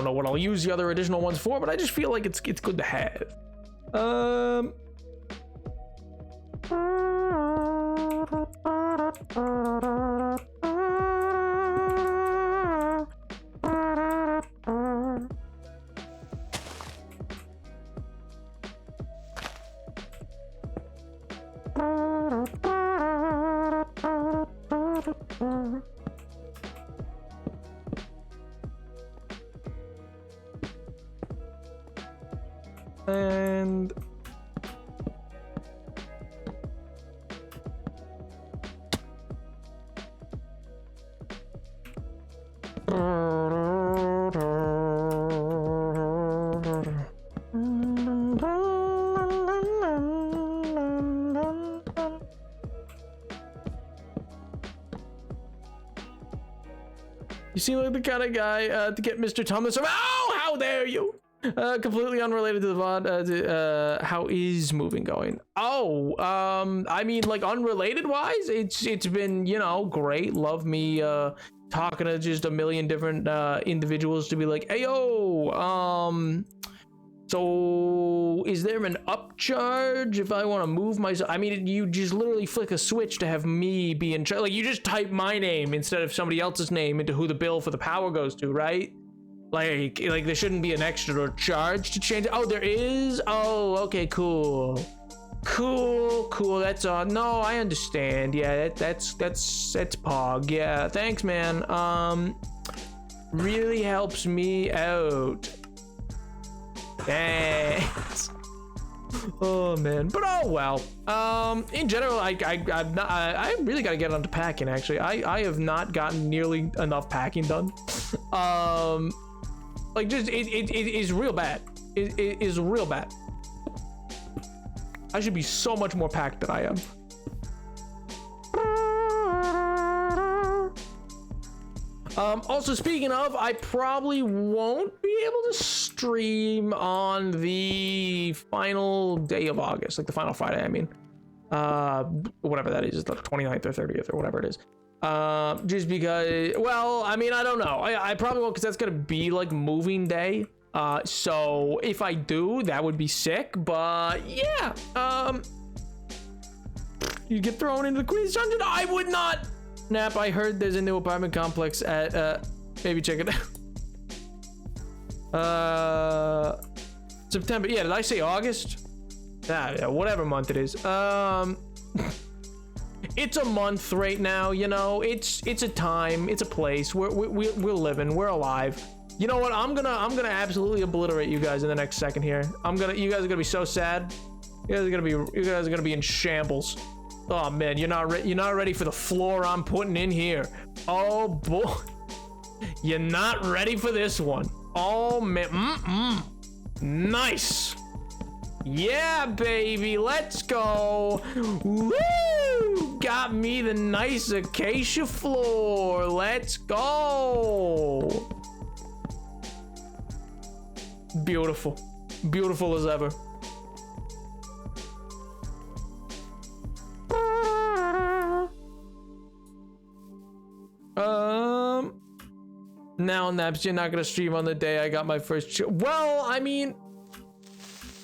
don't know what I'll use the other additional ones for, but I just feel like it's good to have. And you seem like the kind of guy to get Mr. Thomas. Oh, how dare you! Completely unrelated to the VOD. How is moving going? Oh, I mean, like unrelated wise, it's been, you know, great. Love me talking to just a million different individuals to be like, hey yo, so is there an upcharge if I want to move myself? I mean, you just literally flick a switch to have me be in charge. Like you just type my name instead of somebody else's name into who the bill for the power goes to, right? Like there shouldn't be an extra charge to change it. Oh, there is? Oh, okay, cool. Cool. That's no, I understand. Yeah, that's Pog. Yeah, thanks, man. Really helps me out. Thanks. Oh man, but oh well. In general, I really gotta get onto packing. Actually, I have not gotten nearly enough packing done. Like just it is real bad. It is real bad. I should be so much more packed than I am. Also, speaking of, I probably won't be able to stream on the final day of August, like the final Friday, I mean. Whatever that is, the 29th or 30th or whatever it is. Just because, well, I mean, I don't know. I probably won't, because that's gonna be like moving day. So if I do, that would be sick, but yeah. You get thrown into the Queen's Dungeon? I would not. Nap, I heard there's a new apartment complex at, maybe check it out. September, yeah, did I say August? Yeah, whatever month it is. It's a month right now, you know, it's a time, it's a place, we're living, we're alive. You know what, I'm gonna absolutely obliterate you guys in the next second here. You guys are gonna be so sad. You guys are gonna be in shambles. Oh man, you're not ready for the floor I'm putting in here. Oh boy, you're not ready for this one. Oh man, nice. Yeah, baby, let's go. Woo! Got me the nice acacia floor. Let's go. Beautiful, beautiful as ever. Now, Naps, you're not gonna stream on the day I got my first well, I mean,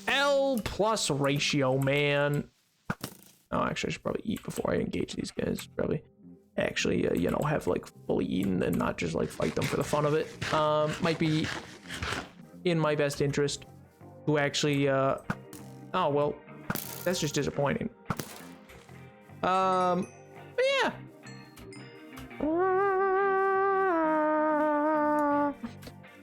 L plus ratio, man. Oh, actually, I should probably eat before I engage these guys. Probably actually, you know, have like fully eaten and not just like fight them for the fun of it. Might be in my best interest to actually, oh, well, that's just disappointing. But yeah.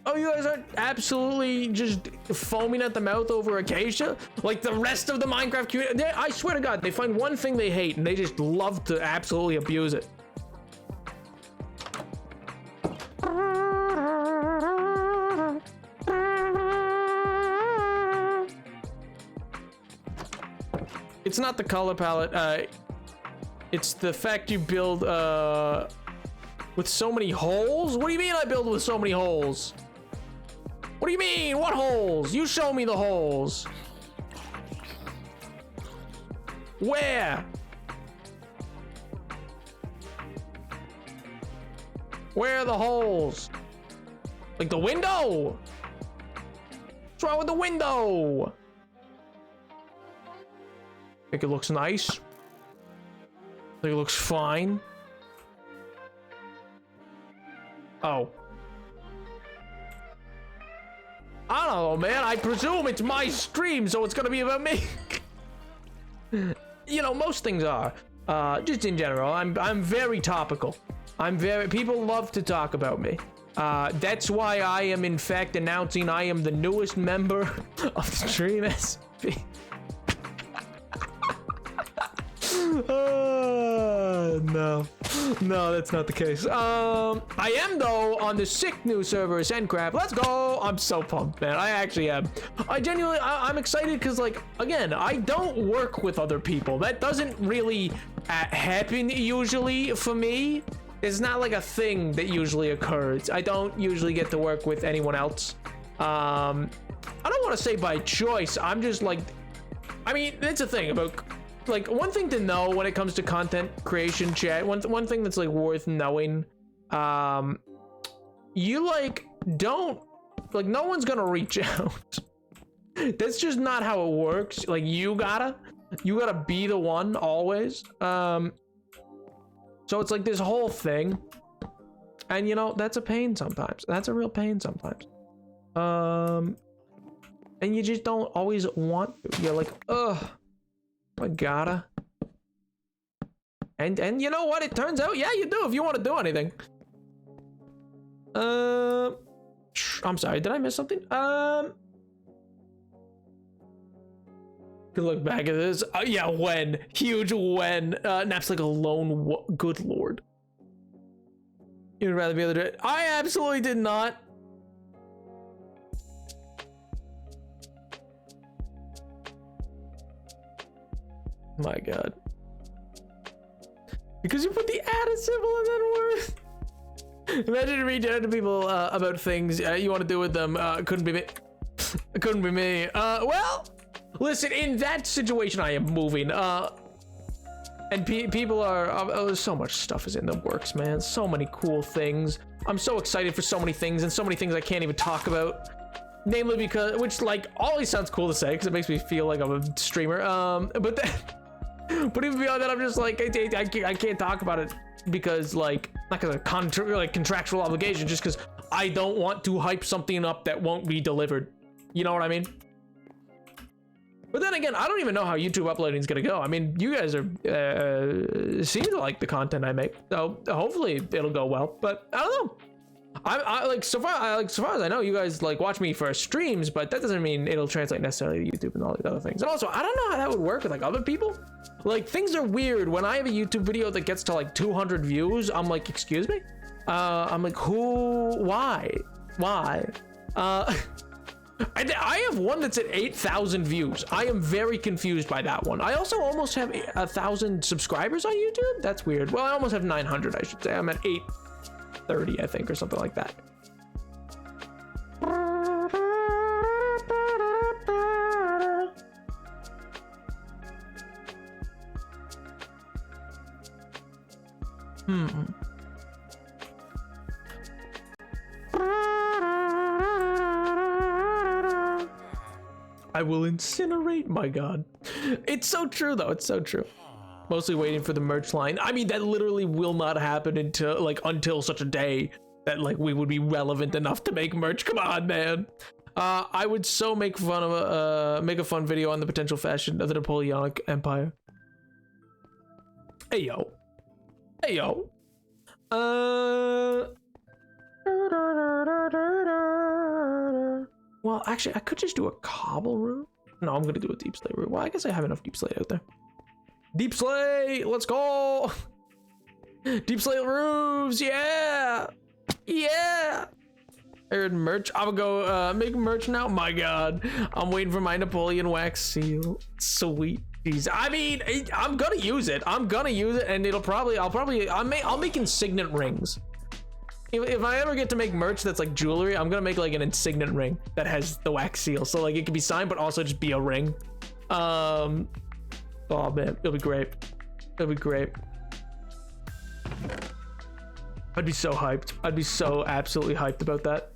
Oh, you guys aren't absolutely just foaming at the mouth over Acacia? Like the rest of the Minecraft community? I swear to God, they find one thing they hate and they just love to absolutely abuse it. It's not the color palette, it's the fact you build, with so many holes? What do you mean I build with so many holes? What do you mean? What holes? You show me the holes. Where? Where are the holes? Like the window. What's wrong with the window? I think it looks nice. I think it looks fine. Oh. I don't know, man. I presume it's my stream, so it's gonna be about me. You know, most things are. Just in general, I'm very topical. People love to talk about me. That's why I am in fact announcing I am the newest member of the Stream SP. No, that's not the case. I am though on the sick new server, Sendcraft. Let's go. I'm so pumped, man. I actually am. I'm excited because, like, again, I don't work with other people. That doesn't really happen usually for me. It's not like a thing that usually occurs. I don't usually get to work with anyone else. I don't want to say by choice. I'm just like, I mean, that's a thing about, like, one thing to know when it comes to content creation, chat. One thing that's like worth knowing. You like don't like no one's gonna reach out. That's just not how it works. Like you gotta be the one always. So it's like this whole thing, and you know that's a pain sometimes. That's a real pain sometimes. And you just don't always want to. You're like, ugh, I gotta. And you know what? It turns out, yeah, you do if you want to do anything. I'm sorry, did I miss something? Could look back at this. Yeah, when huge when. Naps like a lone. Good lord. You'd rather be able to do it. I absolutely did not. My god. Because you put the added symbol in that word. Imagine reaching out to people about things you want to do with them. Couldn't be me. Couldn't be me. Well, listen, in that situation, I am moving. And people are. Oh, so much stuff is in the works, man. So many cool things. I'm so excited for so many things, and so many things I can't even talk about. Namely because, which like always sounds cool to say because it makes me feel like I'm a streamer. But even beyond that, I'm just like I can't talk about it because like not because of contractual obligation, just because I don't want to hype something up that won't be delivered. You know what I mean? But then again, I don't even know how YouTube uploading is gonna go. I mean, you guys are seem to like the content I make, so hopefully it'll go well. But I don't know. I like so far as I know, you guys like watch me for streams, but that doesn't mean it'll translate necessarily to YouTube and all these other things. And also, I don't know how that would work with like other people. Like things are weird when I have a YouTube video that gets to like 200 views. I'm like, excuse me. I'm like, why? I have one that's at 8,000 views. I am very confused by that one. I also almost have 1,000 subscribers on YouTube. That's weird. Well, I almost have 900, I should say. I'm at 830, I think, or something like that. I will incinerate, my god. It's so true though, it's so true. Mostly waiting for the merch line. I mean, that literally will not happen until such a day that like we would be relevant enough to make merch. Come on, man. I would so make fun of make a fun video on the potential fashion of the Napoleonic Empire. Hey yo. Well, actually, I could just do a cobble room. No, I'm gonna do a deep slate room. Well, I guess I have enough deep slate out there. Deep slate, let's go. Deep slate roofs, yeah. I heard merch. I'm gonna go make merch now. My god, I'm waiting for my Napoleon wax seal. Sweet. Jeez. I mean, I'm gonna use it. And I'll make insigniant rings. If I ever get to make merch that's like jewelry, I'm gonna make like an insigniant ring that has the wax seal, so like it can be signed but also just be a ring. Oh man, it'll be great. I'd be so hyped. I'd be so absolutely hyped about that.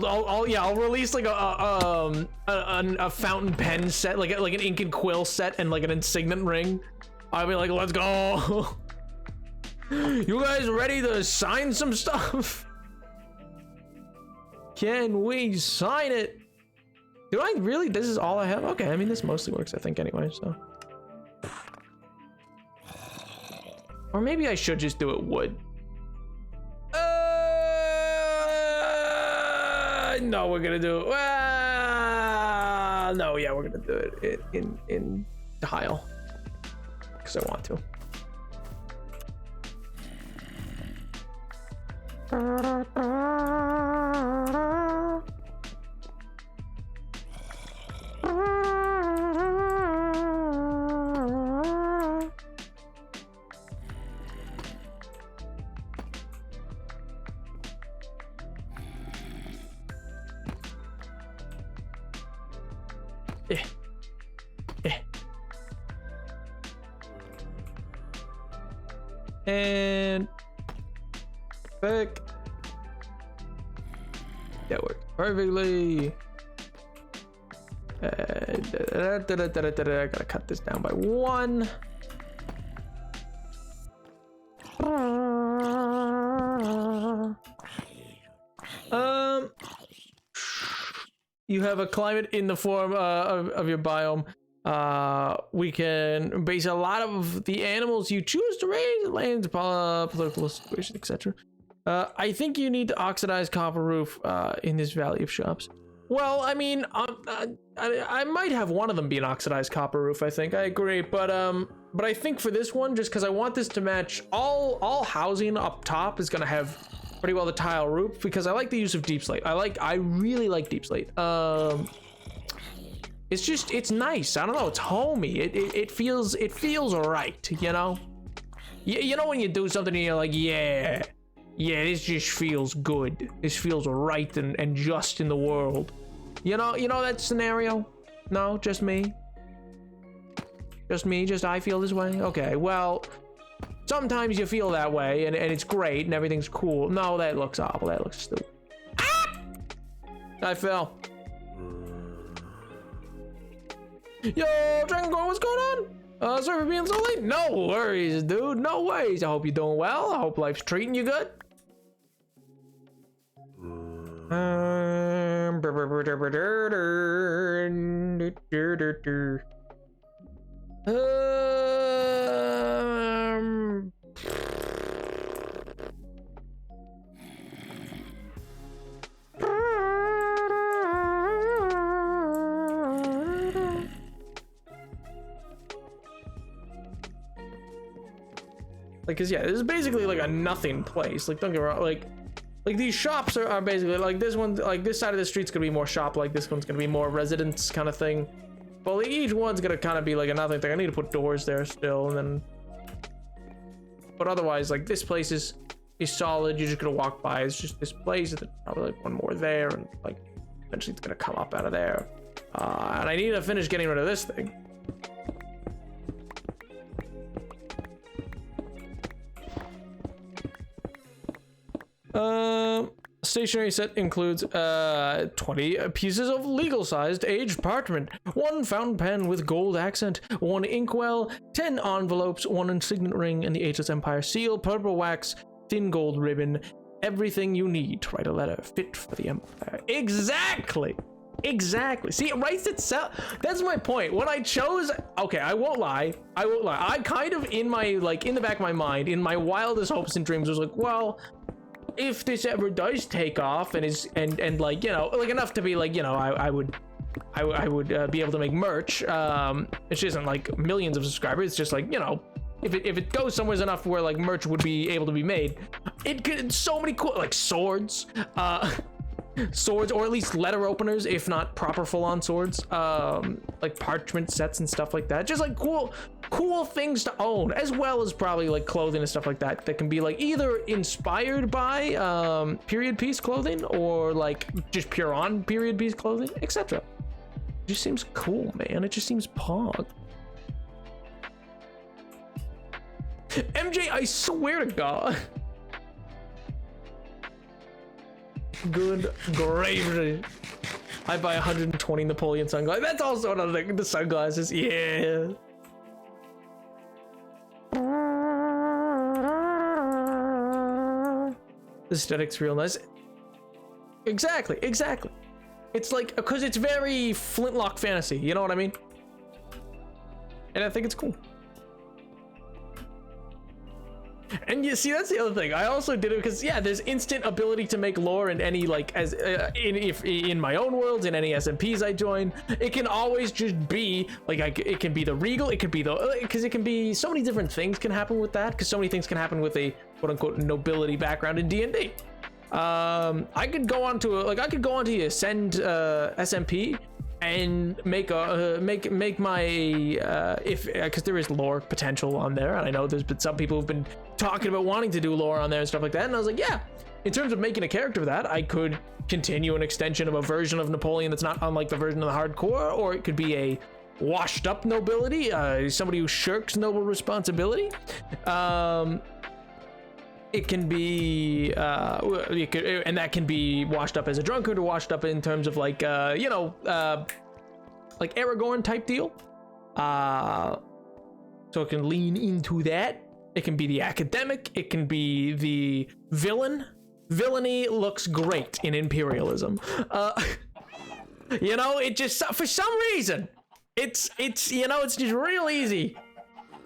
I'll release like a fountain pen set, like an ink and quill set, and like an insignet ring. I'll be like, let's go. You guys ready to sign some stuff? Can we sign it? Do I really? This is all I have? Okay, I mean, this mostly works, I think, anyway, so. Or maybe I should just do it wood. No, we're gonna do it. No, yeah, we're gonna do it in tile. Because I want to. And back. That worked perfectly. I gotta cut this down by 1. You have a climate in the form of your biome. We can base a lot of the animals you choose to raise, land, political situation, etc. I think you need to oxidize copper roof in this Valley of Shops. Well, I mean, I might have one of them be an oxidized copper roof. I think I agree, but I think for this one, just because I want this to match all housing up top is gonna have pretty well the tile roof, because I like the use of deep slate. I really like deep slate. It's nice. I don't know. It's homey. It feels right. You know. You know when you do something and you're like, yeah, this just feels good. This feels right and just in the world. You know that scenario? No, just me. Just I feel this way. Okay, well, sometimes you feel that way and it's great and everything's cool. No, that looks awful. That looks stupid. Ah! I fell. Yo, Dragoncore, what's going on? Sorry for being so late. No worries, dude. No worries. I hope you're doing well. I hope life's treating you good. Like, cause yeah, this is basically like a nothing place. Like, don't get me wrong, like these shops are basically like this one, like this side of the street's gonna be more shop, like this one's gonna be more residence kind of thing. But like each one's gonna kind of be like a nothing thing. I need to put doors there still, and then. But otherwise, like this place is solid. You're just gonna walk by. It's just this place, and then probably like one more there, and like eventually it's gonna come up out of there. And I need to finish getting rid of this thing. Stationery set includes 20 pieces of legal-sized aged parchment, 1 fountain pen with gold accent, 1 inkwell, 10 envelopes, 1 signet ring, and the Ageless Empire seal, purple wax, thin gold ribbon, everything you need to write a letter fit for the Empire. Exactly. See, it writes itself. That's my point. When I chose, okay, I won't lie. I kind of in the back of my mind, in my wildest hopes and dreams, was like, well, if this ever does take off and is and like, you know, like enough to be like, you know, I would be able to make merch. It isn't like millions of subscribers. It's just like, you know, if it goes somewhere enough where like merch would be able to be made, it could so many cool like swords, swords, or at least letter openers, if not proper full-on swords, like parchment sets and stuff like that. Just like cool things to own, as well as probably like clothing and stuff like that can be like either inspired by period piece clothing or like just pure on period piece clothing, etc. It just seems cool, man. It just seems pog. MJ, I swear to God. Good gravy. I buy 120 Napoleon sunglasses. That's also another thing. The sunglasses. Yeah. The aesthetic's real nice. Exactly. It's like, because it's very Flintlock fantasy. You know what I mean? And I think it's cool. And you see, that's the other thing. I also did it because, yeah, there's instant ability to make lore in any, like, as in my own worlds, in any SMPs I join. It can always just be like, it can be the regal, it could be the, because it can be so many different things can happen with that, because so many things can happen with a quote unquote nobility background in D&D. I could go on to the Ascend SMP and make my because there is lore potential on there, and I know there's been some people who've been talking about wanting to do lore on there and stuff like that, and I was like, yeah, in terms of making a character of that, I could continue an extension of a version of Napoleon that's not unlike the version of the hardcore, or it could be a washed up nobility, somebody who shirks noble responsibility. It can be and that can be washed up as a drunkard, or washed up in terms of like like Aragorn type deal, so it can lean into that. It can be the academic, it can be the villainy looks great in imperialism. You know, it just, for some reason, it's you know, it's just real easy.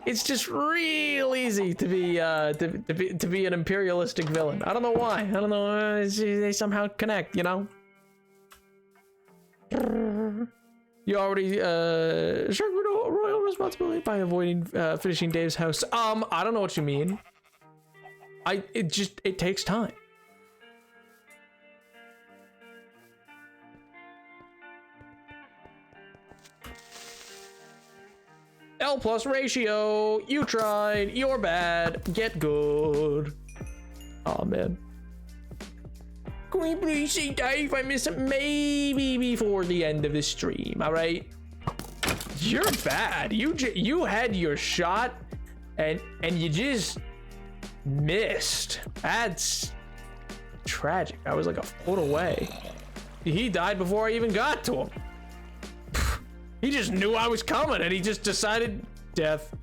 It's just real easy to be to be an imperialistic villain. I don't know why. I don't know. They somehow connect, you know. You already shirked royal responsibility by avoiding finishing Dave's house. I don't know what you mean. It takes time. L+ ratio, you tried, you're bad, get good. Oh man. Can we please see Dave? I miss him maybe before the end of the stream, all right? You're bad. You had your shot and you just missed. That's tragic. I was like a foot away. He died before I even got to him. He just knew I was coming and he just decided death.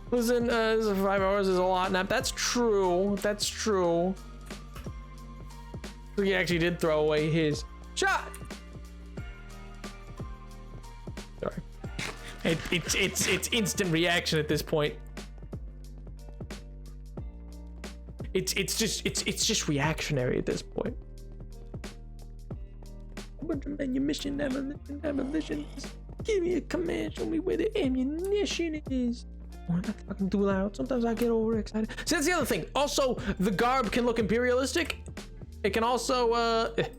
Listen, 5 hours is a lot nap. That's true. That's true. He actually did throw away his shot. Sorry. It's instant reaction at this point. It's just reactionary at this point. But man, your mission ammunition. Give me a command. Show me where the ammunition is. Oh, I'm not fucking too loud. Sometimes I get overexcited. So that's the other thing. Also, the garb can look imperialistic. It can also it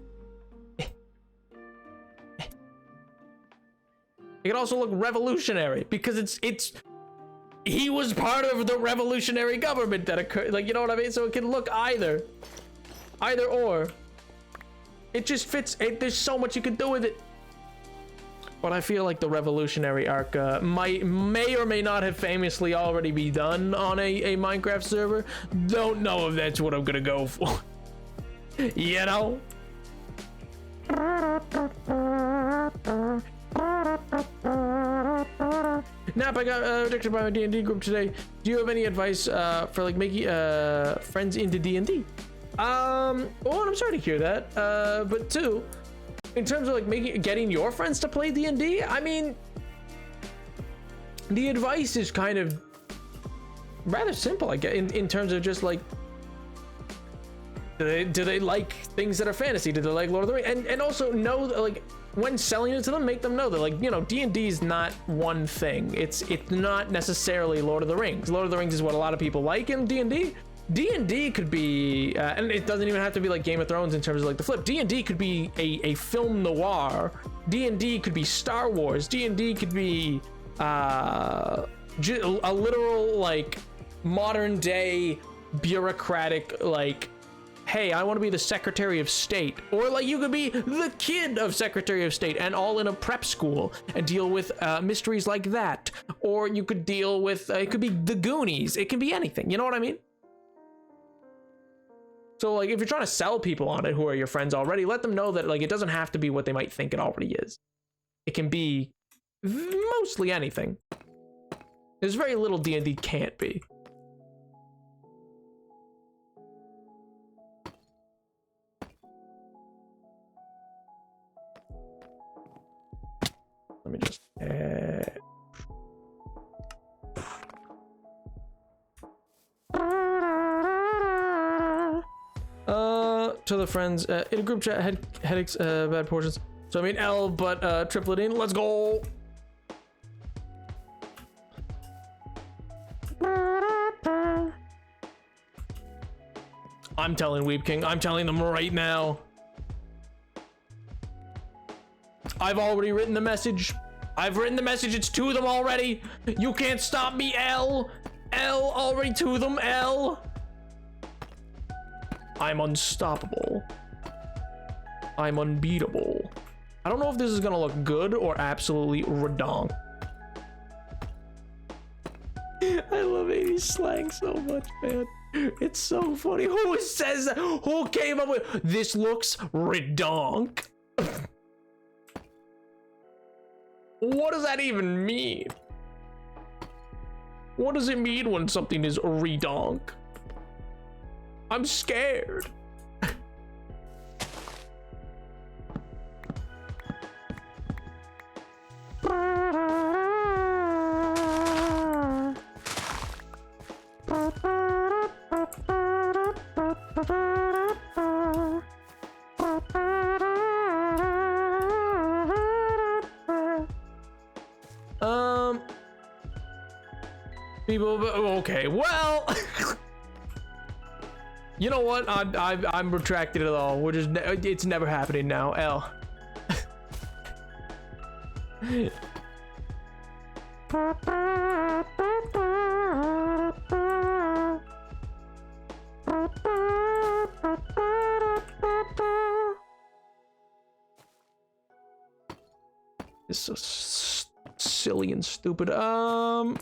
can also look revolutionary because it's he was part of the revolutionary government that occurred, like, you know what I mean? So it can look either or. It just fits. There's so much you can do with it. But I feel like the revolutionary arc may or may not have famously already be done on a Minecraft server. Don't know if that's what I'm gonna go for. You know? Nap, I got addicted by my D&D group today. Do you have any advice for like making friends into D&D? One, I'm sorry to hear that. But two, in terms of like getting your friends to play D&D, I mean, the advice is kind of rather simple, I guess, in terms of just like, do they like things that are fantasy? Do they like Lord of the Rings? And also know, like, when selling it to them, make them know that, like, you know, D&D is not one thing. It's not necessarily Lord of the Rings. Lord of the Rings is what a lot of people like in D&D. D&D could be, and it doesn't even have to be like Game of Thrones in terms of like the flip. D&D could be a film noir. D&D could be Star Wars. D&D could be a literal like modern day bureaucratic like hey, I want to be the Secretary of State. Or like you could be the kid of Secretary of State and all in a prep school and deal with mysteries like that. Or you could deal with, it could be the Goonies. It can be anything. You know what I mean? So like if you're trying to sell people on it who are your friends already, let them know that like it doesn't have to be what they might think it already is. It can be mostly anything. There's very little D&D can't be. Let me just to the friends in a group chat, headaches, bad portions. So I mean L, but tripleting. Let's go. I'm telling Weep King. I'm telling them right now. I've already written the message. I've written the message. It's to them already. You can't stop me, L. L already to them, L. I'm unstoppable. I'm unbeatable. I don't know if this is gonna look good or absolutely redonk. I love 80s slang so much, man. It's so funny. Who says that? Who came up with this looks redonk? What does that even mean? What does it mean when something is redonk? I'm scared. People, okay, well, you know what? I'm retracted it all. We're just, it's never happening now. L. It's so silly and stupid. Oh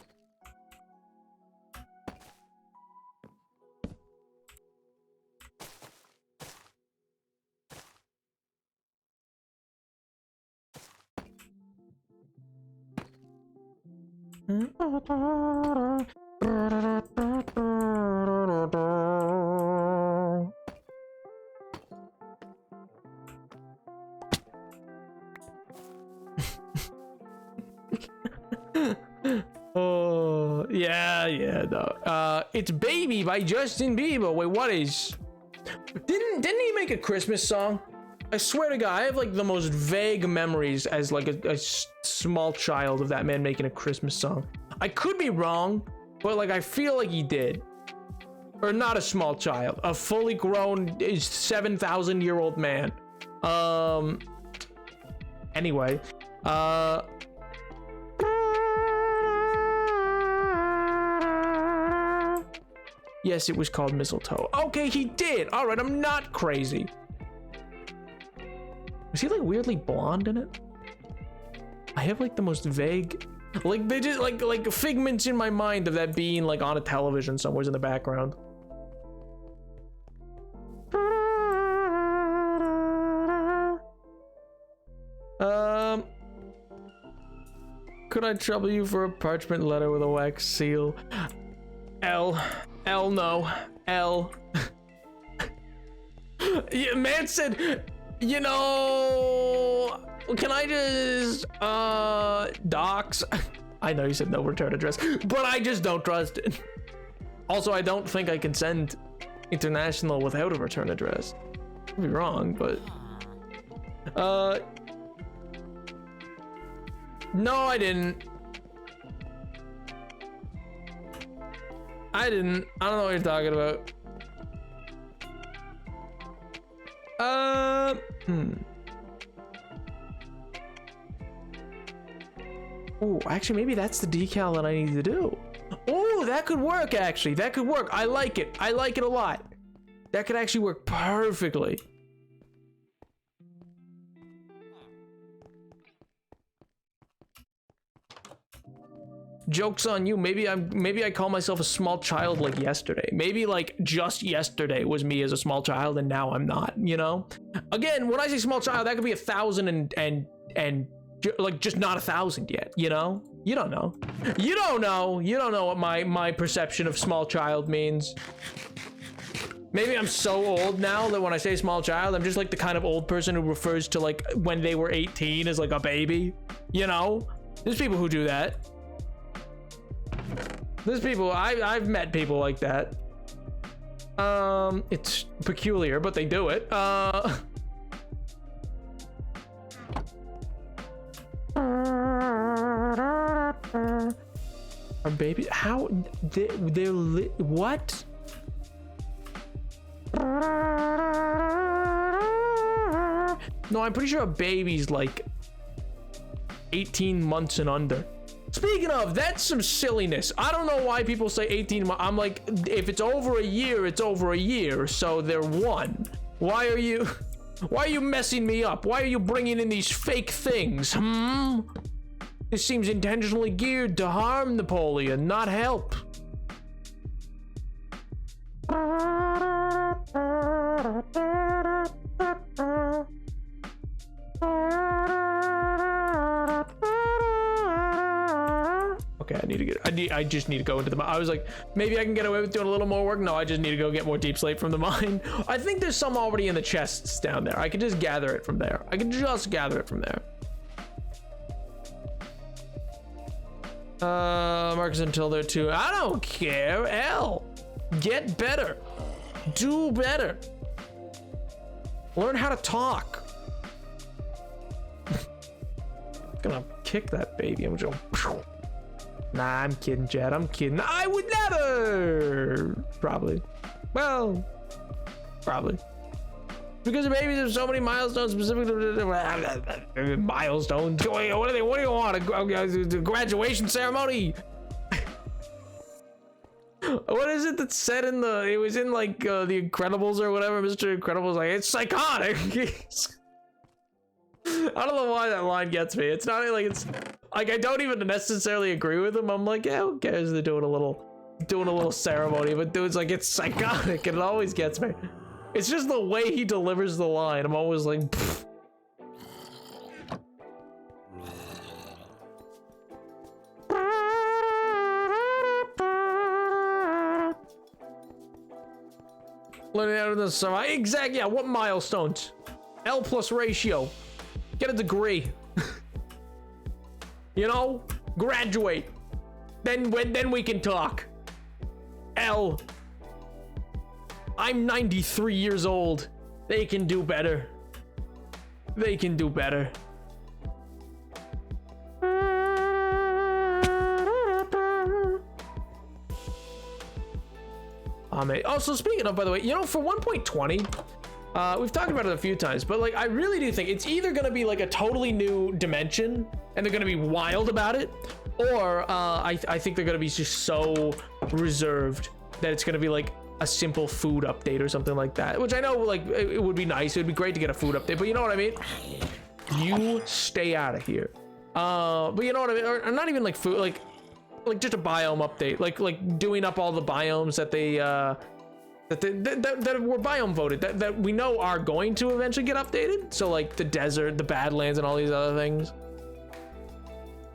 yeah no. It's Baby by Justin Bieber. Wait, what is? Didn't he make a Christmas song? I swear to God, I have like the most vague memories as like a small child of that man making a Christmas song. I could be wrong, but like I feel like he did. Or not a small child, a fully grown 7,000-year-old man. Anyway, yes, it was called Mistletoe. Okay, he did. All right, I'm not crazy. Was he like weirdly blonde in it? I have like the most vague, like they just like figments in my mind of that being like on a television somewhere in the background. Could I trouble you for a parchment letter with a wax seal? L no. L. Yeah, man said, you know, can I just docs? I know you said no return address, but I just don't trust it. Also, I don't think I can send international without a return address. Could be wrong, but no, I didn't. I don't know what you're talking about. Oh, actually, maybe that's the decal that I need to do. Oh, that could work, actually. That could work. I like it. I like it a lot. That could actually work perfectly. Joke's on you. Maybe I call myself a small child like yesterday. Maybe like just yesterday was me as a small child and now I'm not, you know? Again, when I say small child, that could be 1,000 and like just not 1,000 yet, you know? You don't know. You don't know. You don't know what my perception of small child means. Maybe I'm so old now that when I say small child, I'm just like the kind of old person who refers to like when they were 18 as like a baby, you know? There's people who do that. There's people, I've met people like that. It's peculiar, but they do it. Our baby, how, they're what? No, I'm pretty sure a baby's like 18 months and under. Speaking of, that's some silliness. I don't know why people say 18 months. I'm like, if it's over a year, it's over a year. So they're one. Why are you messing me up? Why are you bringing in these fake things? This seems intentionally geared to harm Napoleon, not help. Okay, I just need to go into the mine. I was like, maybe I can get away with doing a little more work. No, I just need to go get more deep slate from the mine. I think there's some already in the chests down there. I can just gather it from there. Marcus until they're two. I don't care. L. Get better. Do better. Learn how to talk. Gonna kick that baby. I'm just gonna... Nah, I'm kidding, Chad. I'm kidding. I would never. Probably. Well, probably. Because maybe there's so many milestones specifically. Milestones. What do you want? A graduation ceremony? What is it that said in the? It was in like The Incredibles or whatever. Mr. Incredible's like, it's psychotic. I don't know why that line gets me. It's not like it's like I don't even necessarily agree with him. I'm like, yeah, who cares? They're doing a little ceremony, but dude's like, it's psychotic, and it always gets me. It's just the way he delivers the line. I'm always like, pfft. Learning out of the survive. Exactly. Yeah. What milestones? L plus ratio. Get a degree. You know, graduate. Then we can talk. L. I'm 93 years old. They can do better. They can do better. Also, speaking of, by the way, you know, for 1.20, we've talked about it a few times, but like, I really do think it's either going to be like a totally new dimension and they're going to be wild about it, or I think they're going to be just so reserved that it's going to be like a simple food update or something like that, which I know like it would be nice. It would be great to get a food update, but you know what I mean? You stay out of here. But you know what I mean? Or not even like food, like just a biome update, like doing up all the biomes that they that were biome voted that we know are going to eventually get updated. So like the desert, the Badlands, and all these other things.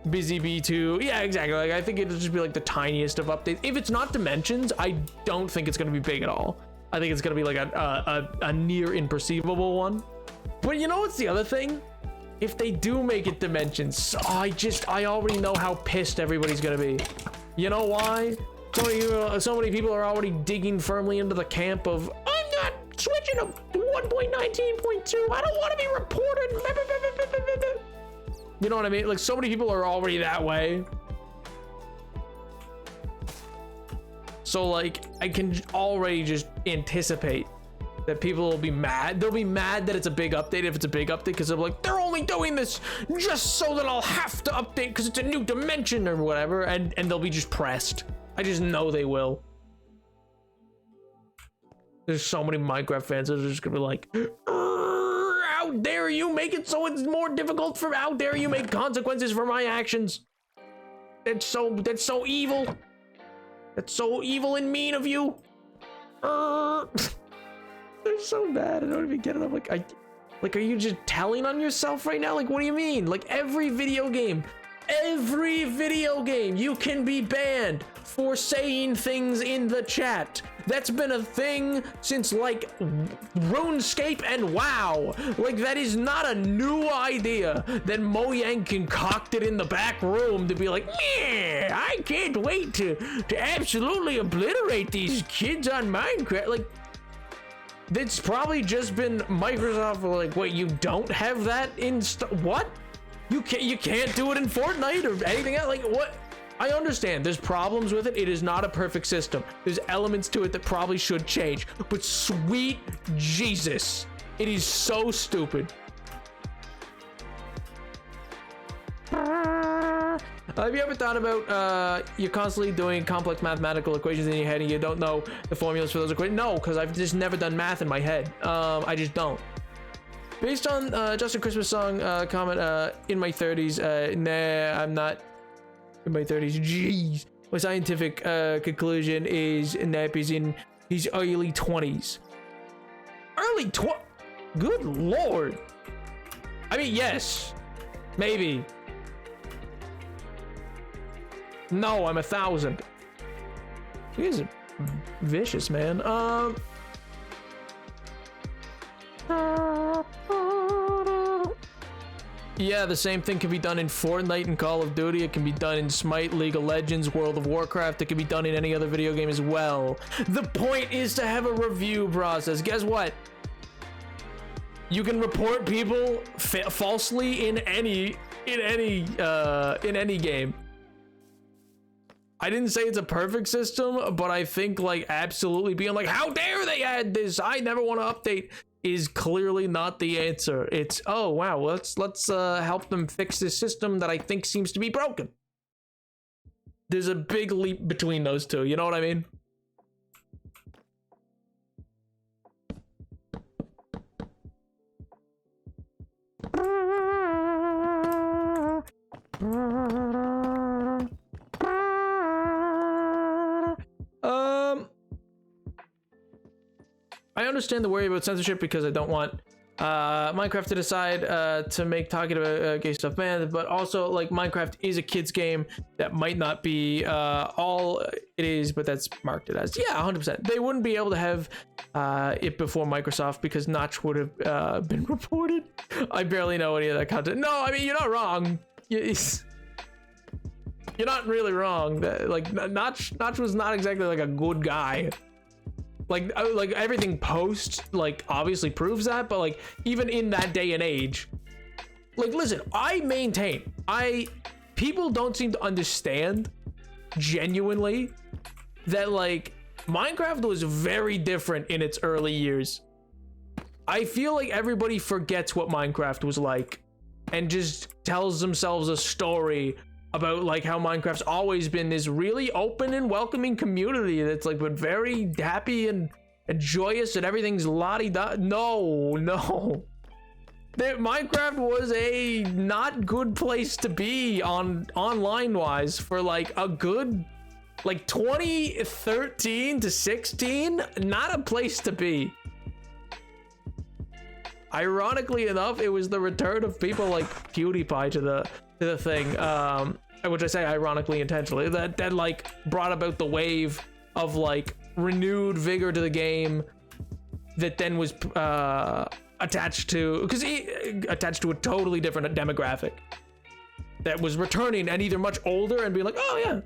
Busy B2, yeah, exactly. Like I think it'll just be like the tiniest of updates. If it's not dimensions, I don't think it's gonna be big at all. I think it's gonna be like a near imperceivable one. But you know what's the other thing? If they do make it dimensions, I already know how pissed everybody's gonna be. You know why? So many people are already digging firmly into the camp of, I'm not switching to 1.19.2. I don't want to be reported. You know what I mean? Like, so many people are already that way. So like, I can already just anticipate that people will be mad. They'll be mad that it's a big update if it's a big update, because they're like, they're only doing this just so that I'll have to update because it's a new dimension or whatever, and they'll be just pressed. I just know they will. There's so many Minecraft fans that are just gonna be like, how dare you make it so it's more difficult for, how dare you make consequences for my actions? That's so evil. That's so evil and mean of you. They're so bad. I don't even get it. I'm like, are you just telling on yourself right now? Like, what do you mean? Like, every video game, you can be banned for saying things in the chat. That's been a thing since like RuneScape and WoW. Like, that is not a new idea that Mojang concocted in the back room to be like, yeah, I can't wait to absolutely obliterate these kids on Minecraft. Like, it's probably just been Microsoft like, wait, you don't have that in what? You can't do it in Fortnite or anything else? Like, what? I understand there's problems with it. It is not a perfect system. There's elements to it that probably should change, but sweet Jesus, it is so stupid. Have you ever thought about you're constantly doing complex mathematical equations in your head and you don't know the formulas for those equations? No, because I've just never done math in my head. I just don't. Based on Justin Christmas song comment, in my 30s, nah, I'm not in my 30s. Jeez. My scientific conclusion is Nap is in his early 20s. Good lord. I mean, yes, maybe. No, I'm 1,000. He is vicious, man. Yeah, the same thing can be done in Fortnite and Call of Duty. It can be done in Smite, League of Legends, World of Warcraft. It can be done in any other video game as well. The point is to have a review process. Guess what? You can report people falsely in any game. I didn't say it's a perfect system, but I think like absolutely being like, how dare they add this? I never want to update is clearly not the answer. It's, oh wow, let's help them fix this system that I think seems to be broken. There's a big leap between those two, you know what I mean? I understand the worry about censorship because I don't want Minecraft to decide to make talking about gay stuff banned, but also like Minecraft is a kids game that might not be all it is, but that's marketed as, yeah, 100%. They wouldn't be able to have it before Microsoft because Notch would have been reported. I barely know any of that content. No, I mean, you're not wrong. You're not really wrong. Like Notch was not exactly like a good guy. Like everything post like obviously proves that, but like even in that day and age, like listen, I maintain people don't seem to understand genuinely that like Minecraft was very different in its early years. I feel like everybody forgets what Minecraft was like and just tells themselves a story about like how Minecraft's always been this really open and welcoming community that's like been very happy and joyous and everything's la-di-da. No. Minecraft was a not good place to be online wise for like a good like 2013 to 16, not a place to be. Ironically enough, it was the return of people like PewDiePie to the thing, which I say ironically intentionally, that like brought about the wave of like renewed vigor to the game that then was attached to a totally different demographic that was returning and either much older and be like, oh yeah,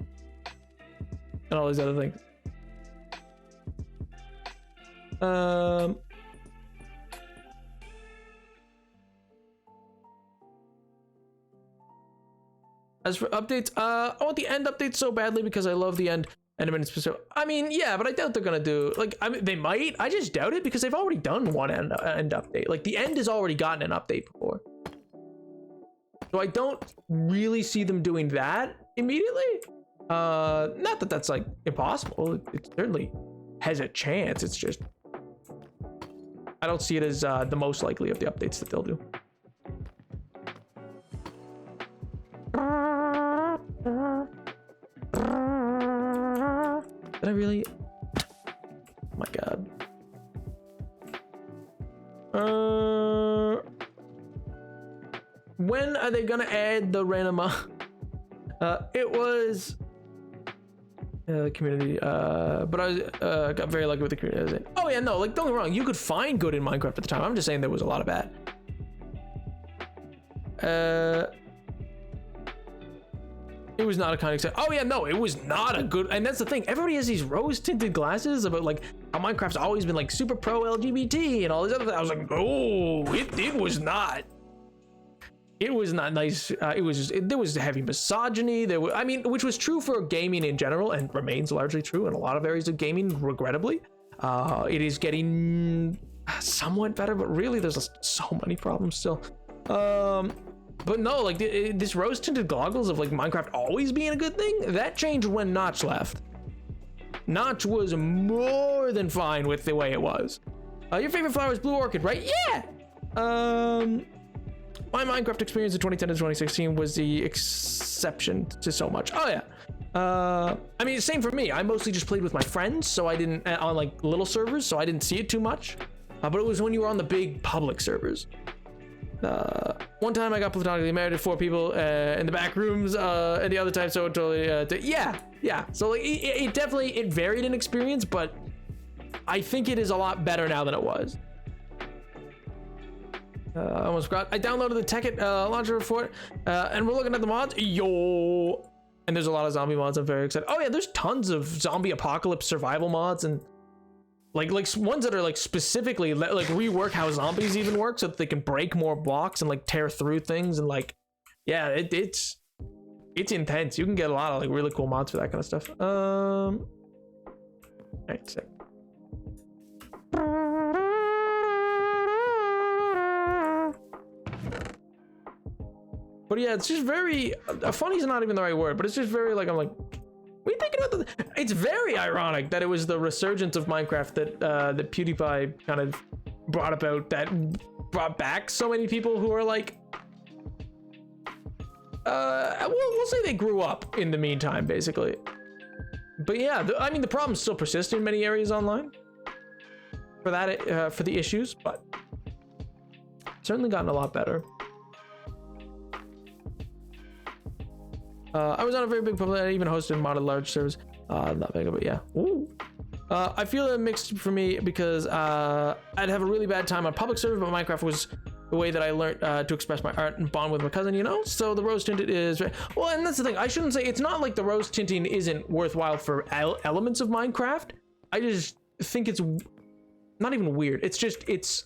and all these other things. As for updates, I want the end updates so badly because I love the end Enderman specific. I mean, yeah, but I doubt they're gonna do like. I mean, they might. I just doubt it because they've already done one end update. Like the end has already gotten an update before, so I don't really see them doing that immediately. Not that that's like impossible. It certainly has a chance. It's just I don't see it as the most likely of the updates that they'll do. Did I really? Oh my god. When are they gonna add the random? It was community, but I was got very lucky with the community. Oh yeah, no, like don't get me wrong, you could find good in Minecraft at the time. I'm just saying there was a lot of bad. It was not a kind of. Oh yeah, no, it was not a good. And that's the thing. Everybody has these rose-tinted glasses about like how Minecraft's always been like super pro LGBT and all these other things. I was like, oh, it was not. It was not nice. It was just there was heavy misogyny. There was, I mean, which was true for gaming in general and remains largely true in a lot of areas of gaming. Regrettably, it is getting somewhat better, but really, there's so many problems still. But no, like this rose-tinted goggles of like Minecraft always being a good thing, that changed when Notch left. Notch was more than fine with the way it was. Your favorite flower is Blue Orchid, right? Yeah. My Minecraft experience in 2010 to 2016 was the exception to so much. Oh yeah. I mean, same for me. I mostly just played with my friends, so I didn't on like little servers, so I didn't see it too much. But it was when you were on the big public servers. One time I got platonically married to 4 people in the back rooms, and the other time so totally yeah. So like it definitely varied in experience, but I think it is a lot better now than it was. I almost forgot. I downloaded the Tekkit launcher for it, and we're looking at the mods. Yo, and there's a lot of zombie mods. I'm very excited. Oh yeah, there's tons of zombie apocalypse survival mods and. Like ones that are like specifically like rework how zombies even work so that they can break more blocks and like tear through things and like yeah it's intense. You can get a lot of like really cool mods for that kind of stuff. Right, sick. But yeah, it's just very funny is not even the right word, but it's just very like I'm like what are you thinking about it's very ironic that it was the resurgence of Minecraft that PewDiePie kind of brought about that brought back so many people who are like we'll say they grew up in the meantime basically. But yeah, I mean the problems still persist in many areas online for that for the issues, but certainly gotten a lot better. I was on a very big public. I even hosted modded large servers. Not big, but yeah. Ooh. I feel it mixed for me because I'd have a really bad time on public server, but Minecraft was the way that I learned to express my art and bond with my cousin, you know? So the rose tinted is well, and that's the thing. I shouldn't say it's not like the rose tinting isn't worthwhile for elements of Minecraft. I just think it's not even weird. It's just it's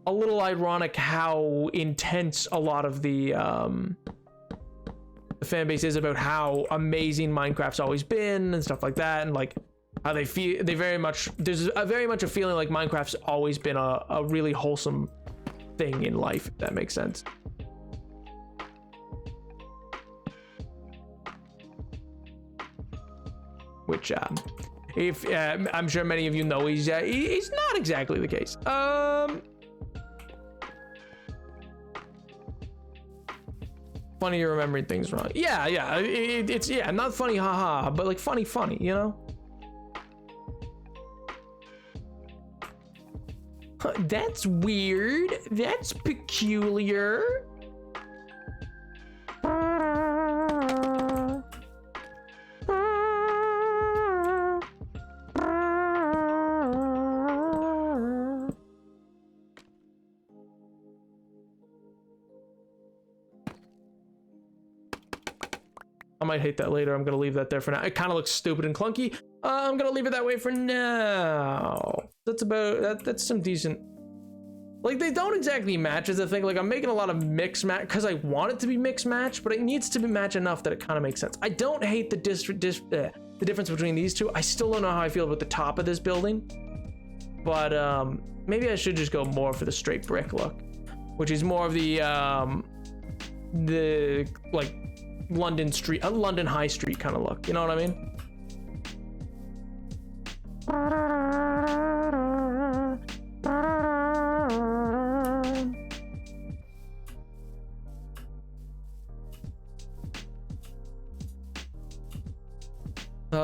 a little ironic how intense a lot of the fan base is about how amazing Minecraft's always been and stuff like that, and like how they feel. They very much there's very much a feeling like Minecraft's always been a really wholesome thing in life, if that makes sense. Which if I'm sure many of you know he's not exactly the case. Funny you're remembering things wrong. Yeah, it's not funny haha, but like funny, you know? That's weird. That's peculiar. I might hate that later. I'm gonna leave that there for now. It kind of looks stupid and clunky. I'm gonna leave it that way for now. That's about that's some decent. Like they don't exactly match as a thing. Like I'm making a lot of mix match because I want it to be mix match, but it needs to be match enough that it kind of makes sense. I don't hate the the difference between these two. I still don't know how I feel about the top of this building, but maybe I should just go more for the straight brick look, which is more of the like London street, London High Street kind of look. You know what I mean?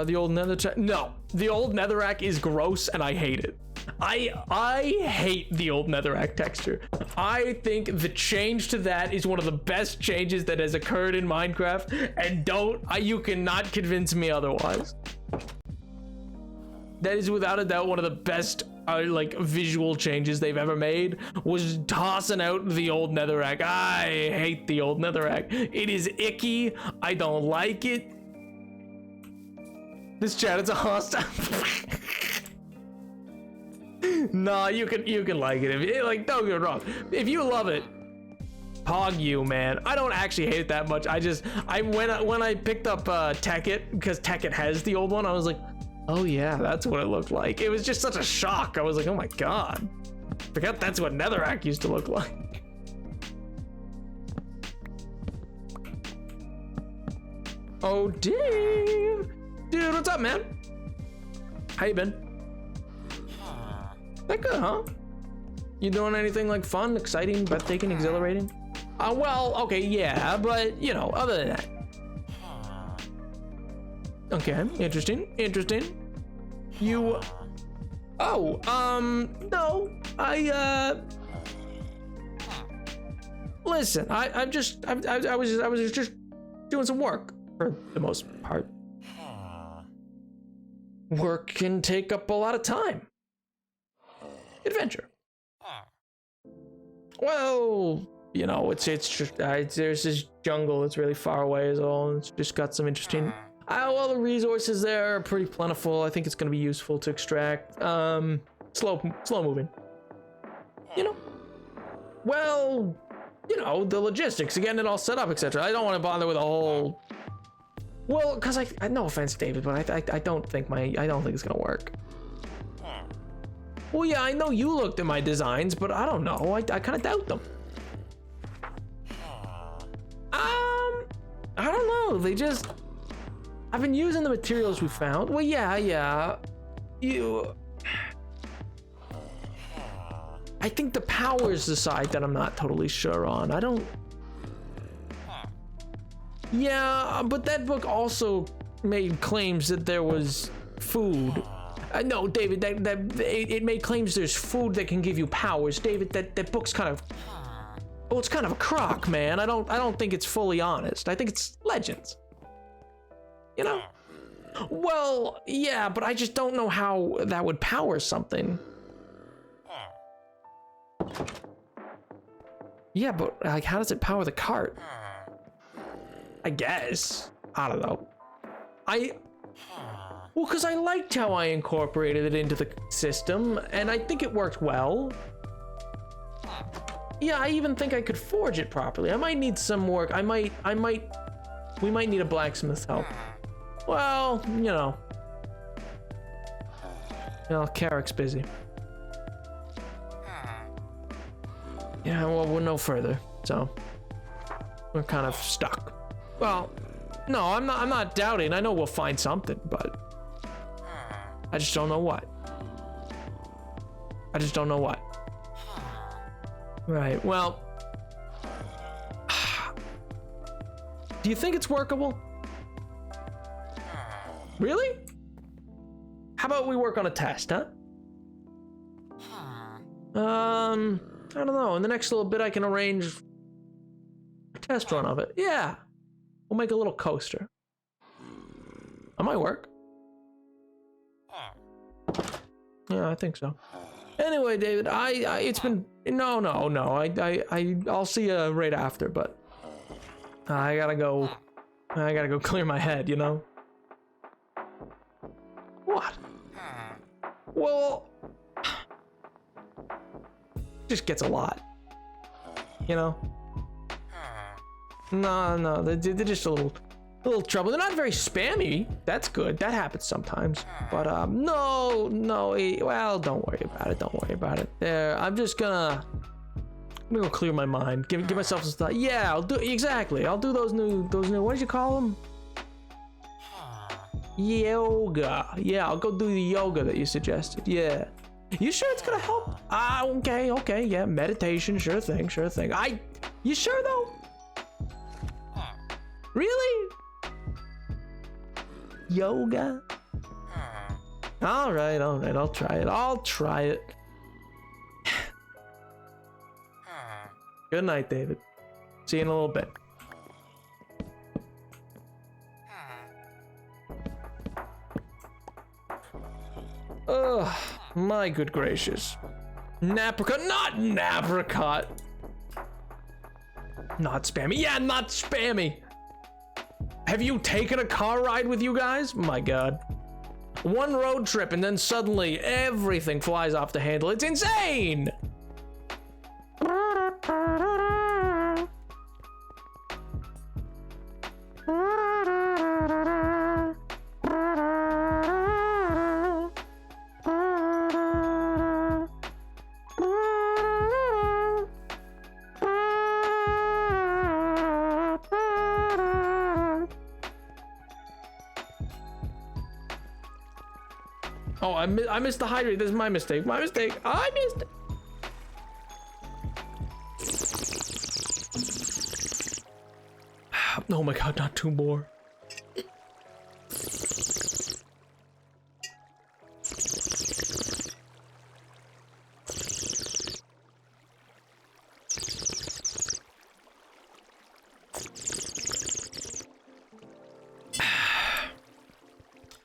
The old nether no, the old netherrack is gross and I hate it. I hate the old netherrack texture. I think the change to that is one of the best changes that has occurred in Minecraft, and you cannot convince me otherwise. That is without a doubt one of the best like visual changes they've ever made, was tossing out the old netherrack. I hate the old netherrack. It is icky. I don't like it. This chat, it's a hostile. Nah, you can like it. Like, don't get me wrong. If you love it, pog you, man. I don't actually hate it that much. When I picked up Tekkit, because Tekkit has the old one, I was like, oh yeah, that's what it looked like. It was just such a shock. I was like, oh my god. Forgot that's what netherrack used to look like. Oh, Dave. Dude, what's up, man? How you been? That good, huh? You doing anything like fun, exciting, breathtaking, exhilarating? Well, okay, yeah, but you know, other than that. Okay, interesting. You, no, listen, I was just doing some work for the most part. Work can take up a lot of time. Adventure. Well, you know, it's just there's this jungle that's really far away as well, and it's just got some interesting. Well, the resources there are pretty plentiful. I think it's going to be useful to extract. Slow moving. You know. Well, you know, the logistics, getting it all set up, etc. I don't want to bother with a whole. Well, because I no offense, David, but I don't think it's gonna work. Well, yeah, I know you looked at my designs, but I don't know. I kind of doubt them. I don't know. I've been using the materials we found. Well, yeah. I think the power's the side that I'm not totally sure on. I don't. Yeah, but that book also made claims that there was food. No, David, it made claims there's food that can give you powers. David, that book's kind of. Well, it's kind of a crock, man. I don't think it's fully honest. I think it's legends. You know? Well, yeah, but I just don't know how that would power something. Yeah, but like, how does it power the cart? I guess. I don't know. Well, because I liked how I incorporated it into the system, and I think it worked well. Yeah, I even think I could forge it properly. I might need some work. We might need a blacksmith's help. Well, you know. Carrick's busy. Yeah, well, we're no further, so we're kind of stuck. Well, no, I'm not doubting. I know we'll find something, but I just don't know what. Right, well, do you think it's workable? Really? How about we work on a test, huh? I don't know. In the next little bit, I can arrange a test run of it. Yeah. We'll make a little coaster. That might work. Yeah, I think so. Anyway, David, it's been no. I'll see you right after, but I gotta go clear my head, you know? What? Well, just gets a lot, you know? No, they're just a little trouble. They're not very spammy. That's good. That happens sometimes. But no. Well, don't worry about it. There, I'm gonna go clear my mind. Give myself some thought. Yeah, I'll do exactly. I'll do those new. What did you call them? Yoga. Yeah, I'll go do the yoga that you suggested. Yeah. You sure it's gonna help? Okay. Yeah, meditation. Sure thing. You sure though? Really? yoga? All right, I'll try it. Good night, David. See you in a little bit. Ugh, my good gracious. Napricot, not Napricot. Not spammy. Yeah, not spammy. Have you taken a car ride with you guys? My God. One road trip and then suddenly everything flies off the handle. It's insane. Oh, I missed the hydrate. This is my mistake. My mistake. I missed it. Oh my God, not two more.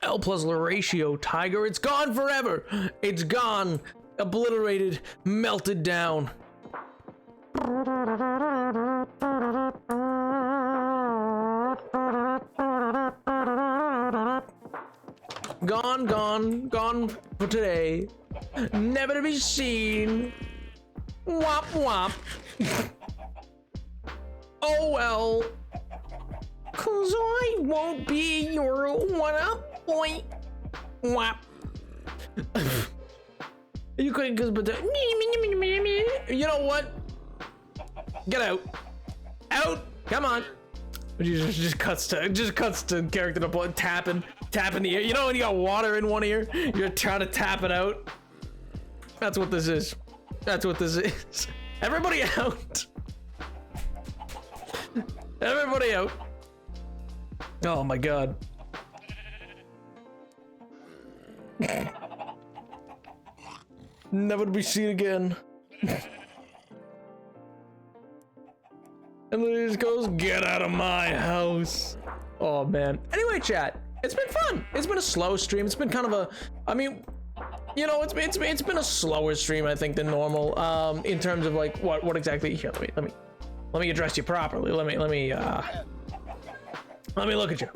L plus ratio, Tiger. It's gone forever. It's gone. Obliterated. Melted down. Gone for today. Never to be seen. Womp womp. Oh well. 'Cause I won't be your one-up boy. Whap. You couldn't, you know what? Get out. Out. Come on. Just cuts to character to tapping the ear. You know when you got water in one ear, you're trying to tap it out. That's what this is. That's what this is. Everybody out. Everybody out. Oh my God. Never to be seen again. And then he just goes, get out of my house. Oh man. Anyway, chat, it's been fun. It's been a slow stream. It's been kind of a, I mean, you know, it's been a slower stream, I think, than normal. In terms of like what exactly. Here, let me address you properly. Let me look at you.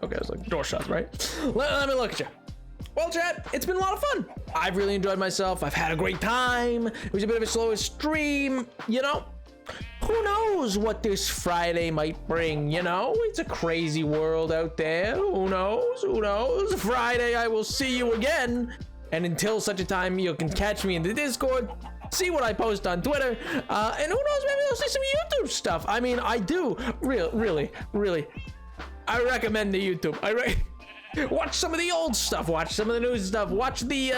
Okay, it's like door shots, right? Let me look at you. Well, chat, it's been a lot of fun. I've really enjoyed myself. I've had a great time. It was a bit of a slower stream, you know? Who knows what this Friday might bring, you know? It's a crazy world out there. Who knows? Who knows? Friday, I will see you again. And until such a time, you can catch me in the Discord, see what I post on Twitter, and who knows, maybe I'll see some YouTube stuff. I mean, I do, really, I recommend the YouTube. Watch some of the old stuff, watch some of the new stuff, watch the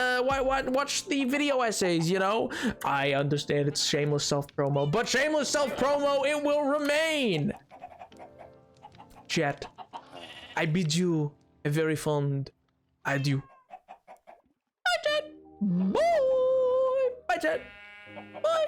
video essays, you know? I understand it's shameless self-promo, but shameless self-promo, it will remain. Chat, I bid you a very fond adieu. Bye, chat. Bye. Bye, chat. Bye.